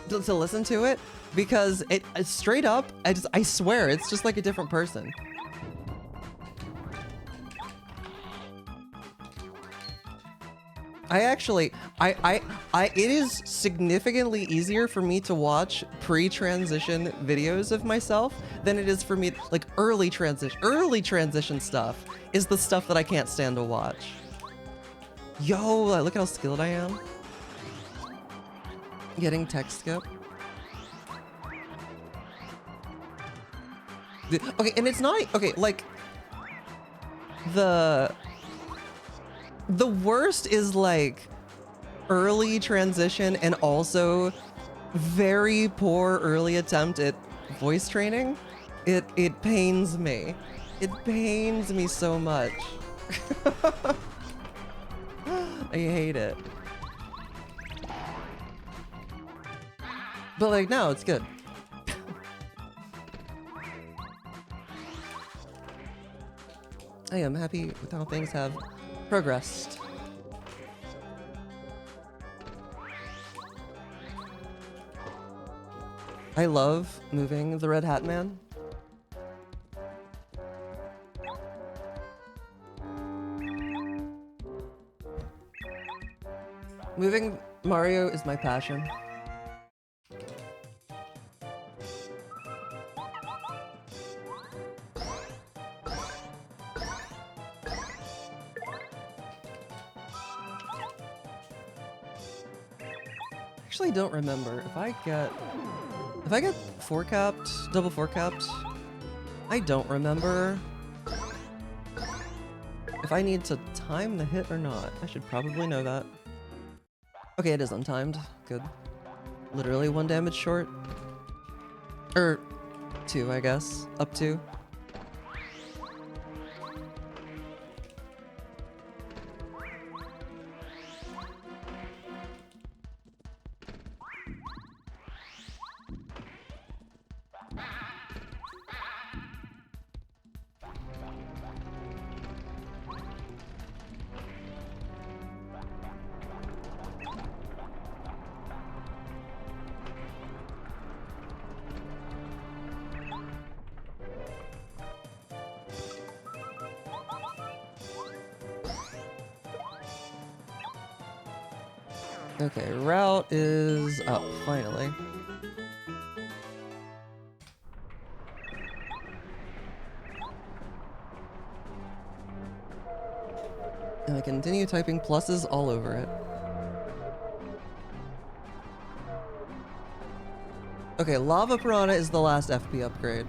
it because it's straight up, I swear it's just like a different person. It is significantly easier for me to watch pre-transition videos of myself than it is for me, like early transition stuff is the stuff that I can't stand to watch. Yo, look at how skilled I am. Getting text skip. Okay, and it's not, okay, like, the worst is like early transition and also very poor early attempt at voice training. It pains me. It pains me so much. I hate it. But like, no, it's good. I am happy with how things have progressed. I love moving the Red Hat Man. Moving Mario is my passion. Actually, don't remember if I get four capped, double four capped. I don't remember if I need to time the hit or not. I should probably know that. Okay, it is untimed. Good. Literally 1 damage short. Or 2, I guess. Up to. Okay, route is up, finally. And I continue typing pluses all over it. Okay, Lava Piranha is the last FP upgrade.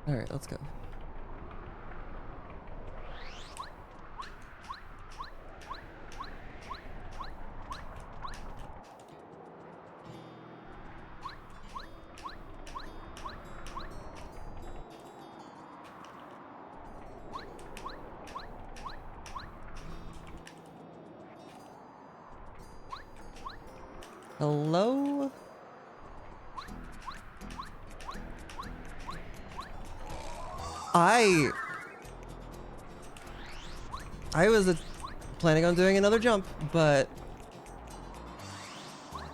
Alright, let's go. Hello? I was planning on doing another jump, but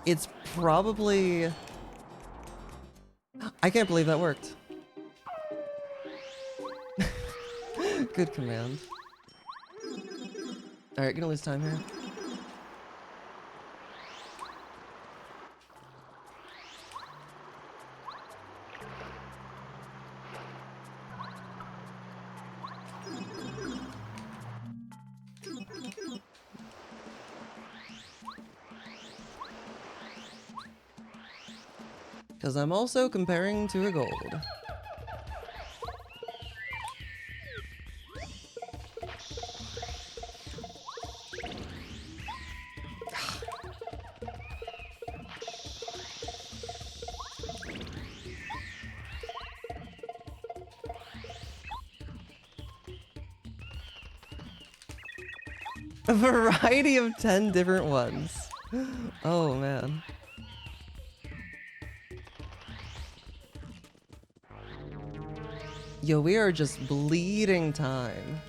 it's probably... I can't believe that worked. Good command. Alright, gonna lose time here. Because I'm also comparing to a gold. A variety of 10 different ones. Oh man. Yo, we are just bleeding time.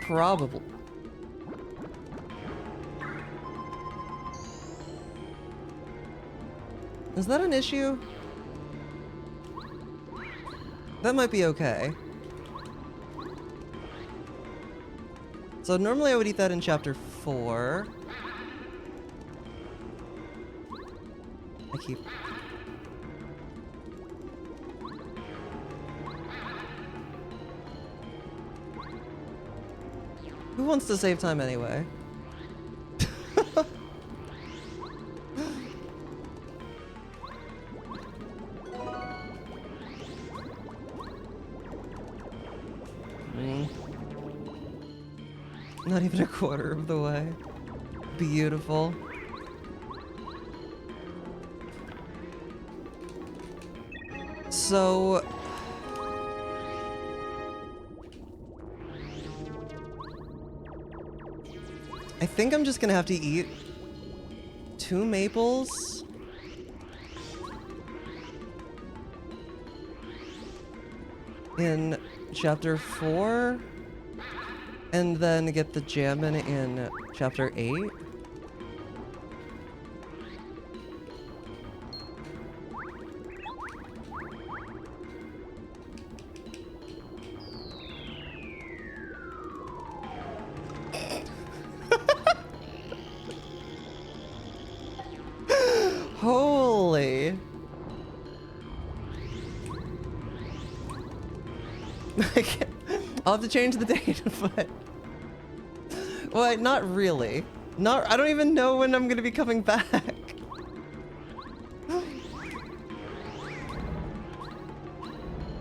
Probably. Is that an issue? That might be okay. So normally I would eat that in chapter 4. I keep... Who wants to save time anyway? Not even a quarter of the way. Beautiful. So... I think I'm just gonna have to eat 2 maples. in chapter 4 and then get the jammin' in chapter 8. Holy. I'll have to change the date, but... Well, not really. I don't even know when I'm gonna be coming back.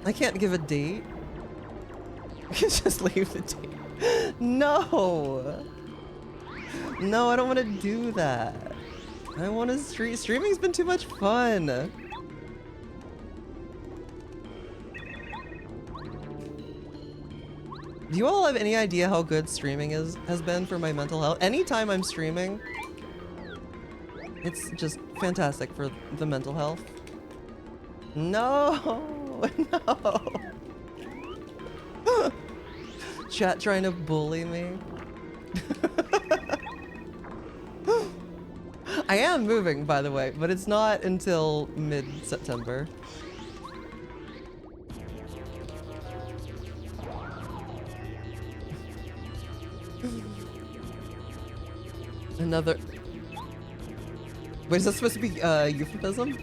I can't give a date. I can just leave the date. No! No, I don't want to do that. I want to stream. Streaming's been too much fun. Do you all have any idea how good streaming has been for my mental health? Anytime I'm streaming, it's just fantastic for the mental health. No, no. Chat trying to bully me. I am moving, by the way, but it's not until mid-September. Another... Wait, is that supposed to be euphemism?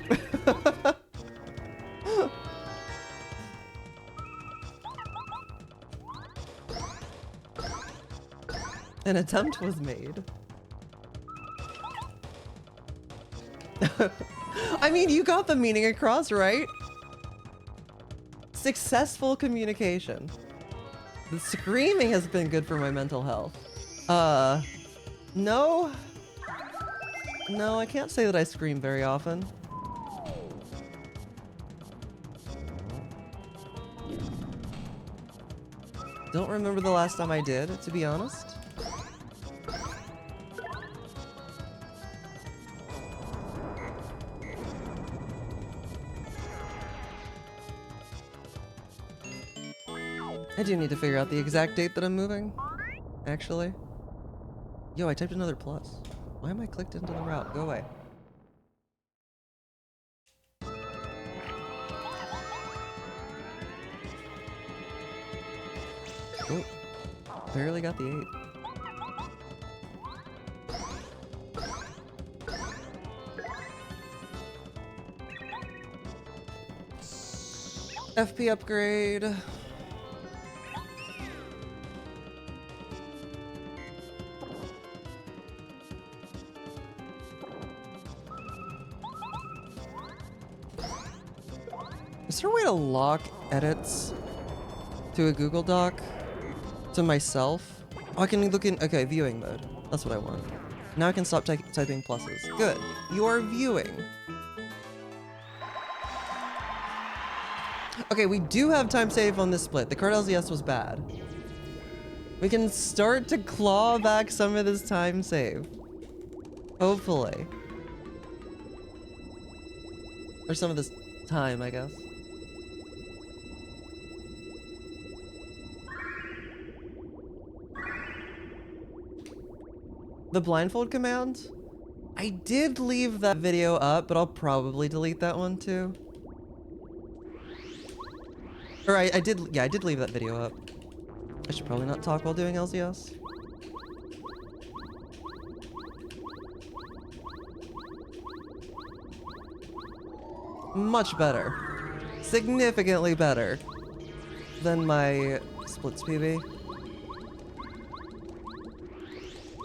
An attempt was made. I mean, you got the meaning across, right? Successful communication. The screaming has been good for my mental health. No. No, I can't say that I scream very often. Don't remember the last time I did, to be honest. I do need to figure out the exact date that I'm moving, actually. Yo, I typed another plus. Why am I clicked into the route? Go away. Oh, barely got the 8. FP upgrade. Is there a way to lock edits to a Google Doc to myself? Oh, I can look in, okay, viewing mode. That's what I want. Now I can stop typing pluses. Good. You are viewing. Okay, we do have time save on this split. The card LZS was bad. We can start to claw back some of this time save. Hopefully. Or some of this time, I guess. The blindfold command? I did leave that video up, but I'll probably delete that one too. Or I did leave that video up. I should probably not talk while doing LZS. Much better. Significantly better than my splits PB.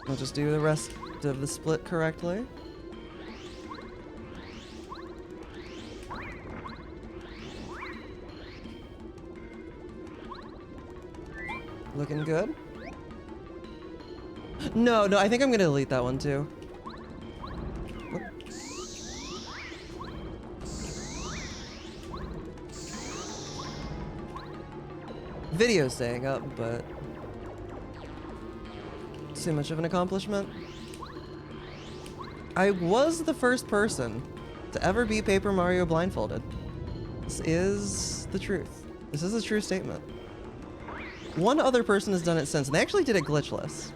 I'll just do the rest of the split correctly. Looking good. No, I think I'm gonna delete that one too. Video's staying up, but too much of an accomplishment. I was the first person to ever beat Paper Mario blindfolded. This is the truth. This is a true statement. One other person has done it since, and they actually did it glitchless,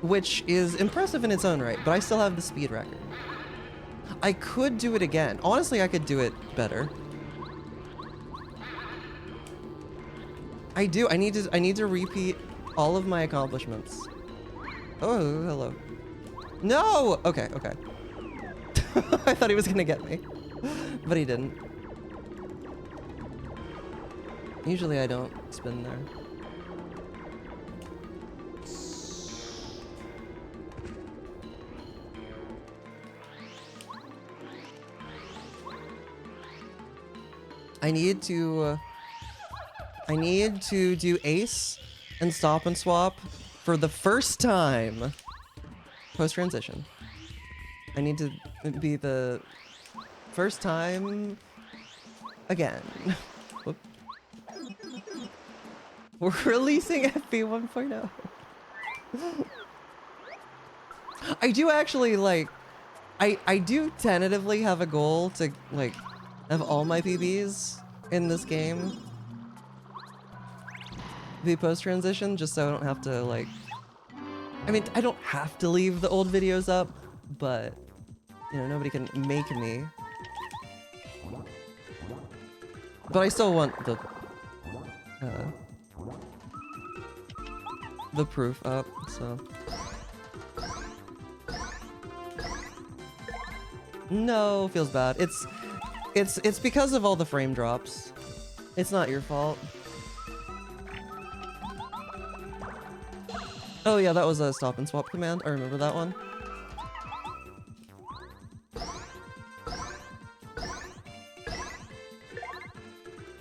which is impressive in its own right, but I still have the speed record. I could do it again. Honestly, I could do it better. I do. I need to repeat all of my accomplishments. Oh, hello. No! Okay, okay. I thought he was gonna get me, but he didn't. Usually I don't spin there. I need to do ace and stop and swap for the first time post transition. I need to be the first time again. Whoop. We're releasing FB 1.0. I do actually like, I do tentatively have a goal to like have all my PBs in this game be post transition, just so I don't have to like, I mean, I don't have to leave the old videos up, but you know, nobody can make me. But I still want the proof up, so. No, feels bad. It's because of all the frame drops. It's not your fault. Oh yeah, that was a stop and swap command. I remember that one.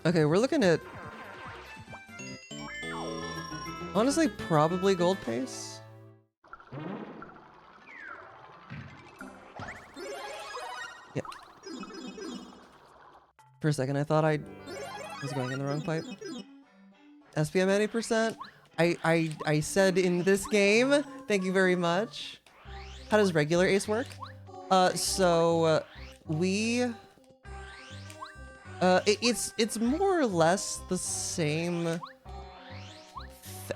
Okay, we're looking at, honestly, probably gold pace. Yeah. For a second, I thought I was going in the wrong pipe. SPM 80%. I said in this game. Thank you very much. How does regular ace work? It's more or less the same.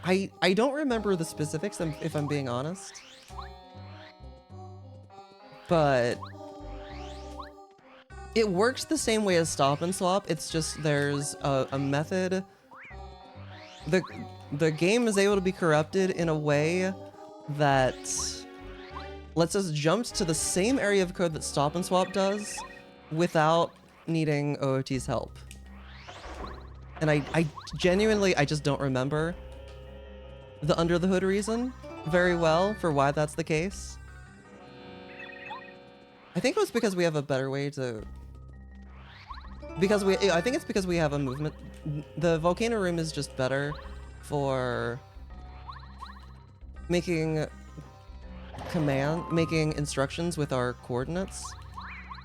I don't remember the specifics, if I'm being honest. But it works the same way as stop and swap. It's just there's a method. The game is able to be corrupted in a way that lets us jump to the same area of code that stop and swap does without needing OOT's help. And I genuinely, I just don't remember the under the hood reason very well for why that's the case. I think it was because we have a better way to, I think it's because we have a movement. The volcano room is just better for making instructions with our coordinates,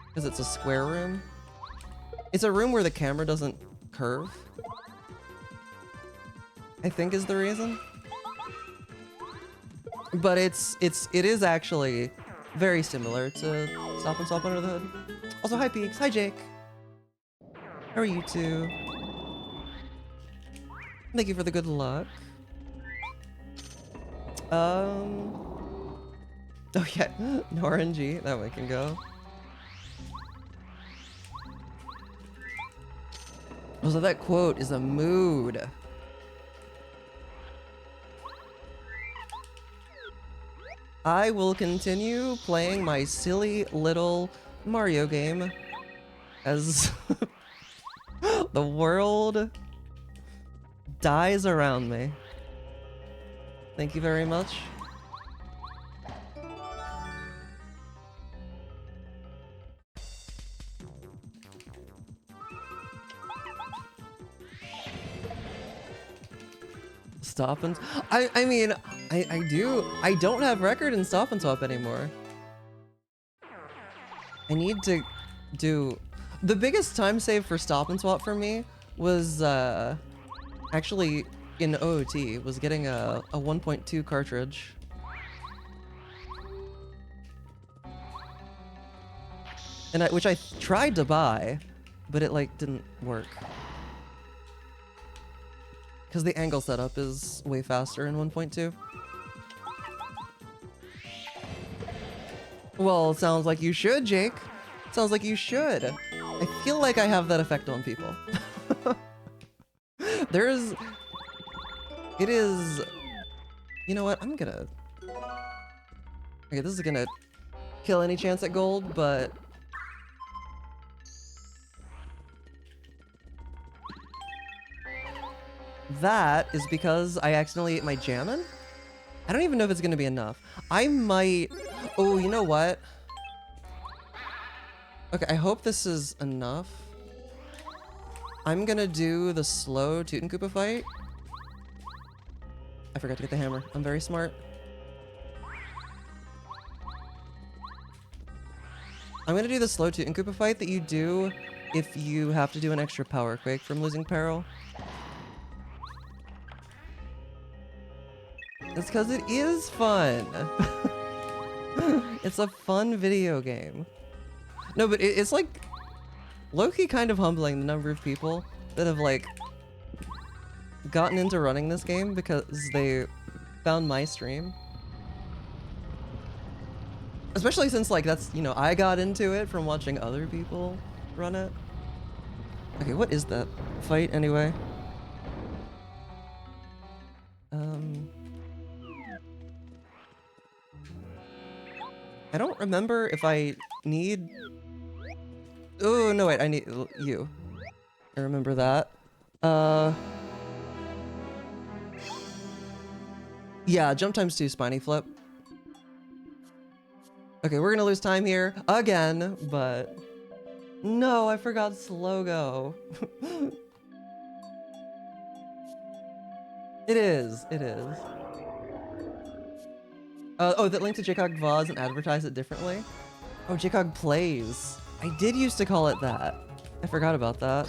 because it's a square room. It's a room where the camera doesn't curve, I think is the reason. But it is actually very similar to stop and swap under the hood. Also, hi Peaks, hi Jake. How are you two? Thank you for the good luck. Oh yeah, no RNG, that way can go. So that quote is a mood. I will continue playing my silly little Mario game as the world dies around me. Thank you very much. Stop and... I mean, I don't have record in stop and swap anymore. I need to do... The biggest time save for stop and swap for me was actually in OOT, was getting a 1.2 cartridge. And which I tried to buy, but it like didn't work. Because the angle setup is way faster in 1.2. Well, sounds like you should, Jake. Sounds like you should. I feel like I have that effect on people. It is, you know what, okay, this is gonna kill any chance at gold, but that is because I accidentally ate my jammin'? I don't even know if it's gonna be enough. I might, oh, you know what? Okay, I hope this is enough. I'm gonna do the slow Toot and Koopa fight. I forgot to get the hammer. I'm very smart. I'm gonna do the slow Toot and Koopa fight that you do if you have to do an extra power quake from losing peril. It's because it is fun. It's a fun video game. No, but it's like low-key kind of humbling the number of people that have like gotten into running this game because they found my stream. Especially since like that's, you know, I got into it from watching other people run it. Okay, what is that fight anyway? I don't remember if I need... Oh, no, wait, I need you. I remember that. Yeah, jump times 2, spiny flip. Okay, we're gonna lose time here again, but... No, I forgot slow go. It is. Oh, that link to JCOG VODs and advertise it differently? Oh, JCOG Plays. I did used to call it that. I forgot about that.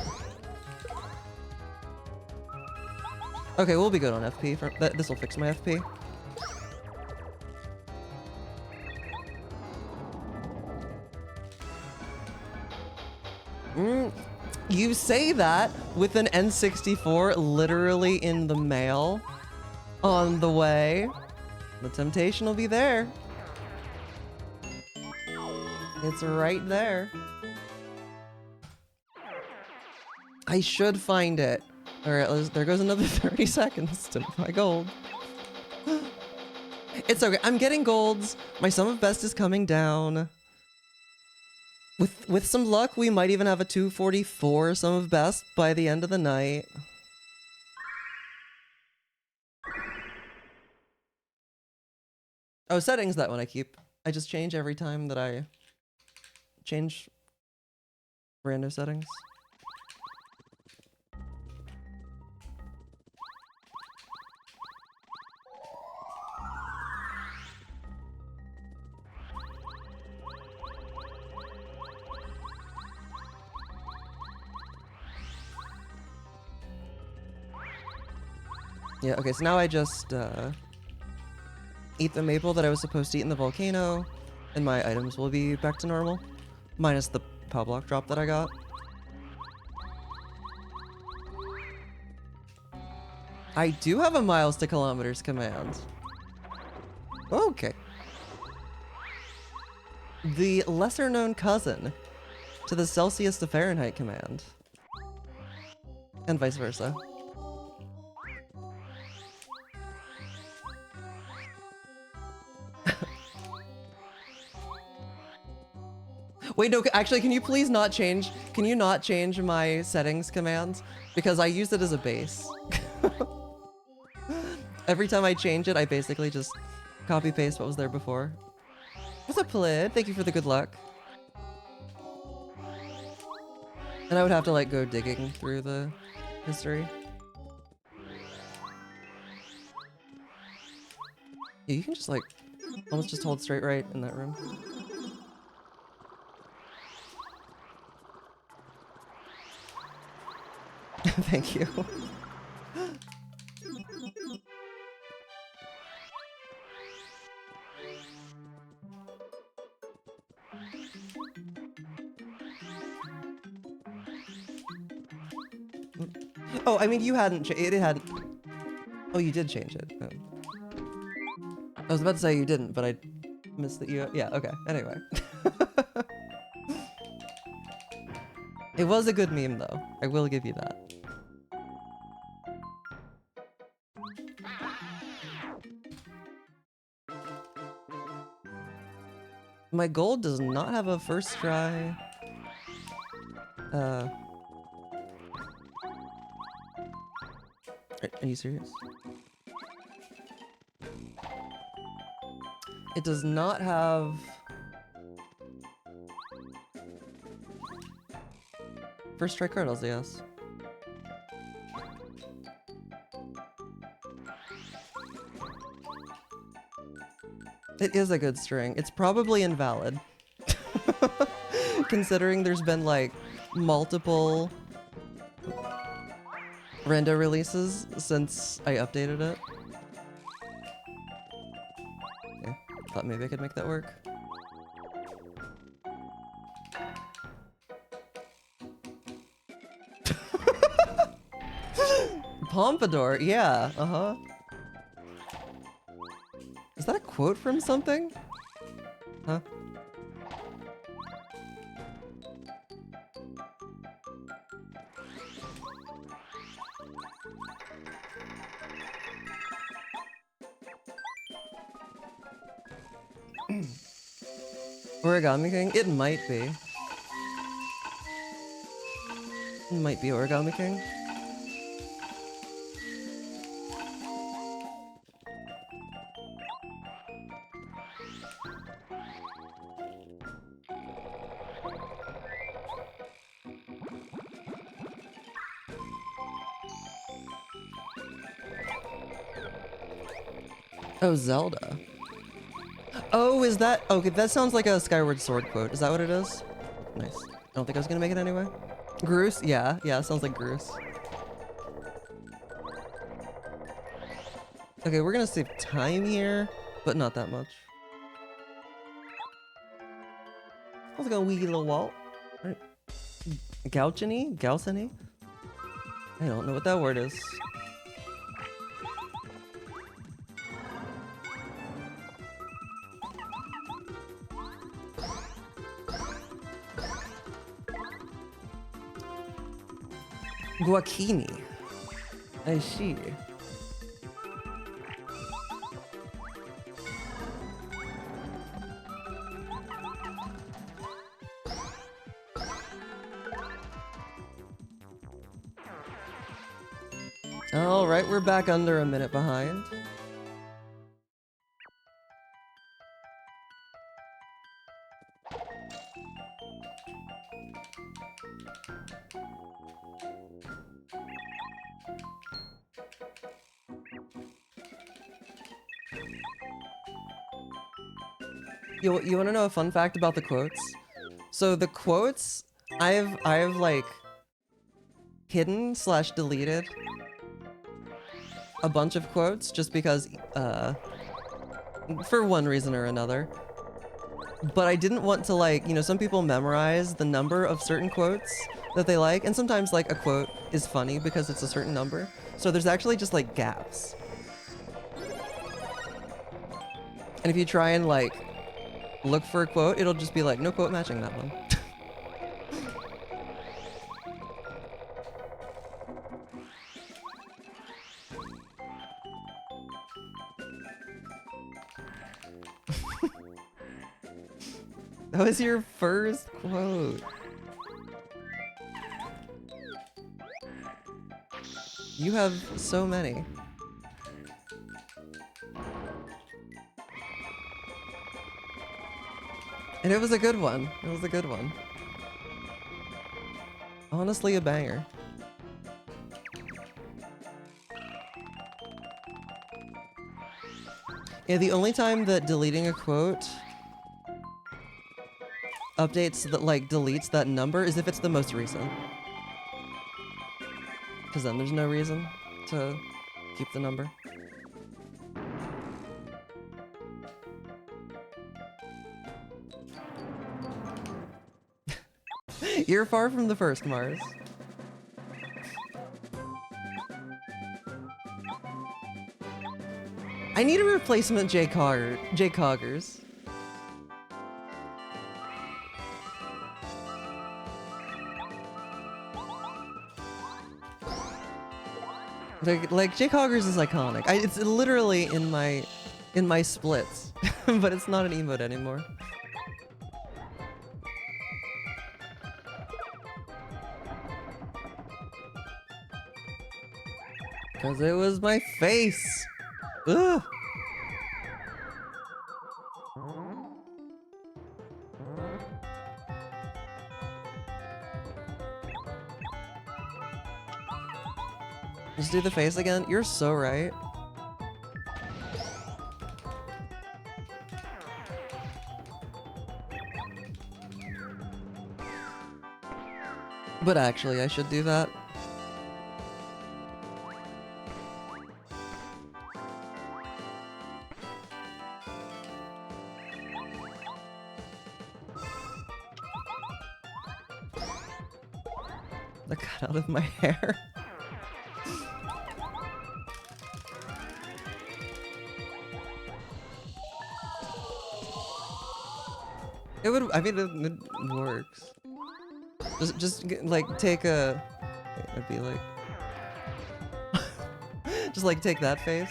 Okay, we'll be good on FP. This will fix my FP. You say that with an N64 literally in the mail on the way. The temptation will be there. It's right there. I should find it. All right, there goes another 30 seconds to my gold. It's okay. I'm getting golds. My sum of best is coming down. With some luck, we might even have a 244 sum of best by the end of the night. Oh, settings, that one I keep. I just change every time that I change random settings. Yeah, okay, so now I just eat the maple that I was supposed to eat in the volcano, and my items will be back to normal. Minus the pow block drop that I got. I do have a miles to kilometers command. Okay. The lesser known cousin to the Celsius to Fahrenheit command. And vice versa. Wait, no, actually, can you please not change? Can you not change my settings commands? Because I use it as a base. Every time I change it, I basically just copy paste what was there before. What's up, Plid? Thank you for the good luck. And I would have to like go digging through the history. Yeah, you can just like almost just hold straight right in that room. Thank you. Oh, I mean, you hadn't. It hadn't. Oh, you did change it. Oh. I was about to say you didn't, but I missed that you... Yeah, okay. Anyway. It was a good meme, though. I will give you that. My gold does not have a first try. Are you serious? It does not have... First try cardinals, yes. It is a good string. It's probably invalid. Considering there's been like multiple rando releases since I updated it. Okay, thought maybe I could make that work. Pompadour, yeah, uh-huh. Is that a quote from something? Huh? Origami King? It might be. It might be Origami King. Oh, Zelda. Oh, is that... Okay, that sounds like a Skyward Sword quote. Is that what it is? Nice. I don't think I was gonna make it anyway. Groose? Yeah, sounds like Groose. Okay, we're gonna save time here, but not that much. How's it going, wee little Walt? Right. Gauchini? Gauchini? I don't know what that word is. Guacchini. I see. All right, we're back under a minute behind. You want to know a fun fact about the quotes? So the quotes, I've like hidden / deleted a bunch of quotes just because for one reason or another. But I didn't want to, like, you know, some people memorize the number of certain quotes that they like, and sometimes like a quote is funny because it's a certain number. So there's actually just like gaps. And if you try and like look for a quote, it'll just be like, no quote matching that one. That was your first quote. You have so many. And it was a good one. It was a good one. Honestly, a banger. Yeah, the only time that deleting a quote updates that, like, deletes that number is if it's the most recent. Because then there's no reason to keep the number. You're far from the first, Mars. I need a replacement J Coggers. Like J Coggers is iconic. It's literally in my splits, but it's not an emote anymore. Cause it was my face. Ugh. Just do the face again? You're so right. But actually, I should do that. The cut out of my hair. It would, I mean, it works. Just like take a, it'd be like, just like take that face.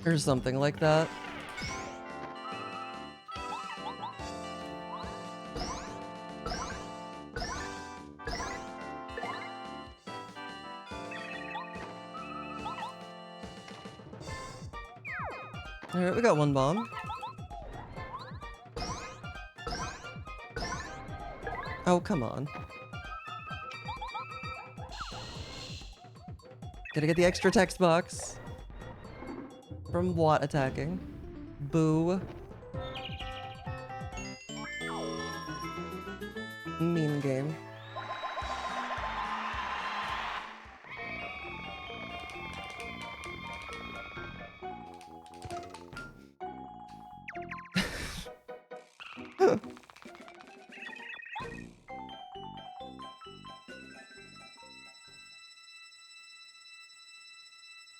Or something like that. Alright, we got one bomb. Oh, come on. Gotta get the extra text box. From Watt attacking. Boo. Mean game.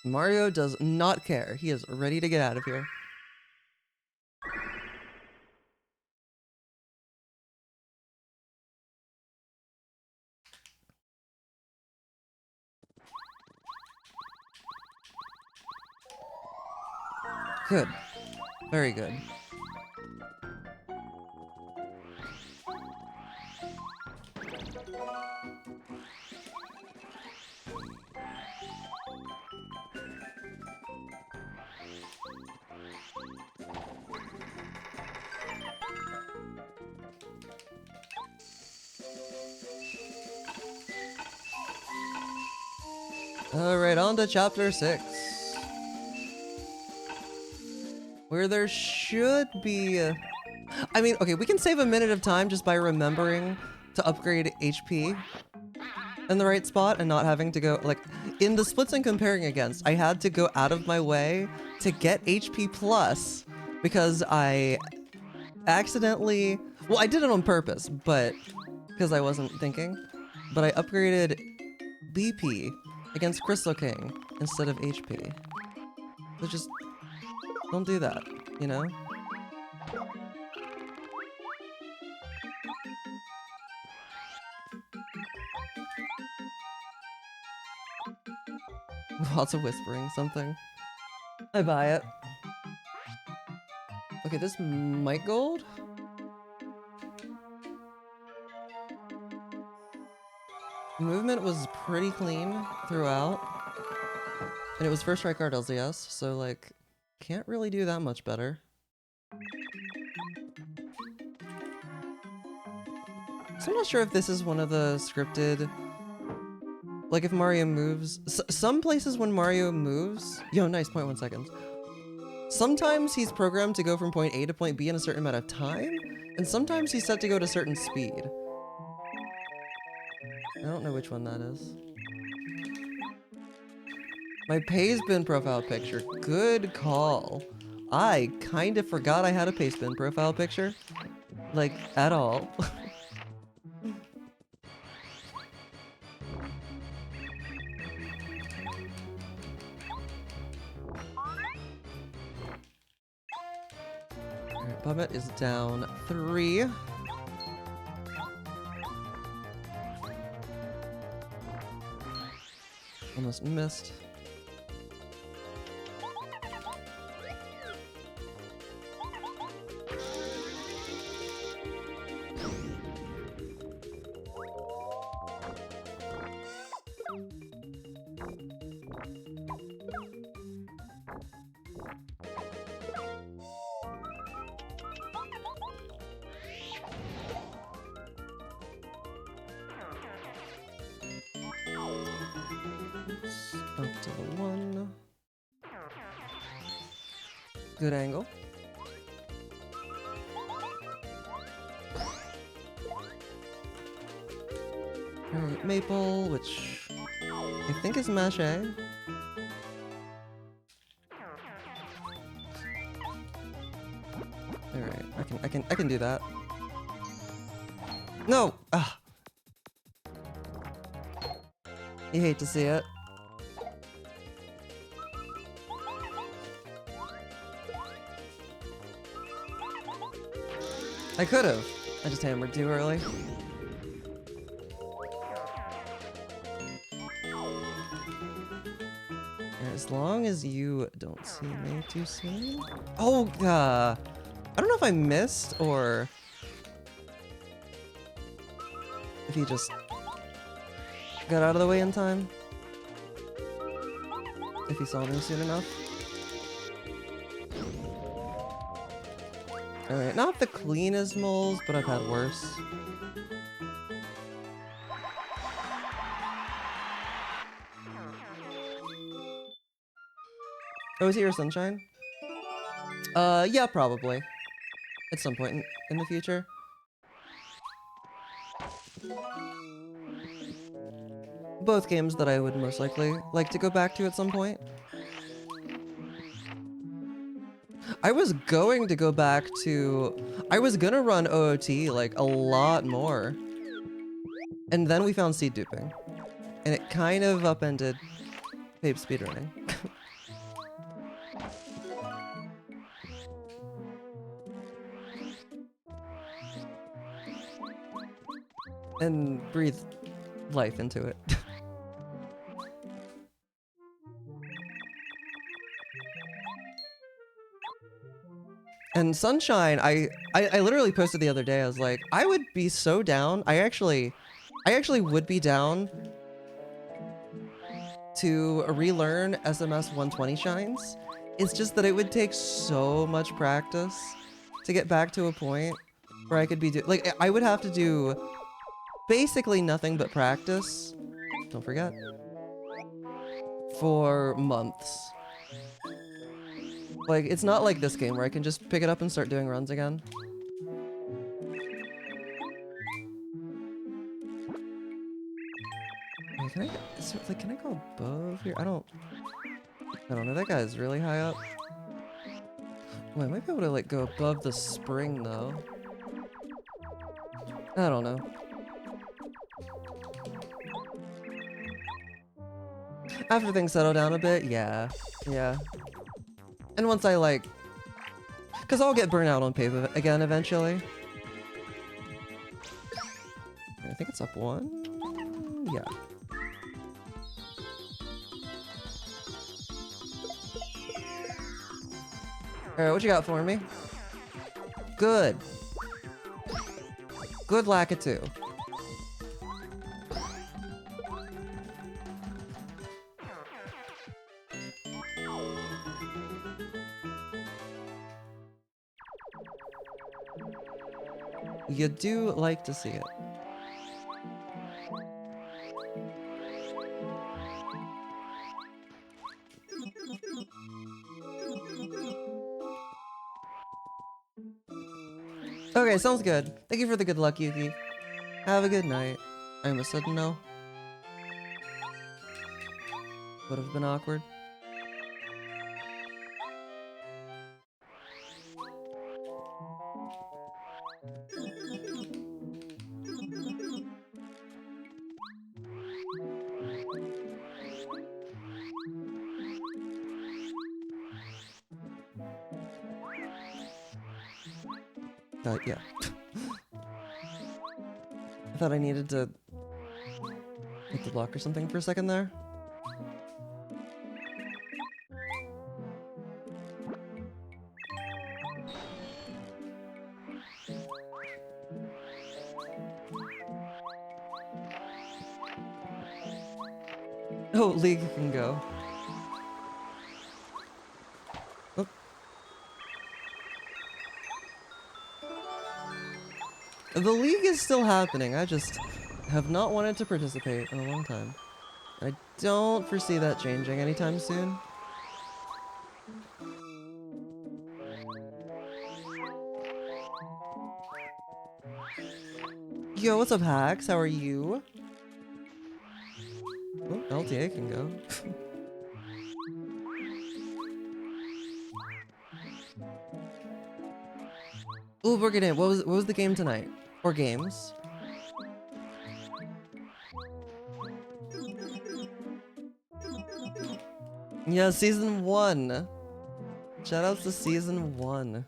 Mario does not care. He is ready to get out of here. Good. Very good. Alright, on to chapter 6. Where there should be... I mean, okay, we can save a minute of time just by remembering to upgrade HP in the right spot and not having to go... Like, in the splits and comparing against, I had to go out of my way to get HP plus because I accidentally... Well, I did it on purpose, but... Because I wasn't thinking. But I upgraded BP against Crystal King instead of HP. So just don't do that, you know? Lots of whispering, something. I buy it. Okay, this might gold? Movement was pretty clean throughout. And it was first strike guard LZS, so like, can't really do that much better. So I'm not sure if this is one of the scripted... Like if Mario moves... some places when Mario moves... Yo, nice, 0.1 seconds. Sometimes he's programmed to go from point A to point B in a certain amount of time, and sometimes he's set to go at a certain speed. I don't know which one that is. My Pastebin profile picture. Good call. I kind of forgot I had a Pastebin profile picture. Like, at all. Puppet is down 3. Almost missed. Up to the 1. Good angle. Alright, Maple, which I think is Mache. Alright, I can do that. No! Ah. You hate to see it. I could have. I just hammered too early. As long as you don't see me too soon. Oh, I don't know if I missed or if he just got out of the way in time. If he saw me soon enough. Alright, not the cleanest moles, but I've had worse. Oh, is he your Sunshine? Yeah, probably. At some point in the future. Both games that I would most likely like to go back to at some point. I was going to go back to... I was gonna run OOT, like, a lot more. And then we found seed duping. And it kind of upended Pape speedrunning. And breathe life into it. And Sunshine, I literally posted the other day, I was like, I would be so down. I actually would be down to relearn SMS 120 shines. It's just that it would take so much practice to get back to a point where I could be like, I would have to do basically nothing but practice, don't forget, for months. Like, it's not like this game where I can just pick it up and start doing runs again. Wait, can I go above here? I don't know, that guy's really high up. Well, I might be able to, like, go above the spring, though. I don't know. After things settle down a bit, yeah. Yeah. And once I, like... Because I'll get burnt out on paper again eventually. I think it's up 1? Yeah. Alright, what you got for me? Good. Good Lakitu. You do like to see it. Okay, sounds good. Thank you for the good luck, Yuki. Have a good night. I almost said no. Would have been awkward. Yeah. I thought I needed to hit the block or something for a second there. Oh, League can go. Oh. The League is still happening. I just have not wanted to participate in a long time. I don't foresee that changing anytime soon. Yo, what's up, Hacks? How are you? Oh, LTA can go. Ooh, we're getting. What was the game tonight? Or games? Yeah, season 1. Shoutouts to season 1.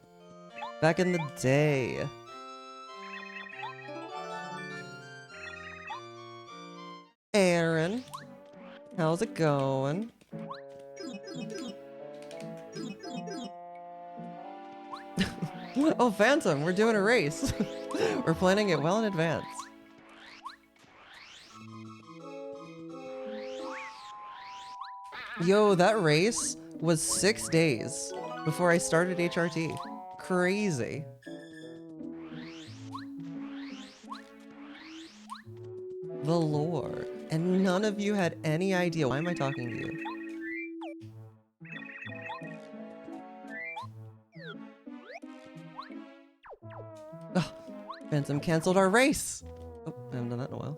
Back in the day. Aaron, how's it going? Oh, Phantom, we're doing a race. We're planning it well in advance. Yo, that race was 6 days before I started HRT. Crazy. The lore. And none of you had any idea. Why am I talking to you? Ugh, Phantom canceled our race. Oh, I haven't done that in a while.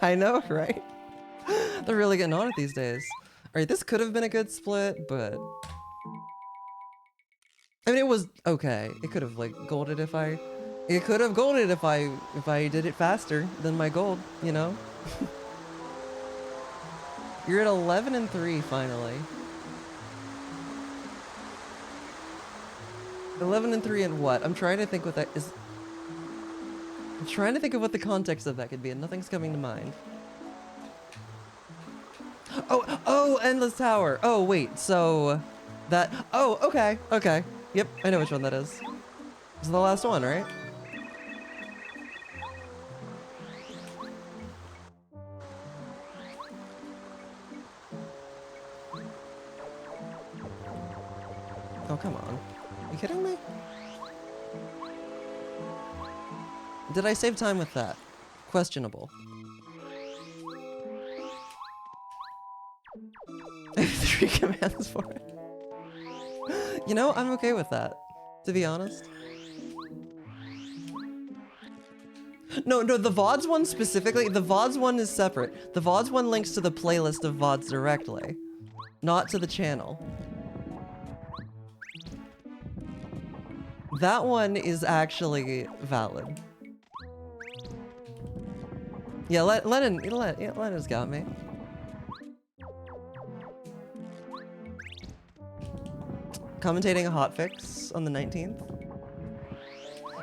I know, right? They're really getting on it these days. Alright, this could have been a good split, but... I mean, it was okay. It could have, like, golded if I... It could have golded if I did it faster than my gold, you know? You're at 11 and 3, finally. 11 and 3 and what? I'm trying to think what that is... I'm trying to think of what the context of that could be, and nothing's coming to mind. Oh, Endless Tower. Oh, wait, so... That... Oh, okay, okay. Yep, I know which one that is. It's the last one, right? Oh, come on. Are you kidding me? Did I save time with that? Questionable. 3 commands for it. You know, I'm okay with that, to be honest. No, the VODs one specifically, the VODs one is separate. The VODs one links to the playlist of VODs directly, not to the channel. That one is actually valid. Yeah, Lenon's got me. Commentating a hotfix on the 19th.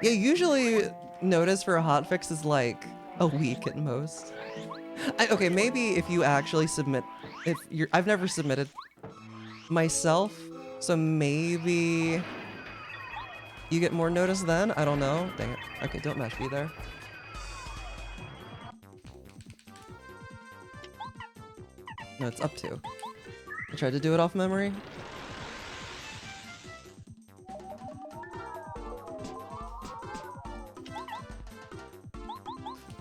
Yeah, usually notice for a hotfix is like a week at most. Okay, maybe if you actually submit, I've never submitted myself, so maybe you get more notice then? I don't know. Dang it. Okay, don't match me there. No, it's up to. I tried to do it off memory.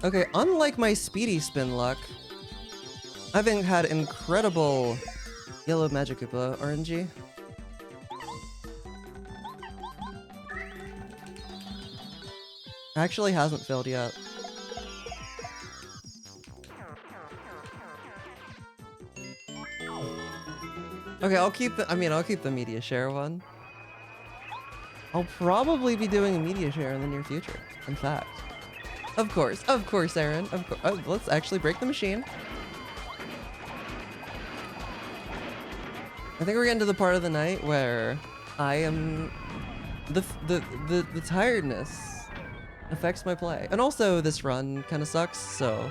Okay, unlike my speedy spin luck, I've had incredible yellow magic Koopa RNG. Actually hasn't failed yet. Okay, I'll keep the media share one. I'll probably be doing a media share in the near future, in fact. Of course, Aaron. Of course. Oh, let's actually break the machine. I think we're getting to the part of the night where I am the tiredness affects my play, and also this run kind of sucks. So.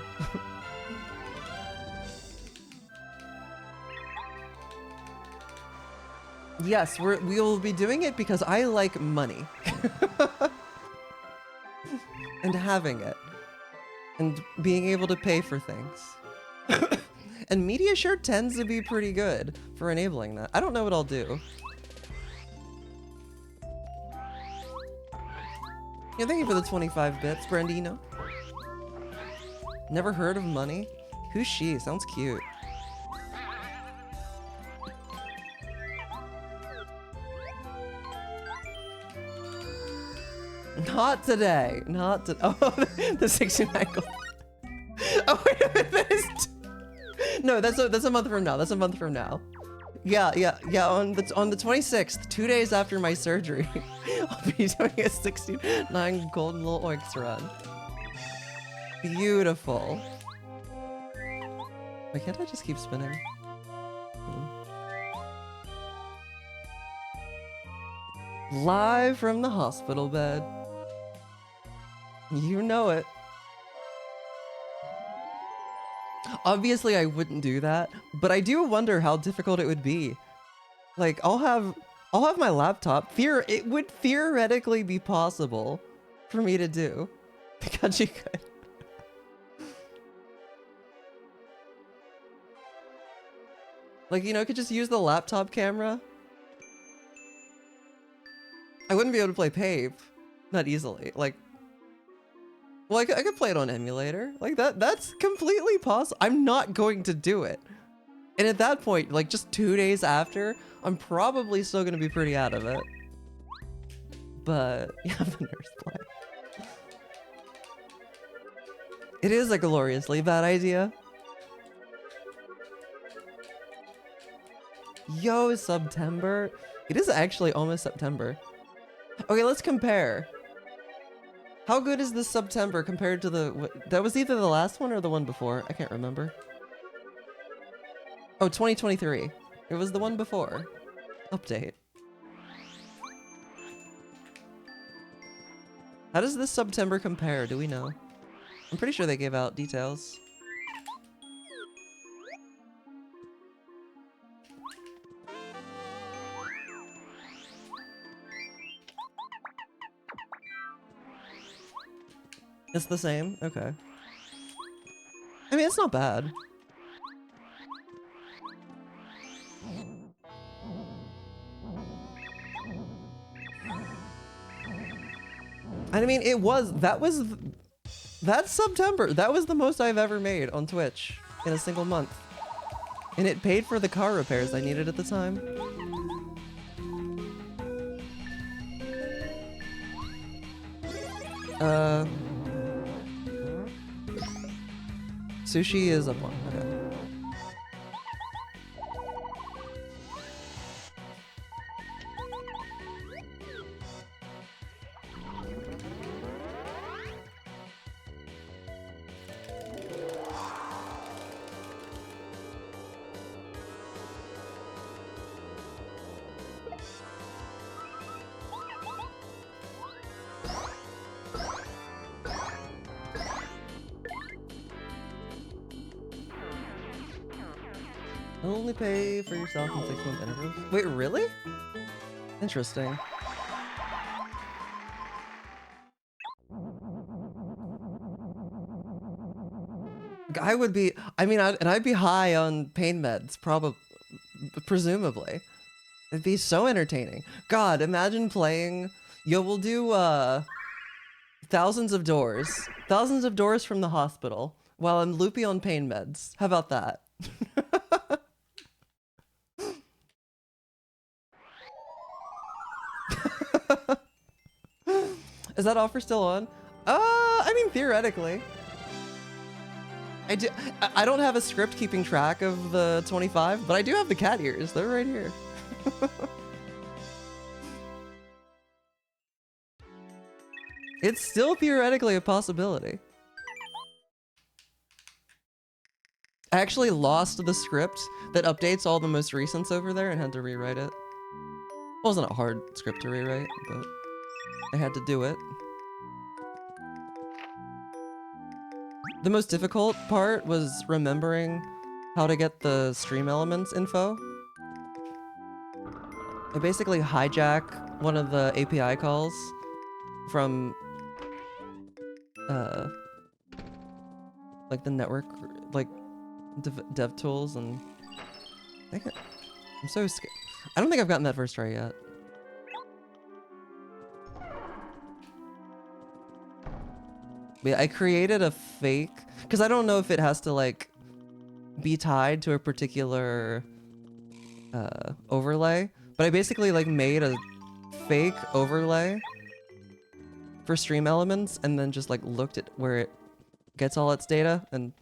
Yes, we will be doing it because I like money. And having it. And being able to pay for things. And media sure tends to be pretty good for enabling that. I don't know what I'll do. Yeah, thank you for the 25 bits, Brandino. Never heard of money? Who's she? Sounds cute. Not today. Not to. Oh, the 69 gold. Oh wait a minute. That is. No, that's a month from now. That's a month from now. Yeah. On the 26th, 2 days after my surgery, I'll be doing a 69 golden little oinks run. Beautiful. Why can't I just keep spinning? Live from the hospital bed. You know it. Obviously, I wouldn't do that, but I do wonder how difficult it would be. Like, I'll have my laptop. It would theoretically be possible for me to do. Because you could. Like, you know, I could just use the laptop camera. I wouldn't be able to play Pave. Not easily. Like, well, I could play it on emulator. Like, that's completely possible. I'm not going to do it. And at that point, like, just 2 days after, I'm probably still going to be pretty out of it. But, yeah, the nurse play. It is a gloriously bad idea. Yo, September. It is actually almost September. Okay, let's compare. How good is this September compared to that was either the last one or the one before? I can't remember. Oh, 2023. It was the one before. Update. How does this September compare? Do we know? I'm pretty sure they gave out details. It's the same? Okay. I mean, it's not bad. I mean, that's September. That was the most I've ever made on Twitch in a single month. And it paid for the car repairs I needed at the time. Sushi is up one. Okay. Only pay for yourself in 6-month intervals. Wait, really? Interesting. I would be, I mean, I'd be high on pain meds, presumably. It'd be so entertaining. God, imagine playing, we'll do, thousands of doors from the hospital while I'm loopy on pain meds. How about that? Is that offer still on? I mean, theoretically. I don't have a script keeping track of the 25, but I do have the cat ears. They're right here. It's still theoretically a possibility. I actually lost the script that updates all the most recents over there and had to rewrite it. It wasn't a hard script to rewrite, but I had to do it. The most difficult part was remembering how to get the stream elements info. I basically hijack one of the API calls from like the network, like dev tools, and dang it, I'm so scared. I don't think I've gotten that first try yet. But yeah, I created a fake, because I don't know if it has to like be tied to a particular overlay, but I basically like made a fake overlay for stream elements and then just like looked at where it gets all its data and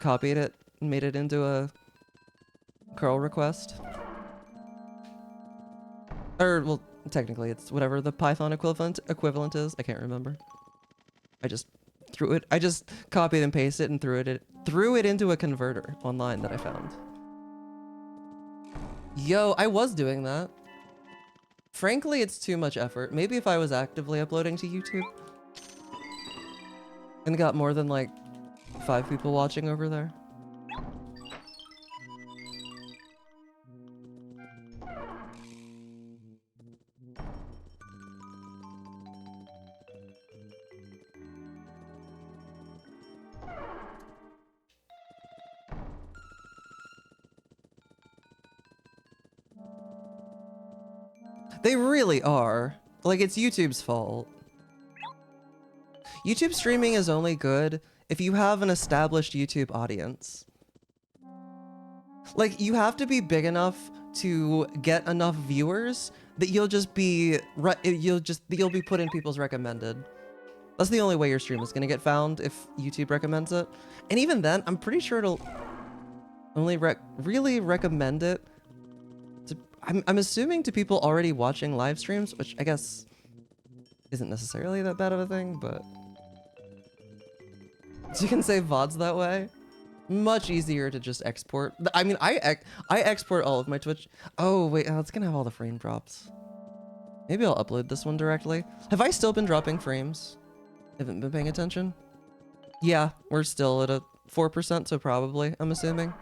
copied it and made it into a curl request. Or, well, technically it's whatever the Python equivalent is. I can't remember. I just copied and pasted it and threw it into a converter online that I found. Yo, I was doing that. Frankly, it's too much effort. Maybe if I was actively uploading to YouTube and got more than like 5 people watching over there. They really are. Like, it's YouTube's fault. YouTube streaming is only good if you have an established YouTube audience. Like, you have to be big enough to get enough viewers that you'll be put in people's recommended. That's the only way your stream is gonna get found, if YouTube recommends it. And even then, I'm pretty sure it'll only really recommend it to, I'm assuming, to people already watching live streams, which I guess isn't necessarily that bad of a thing, but so you can save VODs that way. Much easier to just export. I mean, I export all of my Twitch. Oh wait, it's gonna have all the frame drops. Maybe I'll upload this one directly. Have I still been dropping frames? Haven't been paying attention. Yeah, we're still at a 4%, so probably, I'm assuming.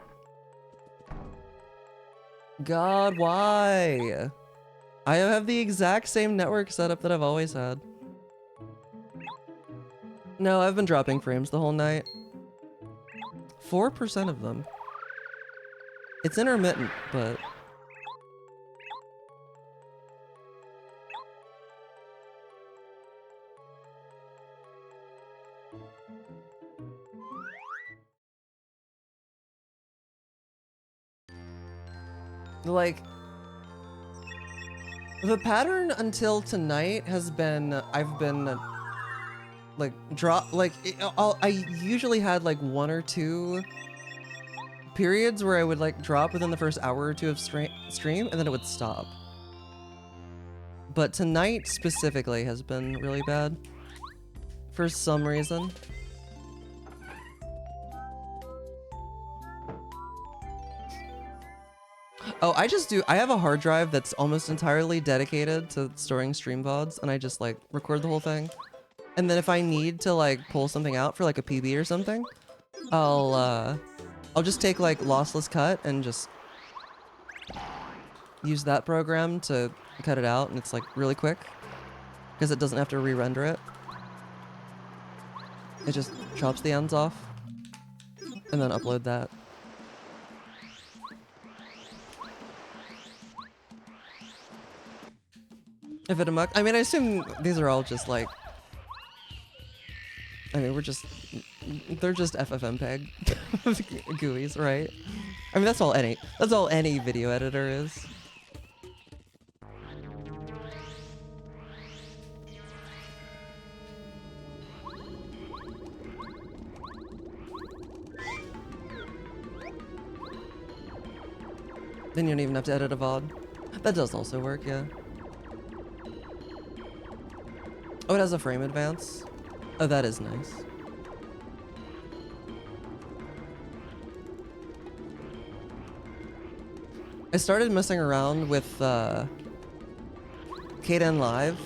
God, why? I have the exact same network setup that I've always had. No, I've been dropping frames the whole night. 4% of them. It's intermittent, but... like, the pattern until tonight has been, I've been like I usually had like 1 or 2 periods where I would like drop within the first hour or 2 of stream and then it would stop. But tonight specifically has been really bad for some reason. Oh, I have a hard drive that's almost entirely dedicated to storing stream VODs, and I just like record the whole thing. And then if I need to like pull something out for like a PB or something, I'll just take like lossless cut and just use that program to cut it out, and it's like really quick because it doesn't have to re-render it. It just chops the ends off and then upload that. If it amok, I mean, I assume these are all just like, I mean, they're just FFmpeg GUIs, right? I mean, that's all any video editor is. Then you don't even have to edit a VOD. That does also work, yeah. Oh, it has a frame advance? Oh, that is nice. I started messing around with Kden Live,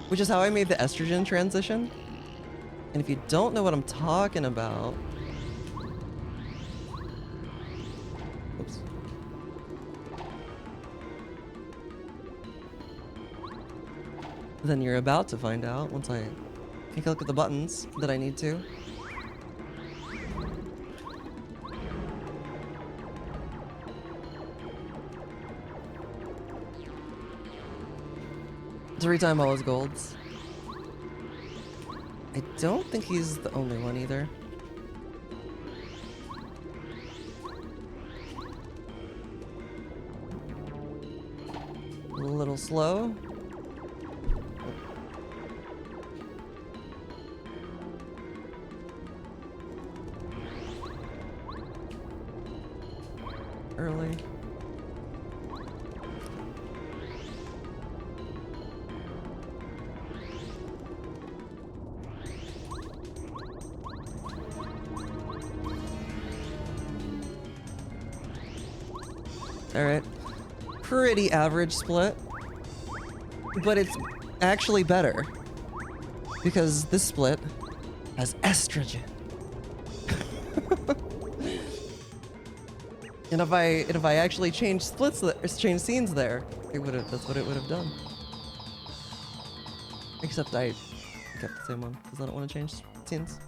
which is how I made the estrogen transition. And if you don't know what I'm talking about, oops. Then you're about to find out once I take a look at the buttons that I need to. To retime all his golds. I don't think he's the only one either. A little slow. Early. Alright. Pretty average split. But it's actually better. Because this split has estrogen. And if I actually changed splits or changed scenes there, that's what it would have done. Except I kept the same one, because I don't want to change scenes.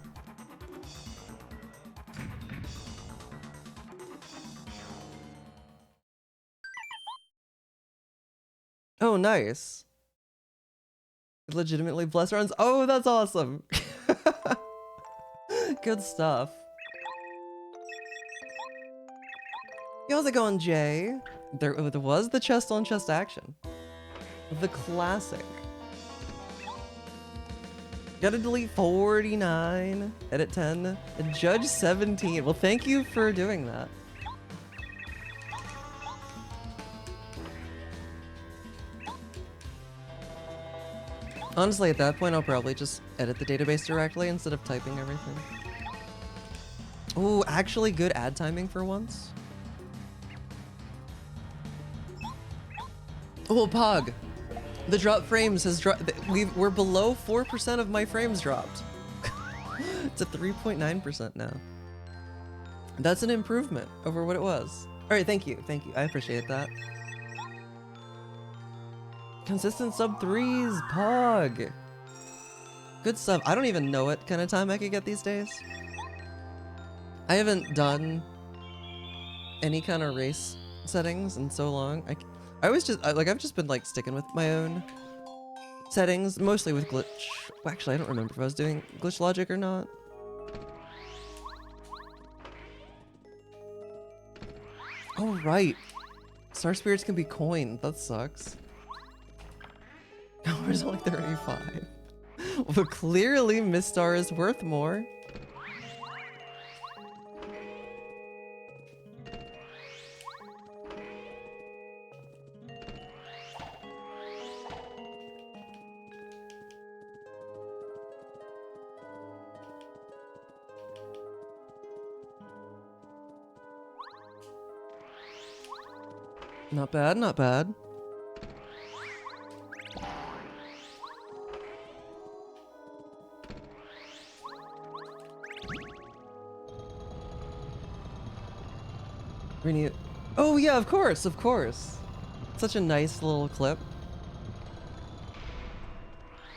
Oh, nice. Legitimately blessed runs. Oh, that's awesome. Good stuff. Yo, how's it going, Jay? There was the chest on chest action. The classic. Gotta delete 49, edit 10, and judge 17. Well, thank you for doing that. Honestly, at that point, I'll probably just edit the database directly instead of typing everything. Ooh, actually good ad timing for once. Oh, Pog. The drop frames has dropped. We're below 4% of my frames dropped. It's at 3.9% now. That's an improvement over what it was. All right, thank you. Thank you. I appreciate that. Consistent sub 3s, Pog. Good stuff. I don't even know what kind of time I could get these days. I haven't done any kind of race settings in so long. I was just I've just been like sticking with my own settings, mostly with glitch. Well, actually, I don't remember if I was doing glitch logic or not. Oh right, Star Spirits can be coined. That sucks. There's only 35. Well, clearly Miss Star is worth more. Not bad, not bad. Renew. Oh yeah, of course, of course. Such a nice little clip.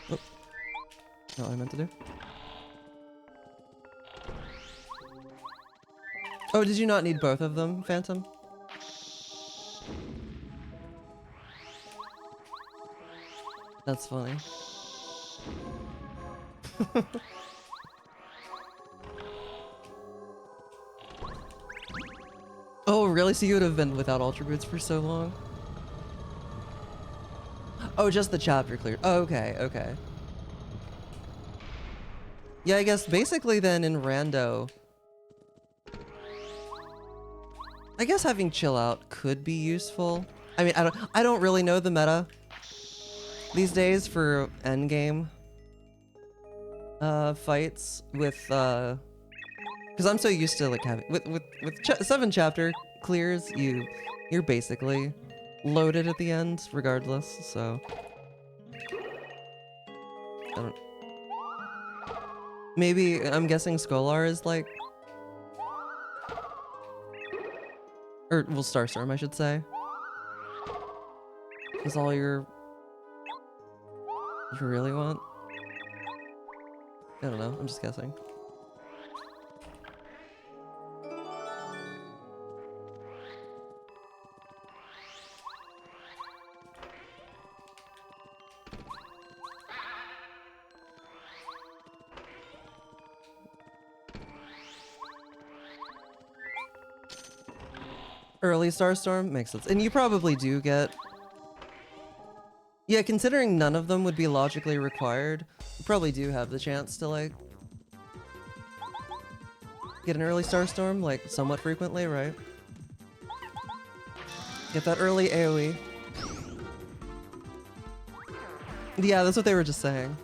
Oh. Not what I meant to do. Oh, did you not need both of them, Phantom? That's funny. Oh, really? So you would have been without Ultra Boots for so long? Oh, just the chapter cleared. Oh, okay, okay. Yeah, I guess basically then in Rando, I guess having chill out could be useful. I mean, I don't really know the meta these days for endgame fights with because I'm so used to like having with 7 chapter clears, you you're basically loaded at the end regardless, so I don't. Maybe I'm guessing Scholar is like, or well, Starstorm I should say, is all you really want. I don't know, I'm just guessing. Early Starstorm makes sense. And you probably do get... Yeah, considering none of them would be logically required, you probably do have the chance to, like, get an early Starstorm, like, somewhat frequently, right? Get that early AoE. Yeah, that's what they were just saying.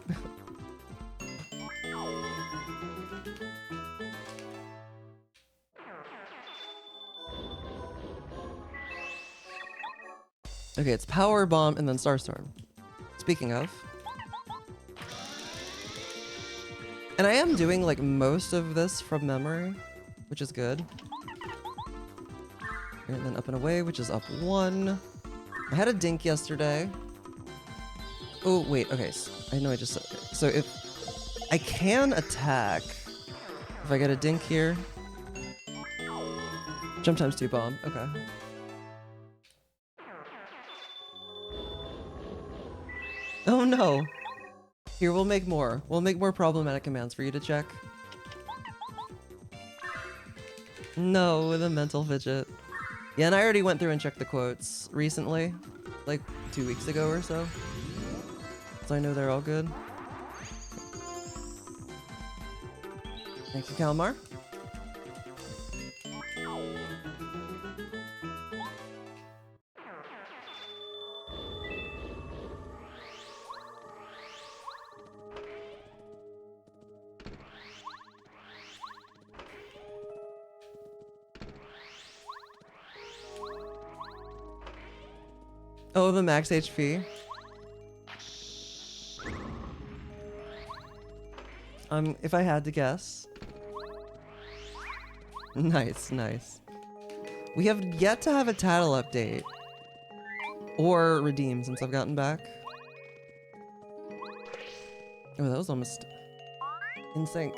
Okay, it's Power Bomb and then Starstorm. Speaking of. And I am doing like most of this from memory, which is good. And then up and away, which is up 1. I had a dink yesterday. Oh, wait, okay. So I know I just said it. So if I can attack, if I get a dink here. Jump times 2 bomb, okay. Oh no! Here, we'll make more. We'll make more problematic commands for you to check. No, with a mental fidget. Yeah, and I already went through and checked the quotes recently. Like 2 weeks ago or so. So I know they're all good. Thank you, Kalmar. Oh, the max HP. If I had to guess. Nice, nice. We have yet to have a Tattle update. Or redeem since I've gotten back. Oh, that was almost in sync.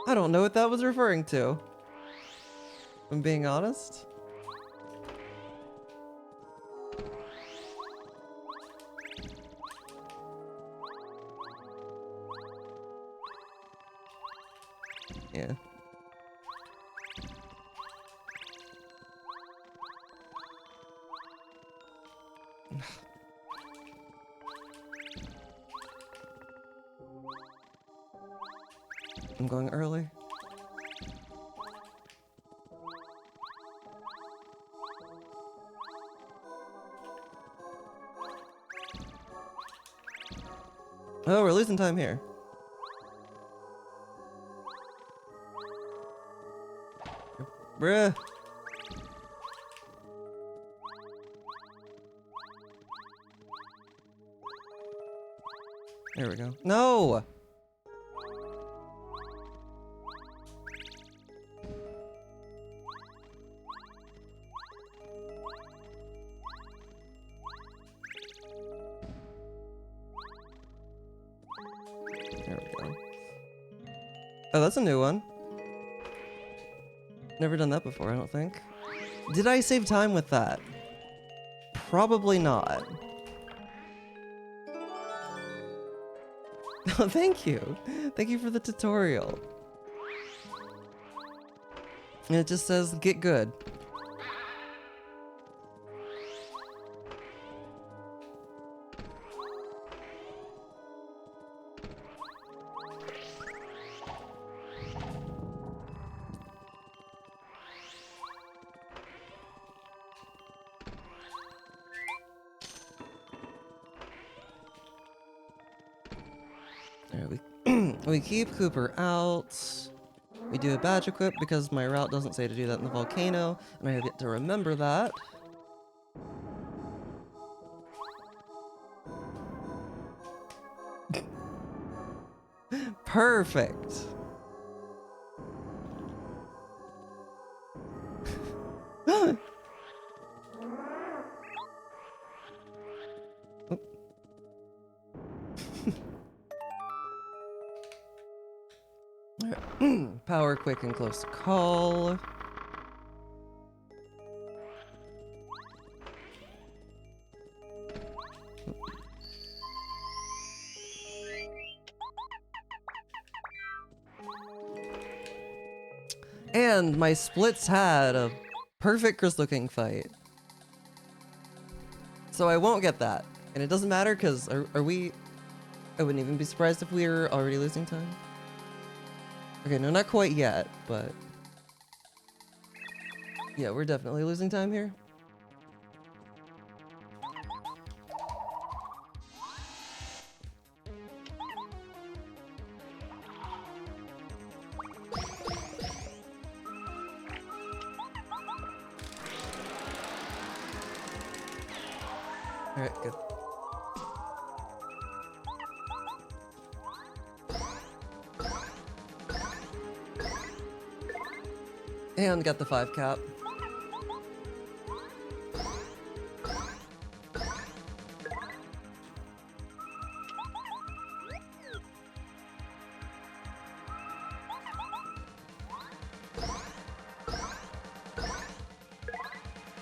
I don't know what that was referring to. If I'm being honest. Yeah. I'm going early. Oh, we're losing time here. Bruh. There we go. No! There we go. Oh, that's a new one. Never done that before, I don't think. Did I save time with that? Probably not. Oh, thank you. Thank you for the tutorial. And it just says, get good. There we keep Cooper out. We do a badge equip because my route doesn't say to do that in the volcano, and I have yet to remember that. Perfect. Power, quick, and close call. And my splits had a perfect Crystal King fight. So I won't get that. And it doesn't matter because are we... I wouldn't even be surprised if we were already losing time. Okay, no, not quite yet, but... yeah, we're definitely losing time here. Alright, good. And got the 5 cap.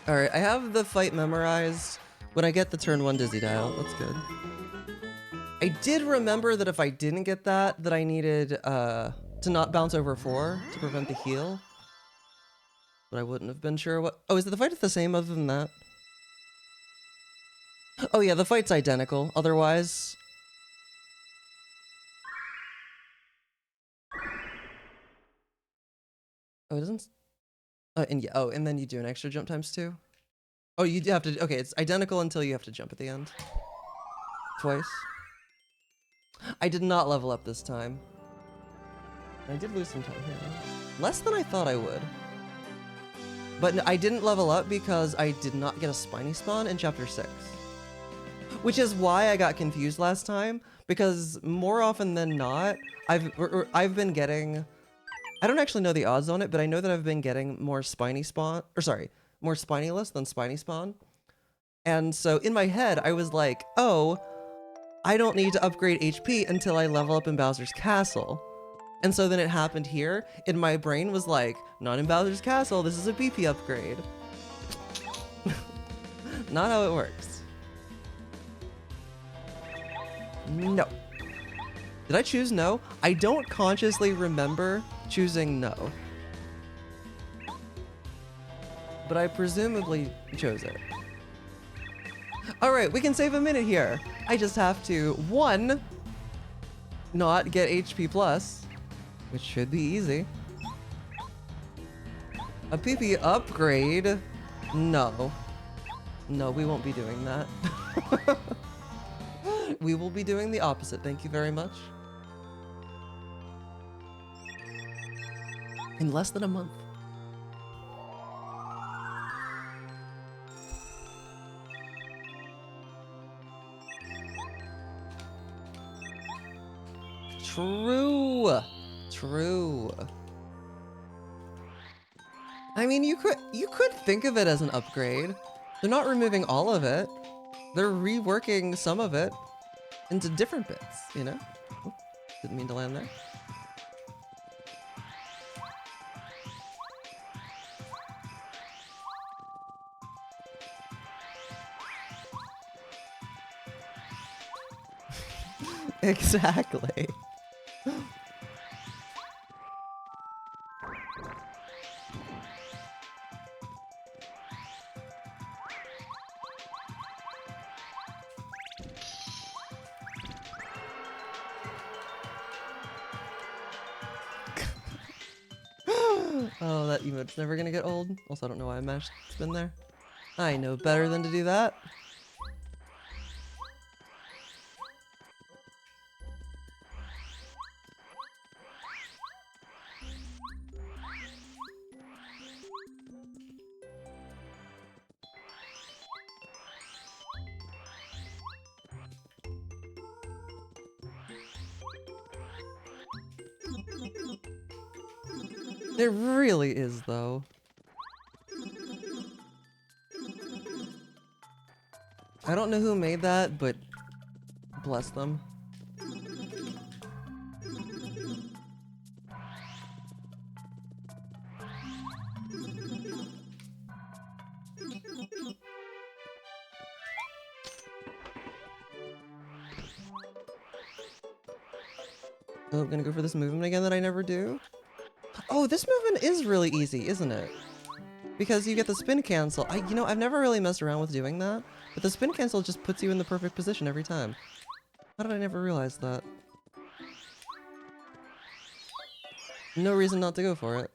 Alright, I have the fight memorized. When I get the turn 1 dizzy dial, that's good. I did remember that if I didn't get that, that I needed to not bounce over 4 to prevent the heal. But I wouldn't have been sure what... oh, is the fight the same other than that? Oh yeah, the fight's identical, otherwise... oh, it doesn't... and yeah, oh, and then you do an extra jump times 2? Oh, you do have to... okay, it's identical until you have to jump at the end. Twice. I did not level up this time. I did lose some time here. Less than I thought I would. But I didn't level up because I did not get a spiny spawn in chapter 6. Which is why I got confused last time, because more often than not, I've been getting... I don't actually know the odds on it, but I know that I've been getting more spiny spawn... or sorry, more spinyless than spiny spawn. And so in my head, I was like, oh, I don't need to upgrade HP until I level up in Bowser's Castle. And so then it happened here, and my brain was like, not in Bowser's Castle, this is a BP upgrade. Not how it works. No. Did I choose no? I don't consciously remember choosing no. But I presumably chose it. Alright, we can save a minute here. I just have to, 1, not get HP plus, which should be easy. A PP upgrade? No. No, we won't be doing that. We will be doing the opposite, thank you very much. In less than a month. True. True. I mean, you could think of it as an upgrade. They're not removing all of it. They're reworking some of it into different bits, you know? Oh, didn't mean to land there. Exactly. Oh, that emote's never gonna get old. Also, I don't know why I mashed spin there. I know better than to do that. It really is, though. I don't know who made that, but bless them. Oh, I'm gonna go for this movement again that I never do. Oh, this movement is really easy, isn't it? Because you get the spin cancel. You know, I've never really messed around with doing that, but the spin cancel just puts you in the perfect position every time. How did I never realize that? No reason not to go for it.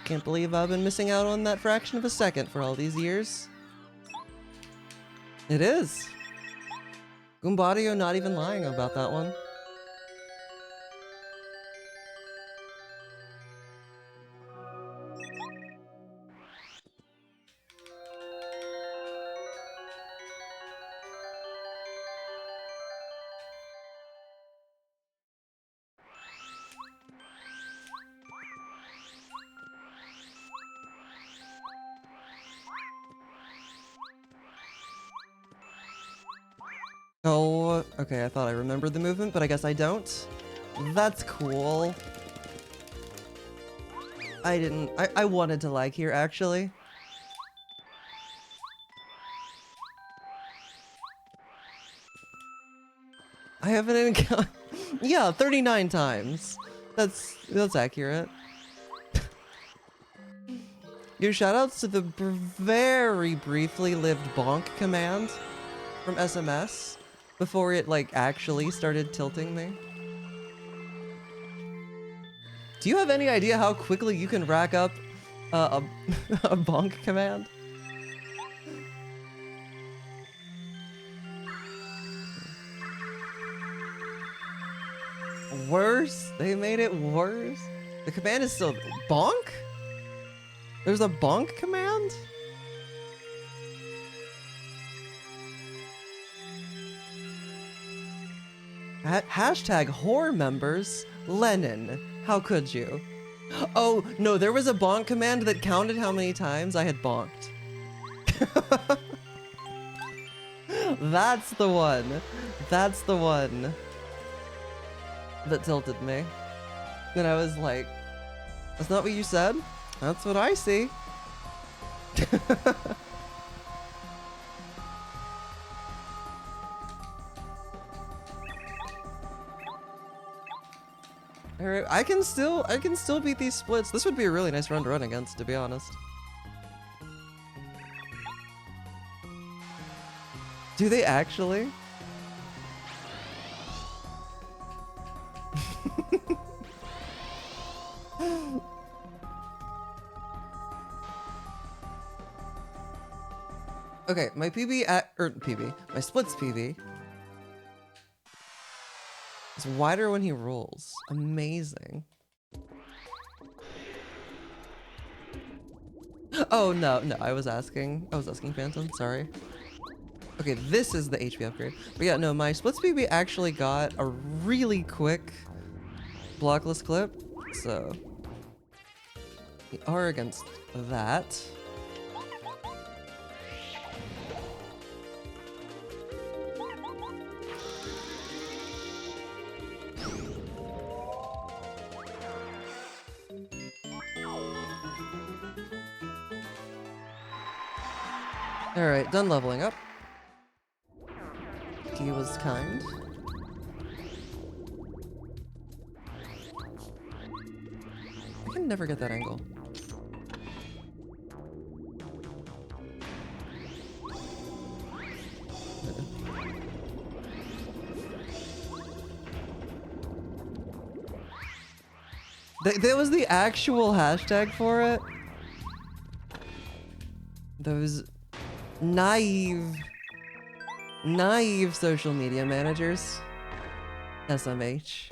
Can't believe I've been missing out on that fraction of a second for all these years. It is. Goombadio not even lying about that one. Oh, okay, I thought I remembered the movement, but I guess I don't. That's cool. I didn't. I wanted to lag here, actually. I haven't encountered. Yeah, 39 times. That's accurate. Your shoutouts to the very briefly lived bonk command from SMS before it like actually started tilting me. Do you have any idea how quickly you can rack up a bonk command? Worse? They made it worse? The command is still bonk? There's a bonk command? Hashtag whore members, Lennon. How could you? Oh, no, there was a bonk command that counted how many times I had bonked. That's the one. That's the one that tilted me. Then I was like, that's not what you said? That's what I see. Alright, I can still beat these splits. This would be a really nice run to run against, to be honest. Do they actually? Okay, my my splits PB is wider when he rolls. Amazing. Oh, no, I was asking Phantom, sorry. Okay, this is the HP upgrade. But yeah, no, my splits PB actually got a really quick blockless clip, so we are against that. Alright, done leveling up. He was kind. I can never get that angle. There was the actual hashtag for it. Those naive social media managers. SMH.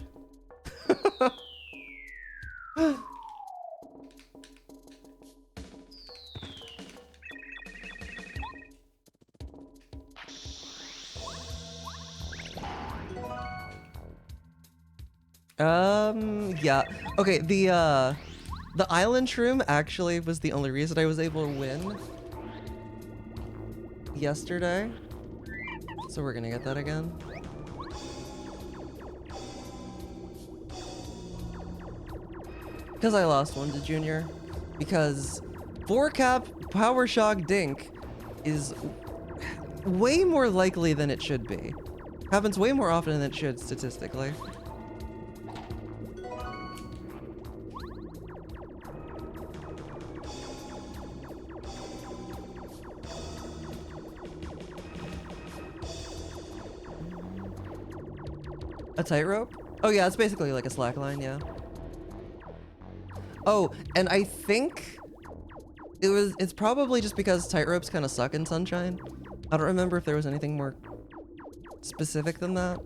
Yeah. Okay, the island shroom actually was the only reason I was able to win yesterday. So we're gonna get that again. Because I lost one to Junior. Because 4-cap Power Shock Dink is way more likely than it should be. Happens way more often than it should statistically. A tightrope? Oh yeah, it's basically like a slack line, yeah. Oh, and I think it's probably just because tightropes kind of suck in Sunshine. I don't remember if there was anything more specific than that.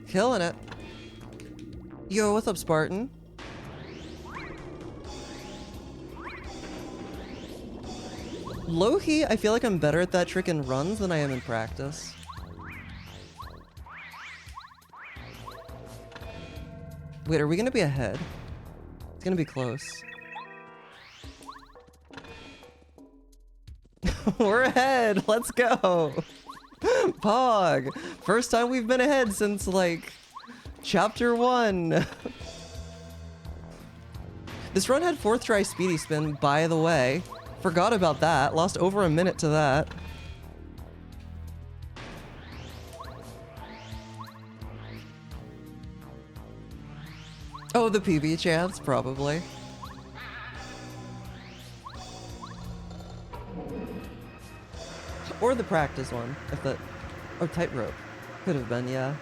Killing it. Yo, what's up, Spartan? Low-key, I feel like I'm better at that trick in runs than I am in practice. Wait, are we gonna be ahead? It's gonna be close. We're ahead! Let's go! Pog! First time we've been ahead since, like, chapter 1. This run had 4th try speedy spin, by the way. Forgot about that. Lost over a minute to that. Oh, the PB chance? Probably. Or the practice one, if that... Oh, tightrope. Could have been, yeah.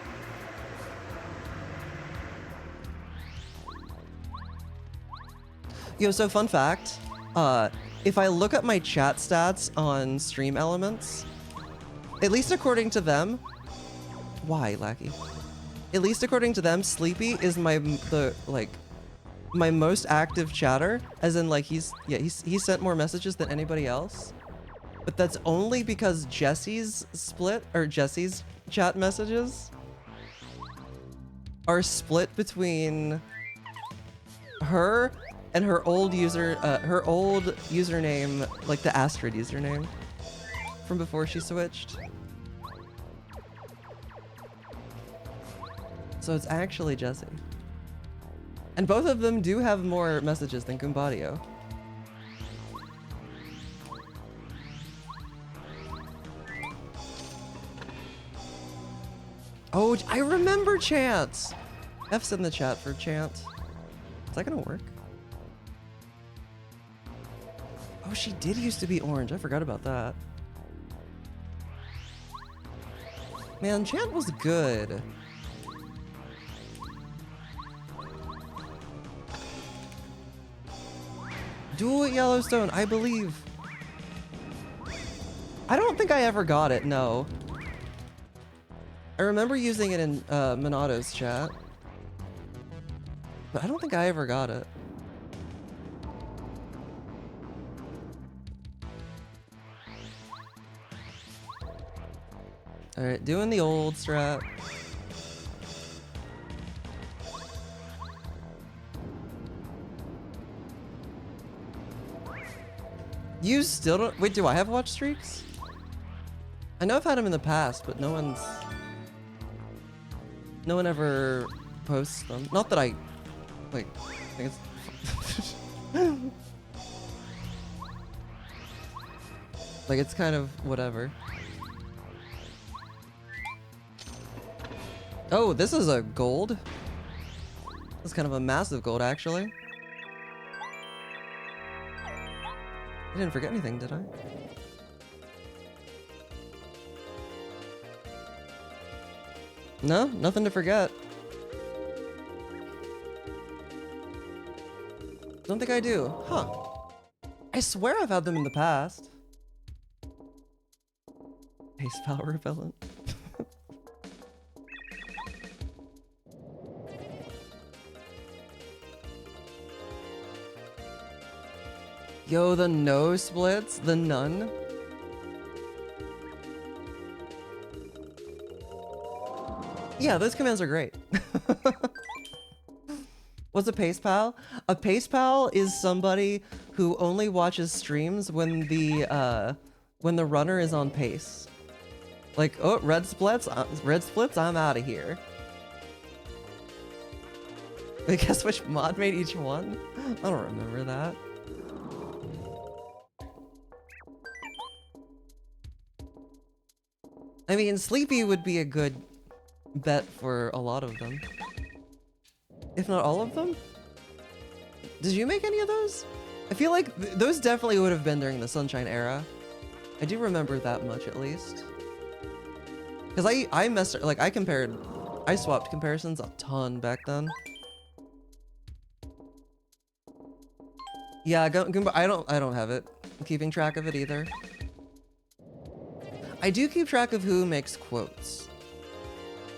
Yo, so fun fact. If I look at my chat stats on Stream Elements, at least according to them... Why, Lackey? At least according to them, Sleepy is my most active chatter, as in, like, he sent more messages than anybody else. But that's only because Jesse's chat messages are split between her and her old username, like the Astrid username from before she switched. So it's actually Jesse. And both of them do have more messages than Kumbadio. Oh, I remember Chance! F's in the chat for Chance. Is that gonna work? Oh, she did used to be orange. I forgot about that. Man, Chant was good. Do it, Yellowstone, I believe. I don't think I ever got it, no. I remember using it in Monato's chat. But I don't think I ever got it. Alright, doing the old strat. You still don't... Wait, do I have watch streaks? I know I've had them in the past, but no one ever posts them. Not that I... Like, I think it's... like, it's kind of whatever. Oh, this is a gold? This is kind of a massive gold, actually. I didn't forget anything, did I? No, nothing to forget. Don't think I do. Huh. I swear I've had them in the past. Haste power repellent. Yo, the no splits, the none. Yeah, those commands are great. What's a pace pal? A pace pal is somebody who only watches streams when the runner is on pace. Like, oh, red splits, I'm out of here. But guess which mod made each one? I don't remember that. I mean, Sleepy would be a good bet for a lot of them. If not all of them? Did you make any of those? I feel like those definitely would have been during the Sunshine era. I do remember that much at least. Because I swapped comparisons a ton back then. Yeah, I don't have it. I'm keeping track of it either. I do keep track of who makes quotes.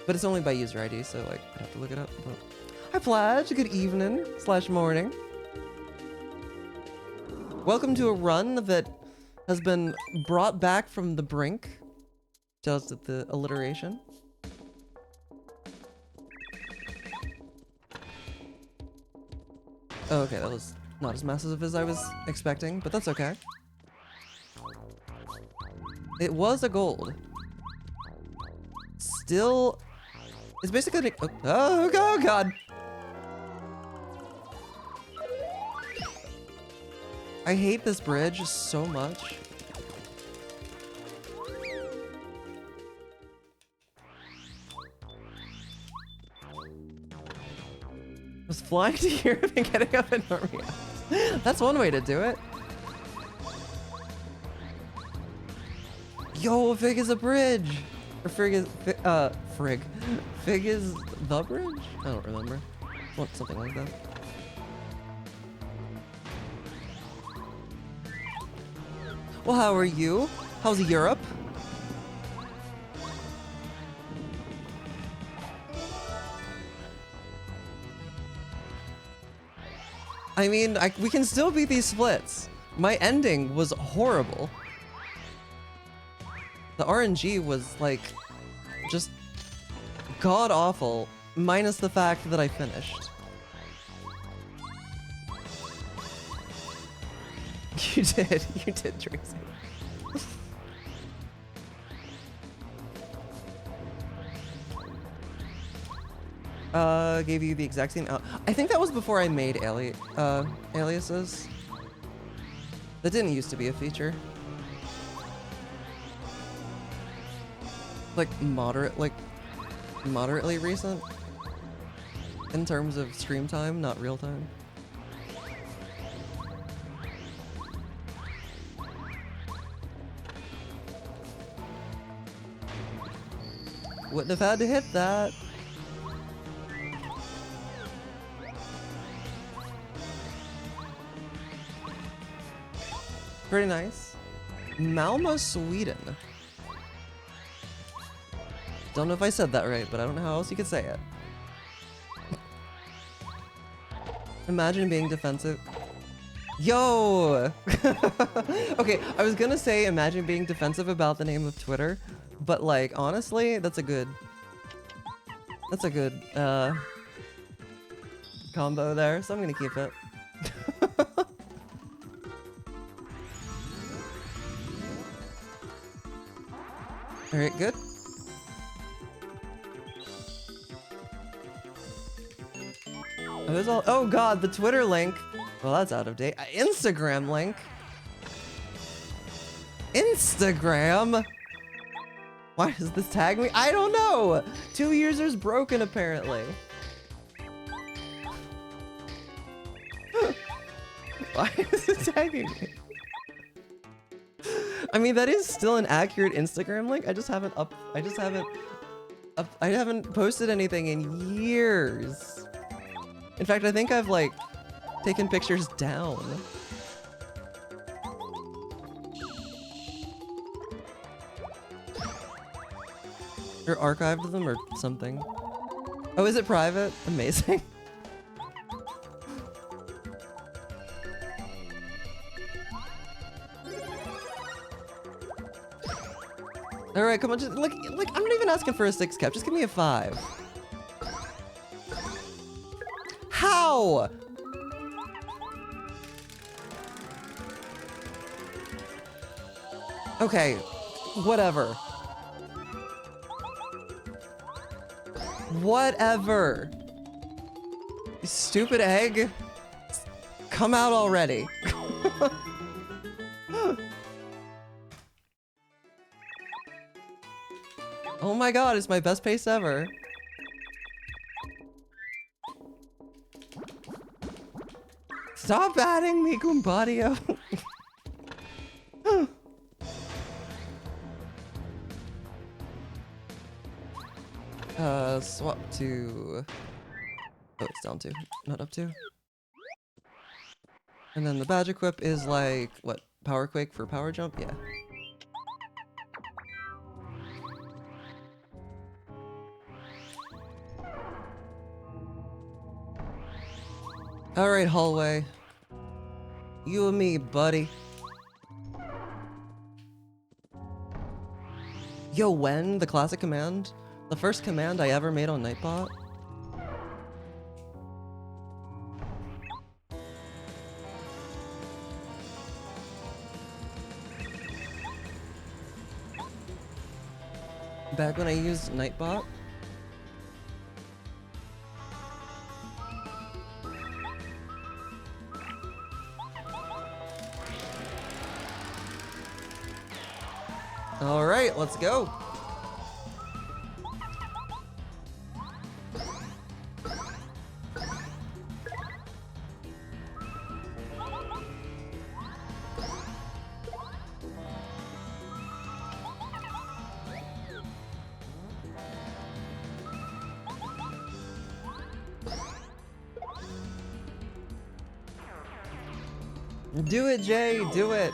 But it's only by user ID, so like I have to look it up. But... Hi Flash, good evening / morning. Welcome to a run that has been brought back from the brink. Just at the alliteration. Oh, okay, that was not as massive as I was expecting, but that's okay. It was a gold. Still, it's basically oh god. I hate this bridge so much. Was flying to Europe and getting up in Norway. That's one way to do it. Yo, Fig is a bridge! Or Frig is... Frig. Fig is the bridge? I don't remember. What, something like that. Well, how are you? How's Europe? I mean, we can still beat these splits. My ending was horrible. The RNG was like, just god awful, minus the fact that I finished. You did, Tracy. Gave you the exact same I think that was before I made aliases. That didn't used to be a feature. Like moderately recent in terms of stream time, not real time. Wouldn't have had to hit that. Pretty nice. Malmo, Sweden. Don't know if I said that right, but I don't know how else you could say it. Imagine being defensive. Yo! Okay, I was gonna say imagine being defensive about the name of Twitter, but like, honestly, that's a good combo there, so I'm gonna keep it. Alright, good. Oh god, the Twitter link. Well, that's out of date. Instagram link. Instagram? Why does this tag me? I don't know! 2 users broken, apparently. Why is it tagging me? I mean, that is still an accurate Instagram link. I haven't posted anything in years. In fact, I think I've like taken pictures down. Or archived them or something. Oh, is it private? Amazing. All right, come on, just like I'm not even asking for a 6 cap. Just give me a 5. How? Okay, whatever. Whatever. You stupid egg. Come out already. Oh my god, it's my best pace ever. Stop batting me, Goombadio. Swap to... Oh, it's down 2, not up 2. And then the badge equip is like, what, Power Quake for power jump? Yeah. Alright, hallway. You and me, buddy. Yo, when? The classic command? The first command I ever made on Nightbot? Back when I used Nightbot? Alright, let's go. Do it, Jay, do it.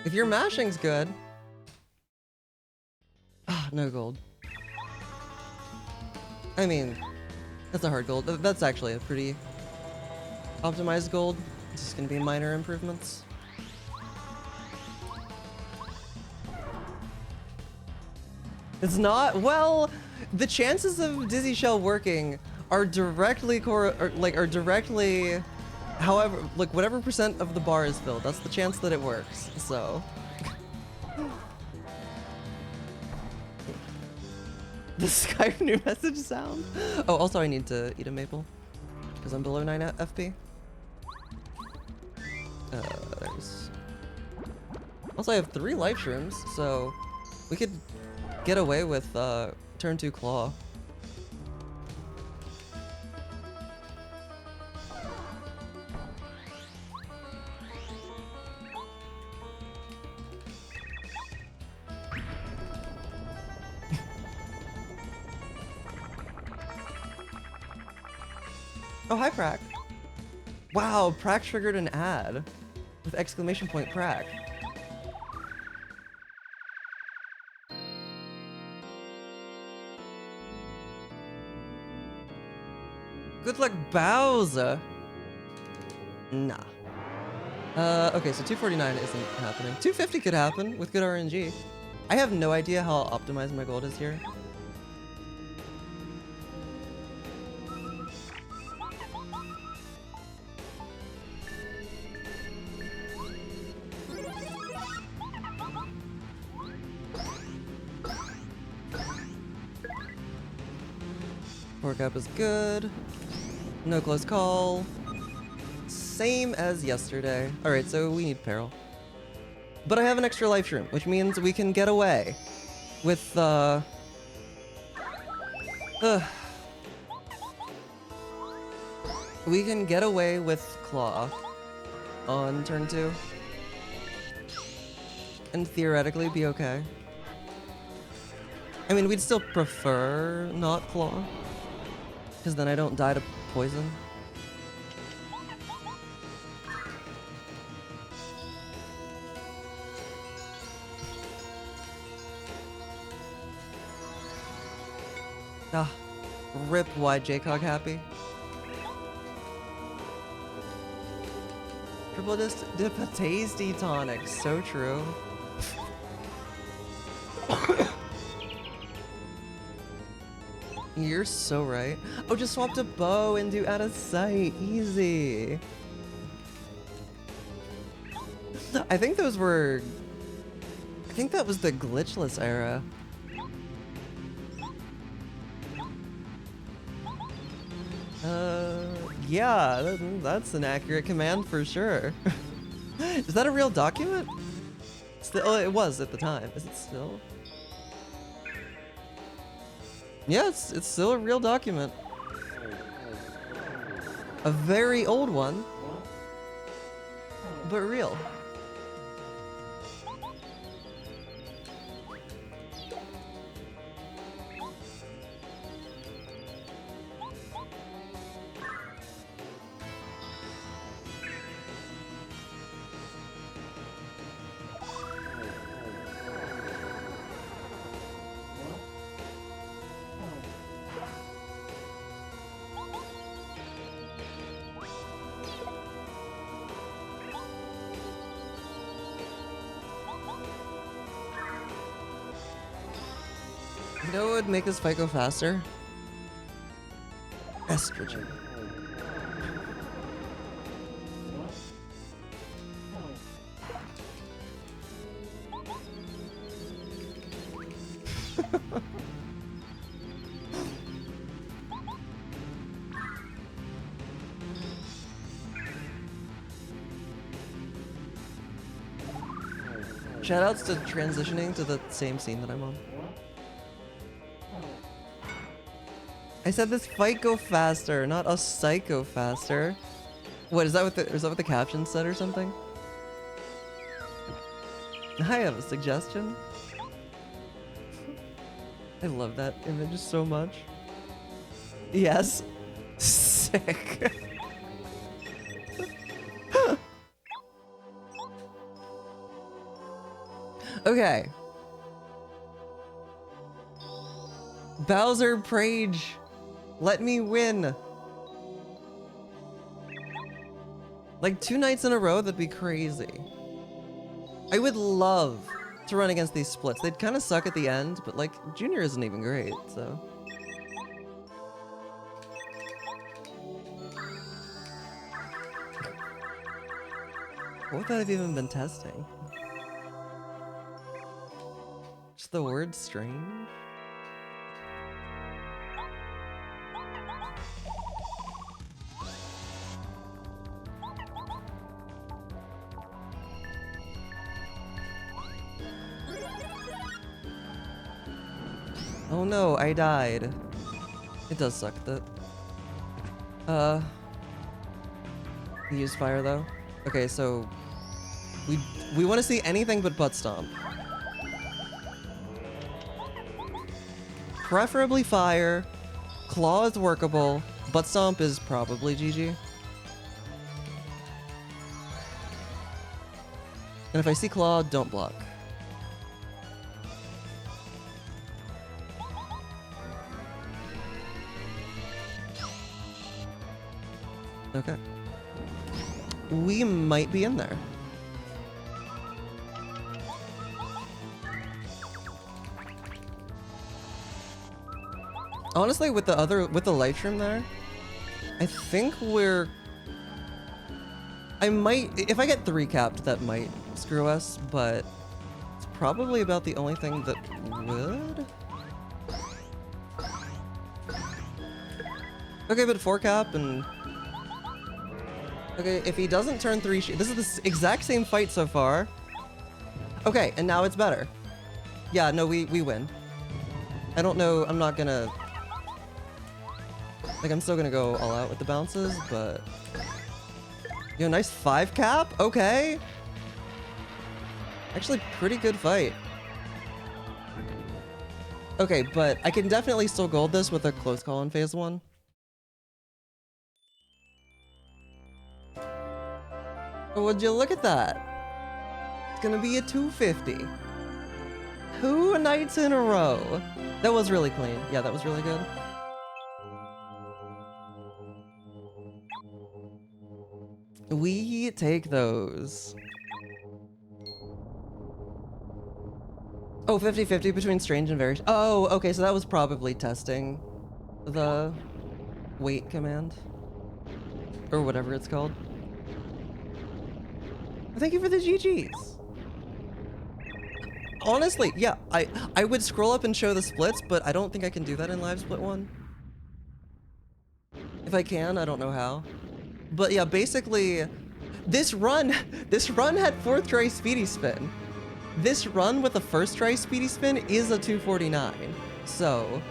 If your mashing's good. Ah, no gold. I mean, that's a hard gold. That's actually a pretty optimized gold. It's just gonna be minor improvements. It's not? Well, the chances of Dizzy Shell working are directly however, like whatever percent of the bar is filled, that's the chance that it works, so. The Skype new message sound? Oh, also I need to eat a maple, because I'm below 9 FP. There's... Also I have 3 life shrooms, so we could get away with turn 2 claw. Oh, hi, Prac. Wow, Prac triggered an ad with exclamation point Prac. Good luck, Bowser. Nah. Okay, so 249 isn't happening. 250 could happen with good RNG. I have no idea how optimized my gold is here. Core cap is good. No close call. Same as yesterday. Alright, so we need peril. But I have an extra life shroom, which means we can get away with, we can get away with Claw on turn 2. And theoretically be okay. I mean, we'd still prefer not Claw, because then I don't die to poison. Ah, rip wide JCOG happy. Triple dip tasty tonic, so true. You're so right. Oh, just swap to bow and do out of sight. Easy. I think those were... I think that was the glitchless era. Yeah, that's an accurate command for sure. Is that a real document? Still, oh, it was at the time. Is it still? Yeah, it's still a real document. A very old one, but real. You know what would make this fight go faster? Estrogen. Shoutouts to transitioning to the same scene that I'm on. I said this fight go faster, not a psycho faster. What is that? Is that what the caption said or something? I have a suggestion. I love that image so much. Yes. Sick. Okay. Bowser Prage. Let me win. Like 2 nights in a row, that'd be crazy. I would love to run against these splits. They'd kind of suck at the end, but like Junior isn't even great, so. What would that have even been testing? Just the word strange? Oh no, I died. It does suck that. We use fire though. Okay, so we want to see anything but butt stomp. Preferably fire. Claw is workable. Butt stomp is probably GG. And if I see claw, don't block. Okay. We might be in there. Honestly, with the Lightroom there, I think I might, if I get 3 capped, that might screw us, but it's probably about the only thing that would. Okay, but 4 cap and... Okay, if he doesn't turn 3 this is the exact same fight so far. Okay, and now it's better. Yeah, no, we win. I don't know, I'm not gonna... Like, I'm still gonna go all out with the bounces, but... Yo, nice 5 cap? Okay. Actually, pretty good fight. Okay, but I can definitely still gold this with a close call in phase 1. Would you look at that? It's gonna be a 250. 2 nights in a row. That was really clean. Yeah, that was really good. We take those. Oh, 50-50 between strange and very... Oh, okay, so that was probably testing. the wait command. Or whatever it's called. Thank you for the GGs. Honestly, yeah, I would scroll up and show the splits, but I don't think I can do that in Live Split 1. If I can, I don't know how. But yeah, basically, this run had 4th try speedy spin. This run with a 1st try speedy spin is a 249. So,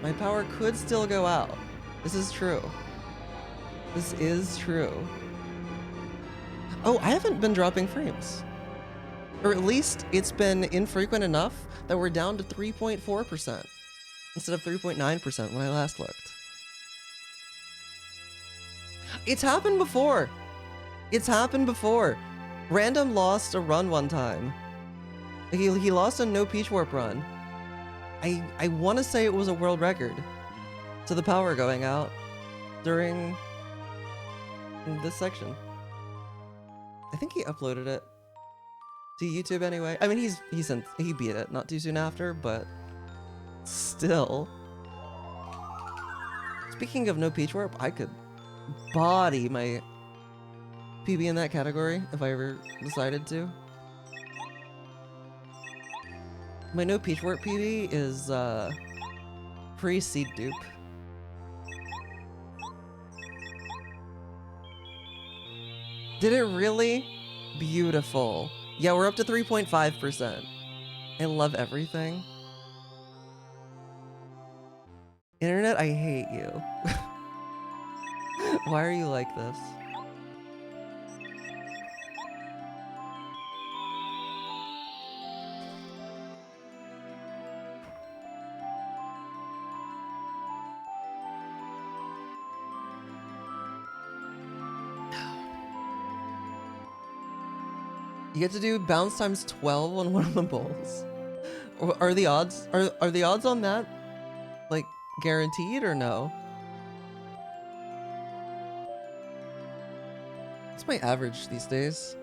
my power could still go out. This is true. This is true. Oh, I haven't been dropping frames. Or at least it's been infrequent enough that we're down to 3.4% instead of 3.9% when I last looked. It's happened before. It's happened before. Random lost a run one time. He lost a no Peach Warp run. I want to say it was a world record. To the power going out during this section. I think he uploaded it to YouTube anyway. I mean, he beat it not too soon after, but still. Speaking of no Peach Warp, I could body my PB in that category if I ever decided to. My no Peach Warp PB is pre-seed dupe. Did it really? Beautiful. Yeah, we're up to 3.5%. I love everything. Internet, I hate you. Why are you like this? You get to do bounce times 12 on one of the bowls. Are the odds on that like guaranteed or no? What's my average these days?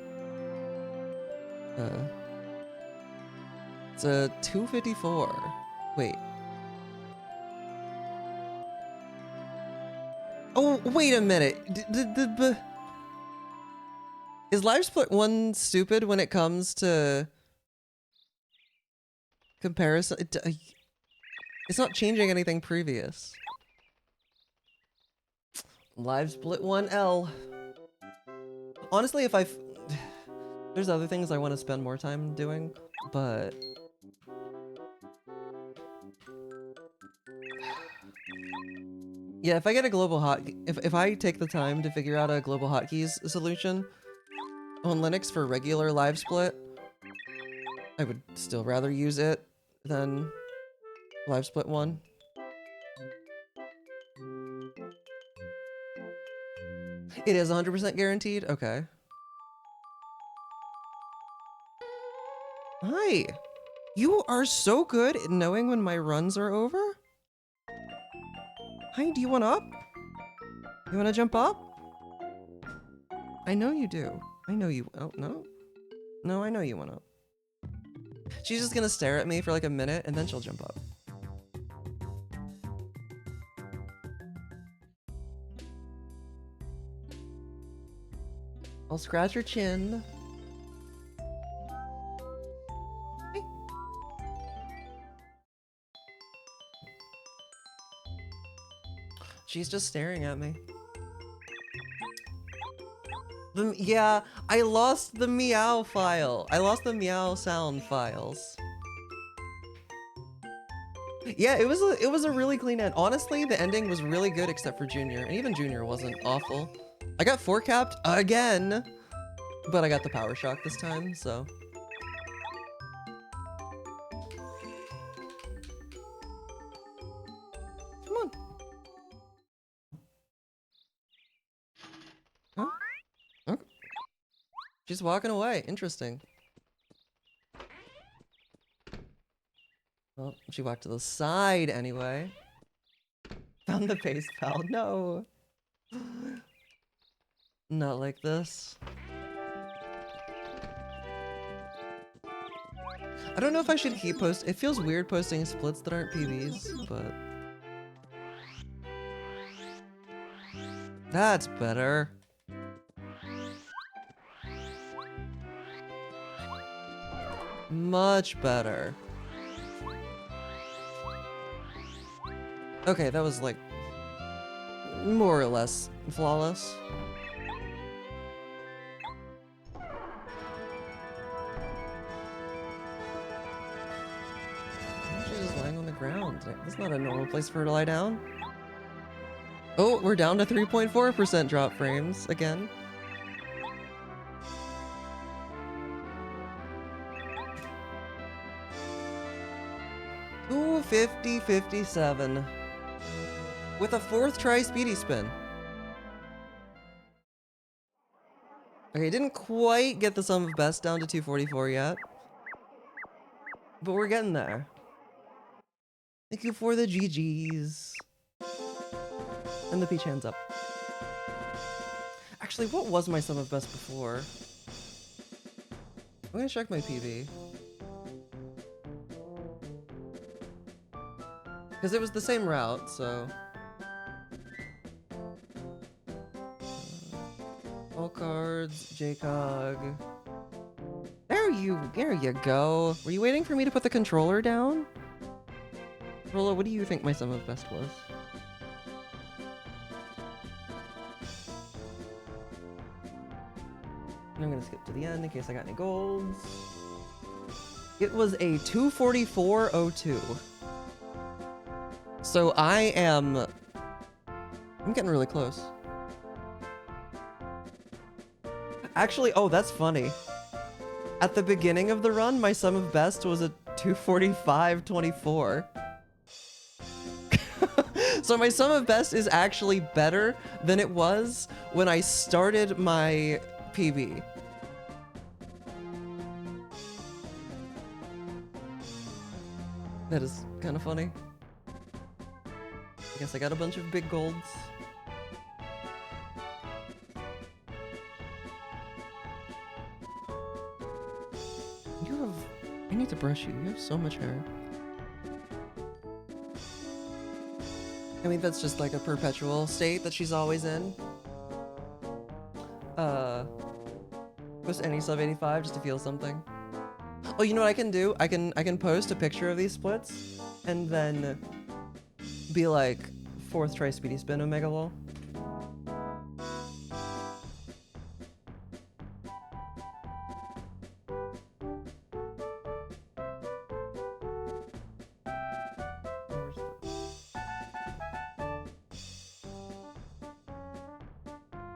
It's a 254. Wait. Oh, wait a minute. Is Live Split 1 stupid when it comes to comparison? It's not changing anything previous. Live Split 1L. Honestly, if there's other things I want to spend more time doing, but yeah, if I get a global if I take the time to figure out a global hotkeys solution on Linux for regular Live Split, I would still rather use it than Live Split 1. It is 100% guaranteed? Okay. Hi! You are so good at knowing when my runs are over? Hi, do you want up? You want to jump up? I know you do. I know you. Oh, no? No, I know you want up. She's just gonna stare at me for like a minute and then she'll jump up. I'll scratch her chin. Hey. She's just staring at me. Yeah, I lost the meow file. I lost the meow sound files. Yeah, it was a really clean end. Honestly, the ending was really good except for Junior, and even Junior wasn't awful. I got 4 capped again, but I got the power shock this time, so. Come on. Huh? Okay. She's walking away. Interesting. Well, she walked to the side anyway. Found the paste pal. No. Not like this. I don't know if I should keep It feels weird posting splits that aren't PBs, but That's better. Much better. Okay, that was like more or less flawless. She's just lying on the ground. That's not a normal place for her to lie down. Oh, we're down to 3.4% drop frames again. Ooh, 50-57. With a 4th try speedy spin. Okay, didn't quite get the sum of best down to 244 yet. But we're getting there. Thank you for the GGs. And the peach hands up. Actually, what was my sum of best before? I'm gonna check my PB. Because it was the same route, so... all cards, JCOG. There you go. Were you waiting for me to put the controller down? Rolla, what do you think my sum of best was? And I'm gonna skip to the end in case I got any golds. It was a 244.02. So I'm getting really close. Actually, oh, that's funny. At the beginning of the run, my sum of best was a 245.24. So my sum of best is actually better than it was when I started my PB. That is kind of funny. I guess I got a bunch of big golds. I need to brush you. You have so much hair. I mean, that's just like a perpetual state that she's always in. Post any sub 85 just to feel something. Oh, you know what I can do? I can post a picture of these splits and then be like 4th try speedy spin Omega Wall.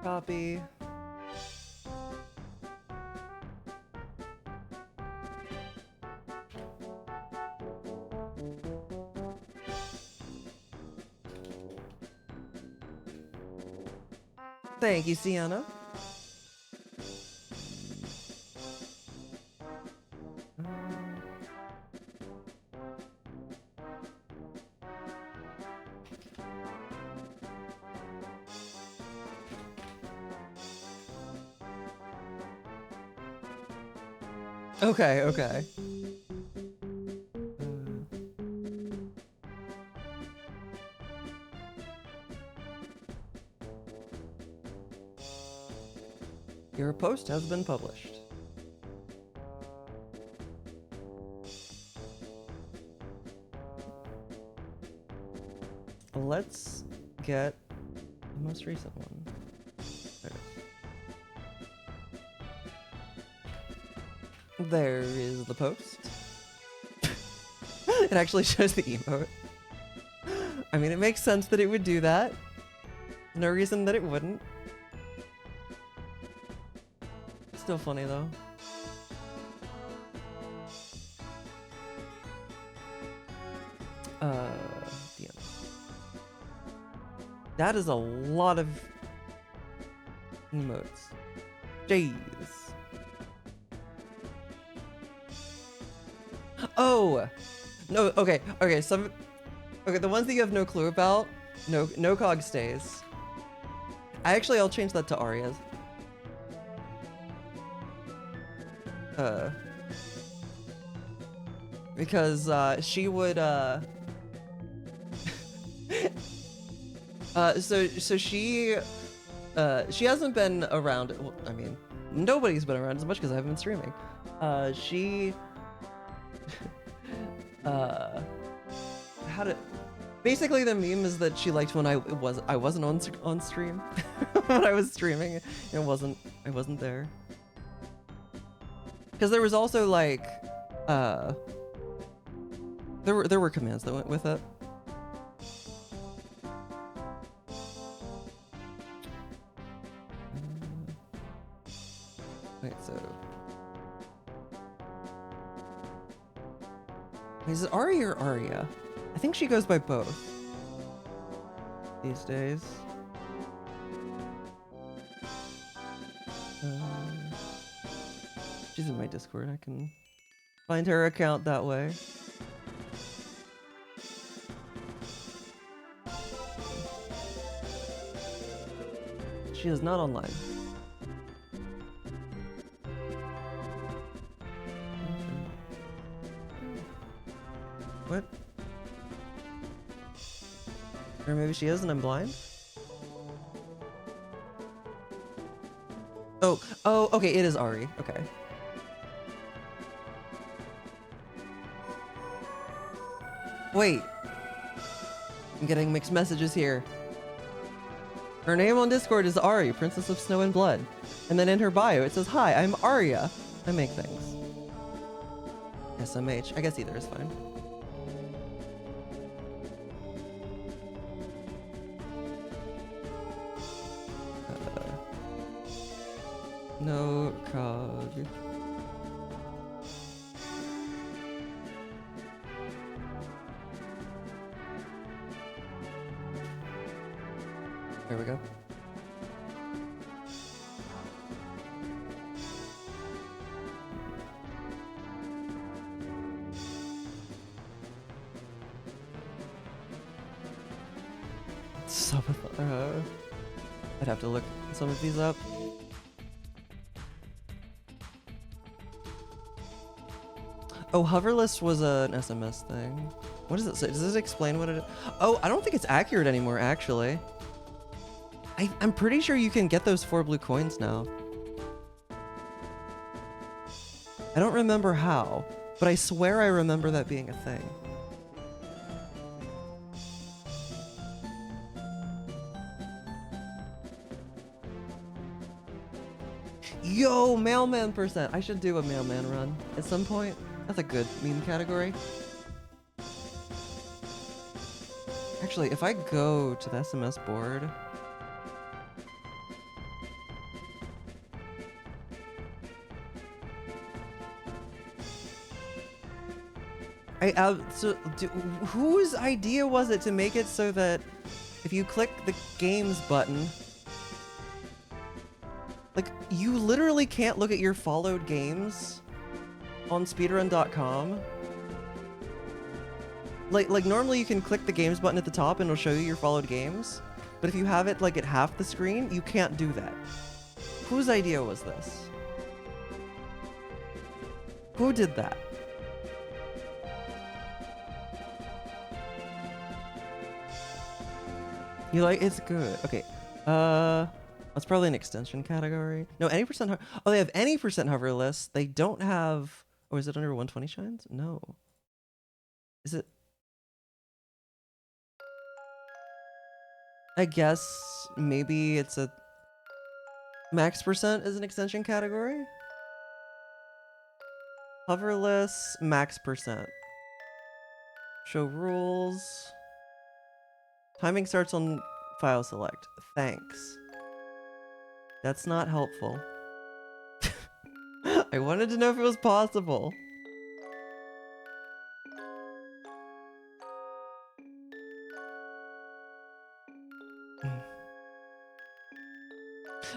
Copy. Thank you, Sienna. Okay, okay. Your post has been published. Let's get the most recent one. There is the post. It actually shows the emote. I mean, it makes sense that it would do that. No reason that it wouldn't. Still funny though. DM. That is a lot of emotes. Jeez. Oh! No, okay, okay, okay, the ones that you have no clue about, no cog stays. I'll change that to Arya's. Because, she would, so she She hasn't been around. Well, I mean, nobody's been around as much because I haven't been streaming. She how to basically the meme is that she liked when I wasn't on stream when I was streaming. I wasn't there because there was also like there were commands that went with it. Wait, so is it Ari or Aria? I think she goes by both these days. She's in my Discord. I can find her account that way. She is not online. What? Or maybe she is and I'm blind? Oh, okay, it is Ari. Okay. Wait. I'm getting mixed messages here. Her name on Discord is Ari, Princess of Snow and Blood. And then in her bio it says, "Hi, I'm Arya. I make things." SMH. I guess either is fine. No cog. There we go. I'd have to look some of these up. Oh, hoverless was an SMS thing. What does it say? Does this explain what it is? Oh, I don't think it's accurate anymore, actually. I'm pretty sure you can get those 4 blue coins now. I don't remember how, but I swear I remember that being a thing. Yo, mailman percent. I should do a mailman run at some point. That's a good meme category. Actually, if I go to the SMS board... whose idea was it to make it so that if you click the games button, like, you literally can't look at your followed games on speedrun.com? Like normally you can click the games button at the top and it'll show you your followed games, but if you have it like at half the screen, you can't do that. Whose idea was this? Who did that? You like, it's good. Okay. That's probably an extension category. No, any percent. Oh, they have any percent hoverless. They don't have. Oh, is it under 120 shines? No. Is it? I guess maybe it's a max percent is an extension category. Hoverless max percent. Show rules. Timing starts on file select. Thanks. That's not helpful. I wanted to know if it was possible.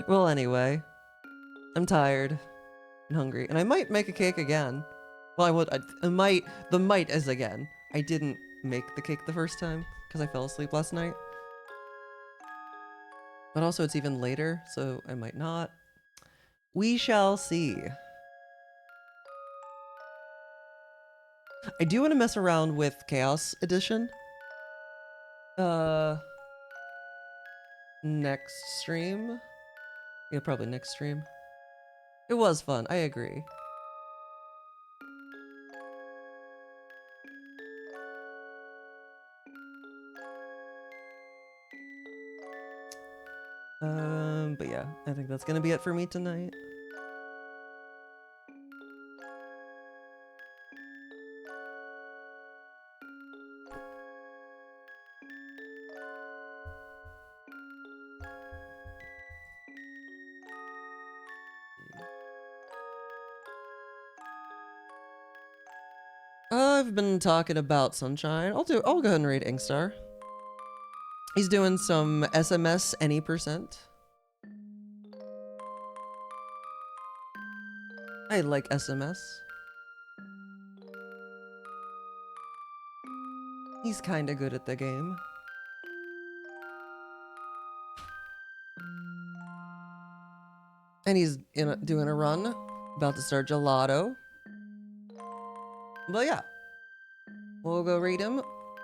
Well, anyway. I'm tired and hungry. And I might make a cake again. Well, I would. I might. The might is again. I didn't make the cake the first time because I fell asleep last night. But also it's even later, so I might not. We shall see. I do want to mess around with Chaos Edition. Next stream. Yeah, probably next stream. It was fun, I agree. But yeah, I think that's gonna be it for me tonight. I've been talking about Sunshine. I'll go ahead and read Inkstar. He's doing some SMS any percent. I like SMS. He's kinda good at the game. And he's doing a run. About to start Gelato. But yeah. We'll go read him.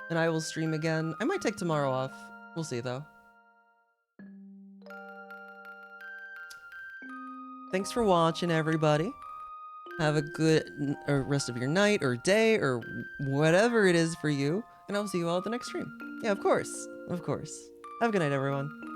And I will stream again. I might take tomorrow off. We'll see though. Thanks for watching, everybody. Have a good rest of your night or day or whatever it is for you. And I'll see you all at the next stream. Yeah, of course. Of course. Have a good night, everyone.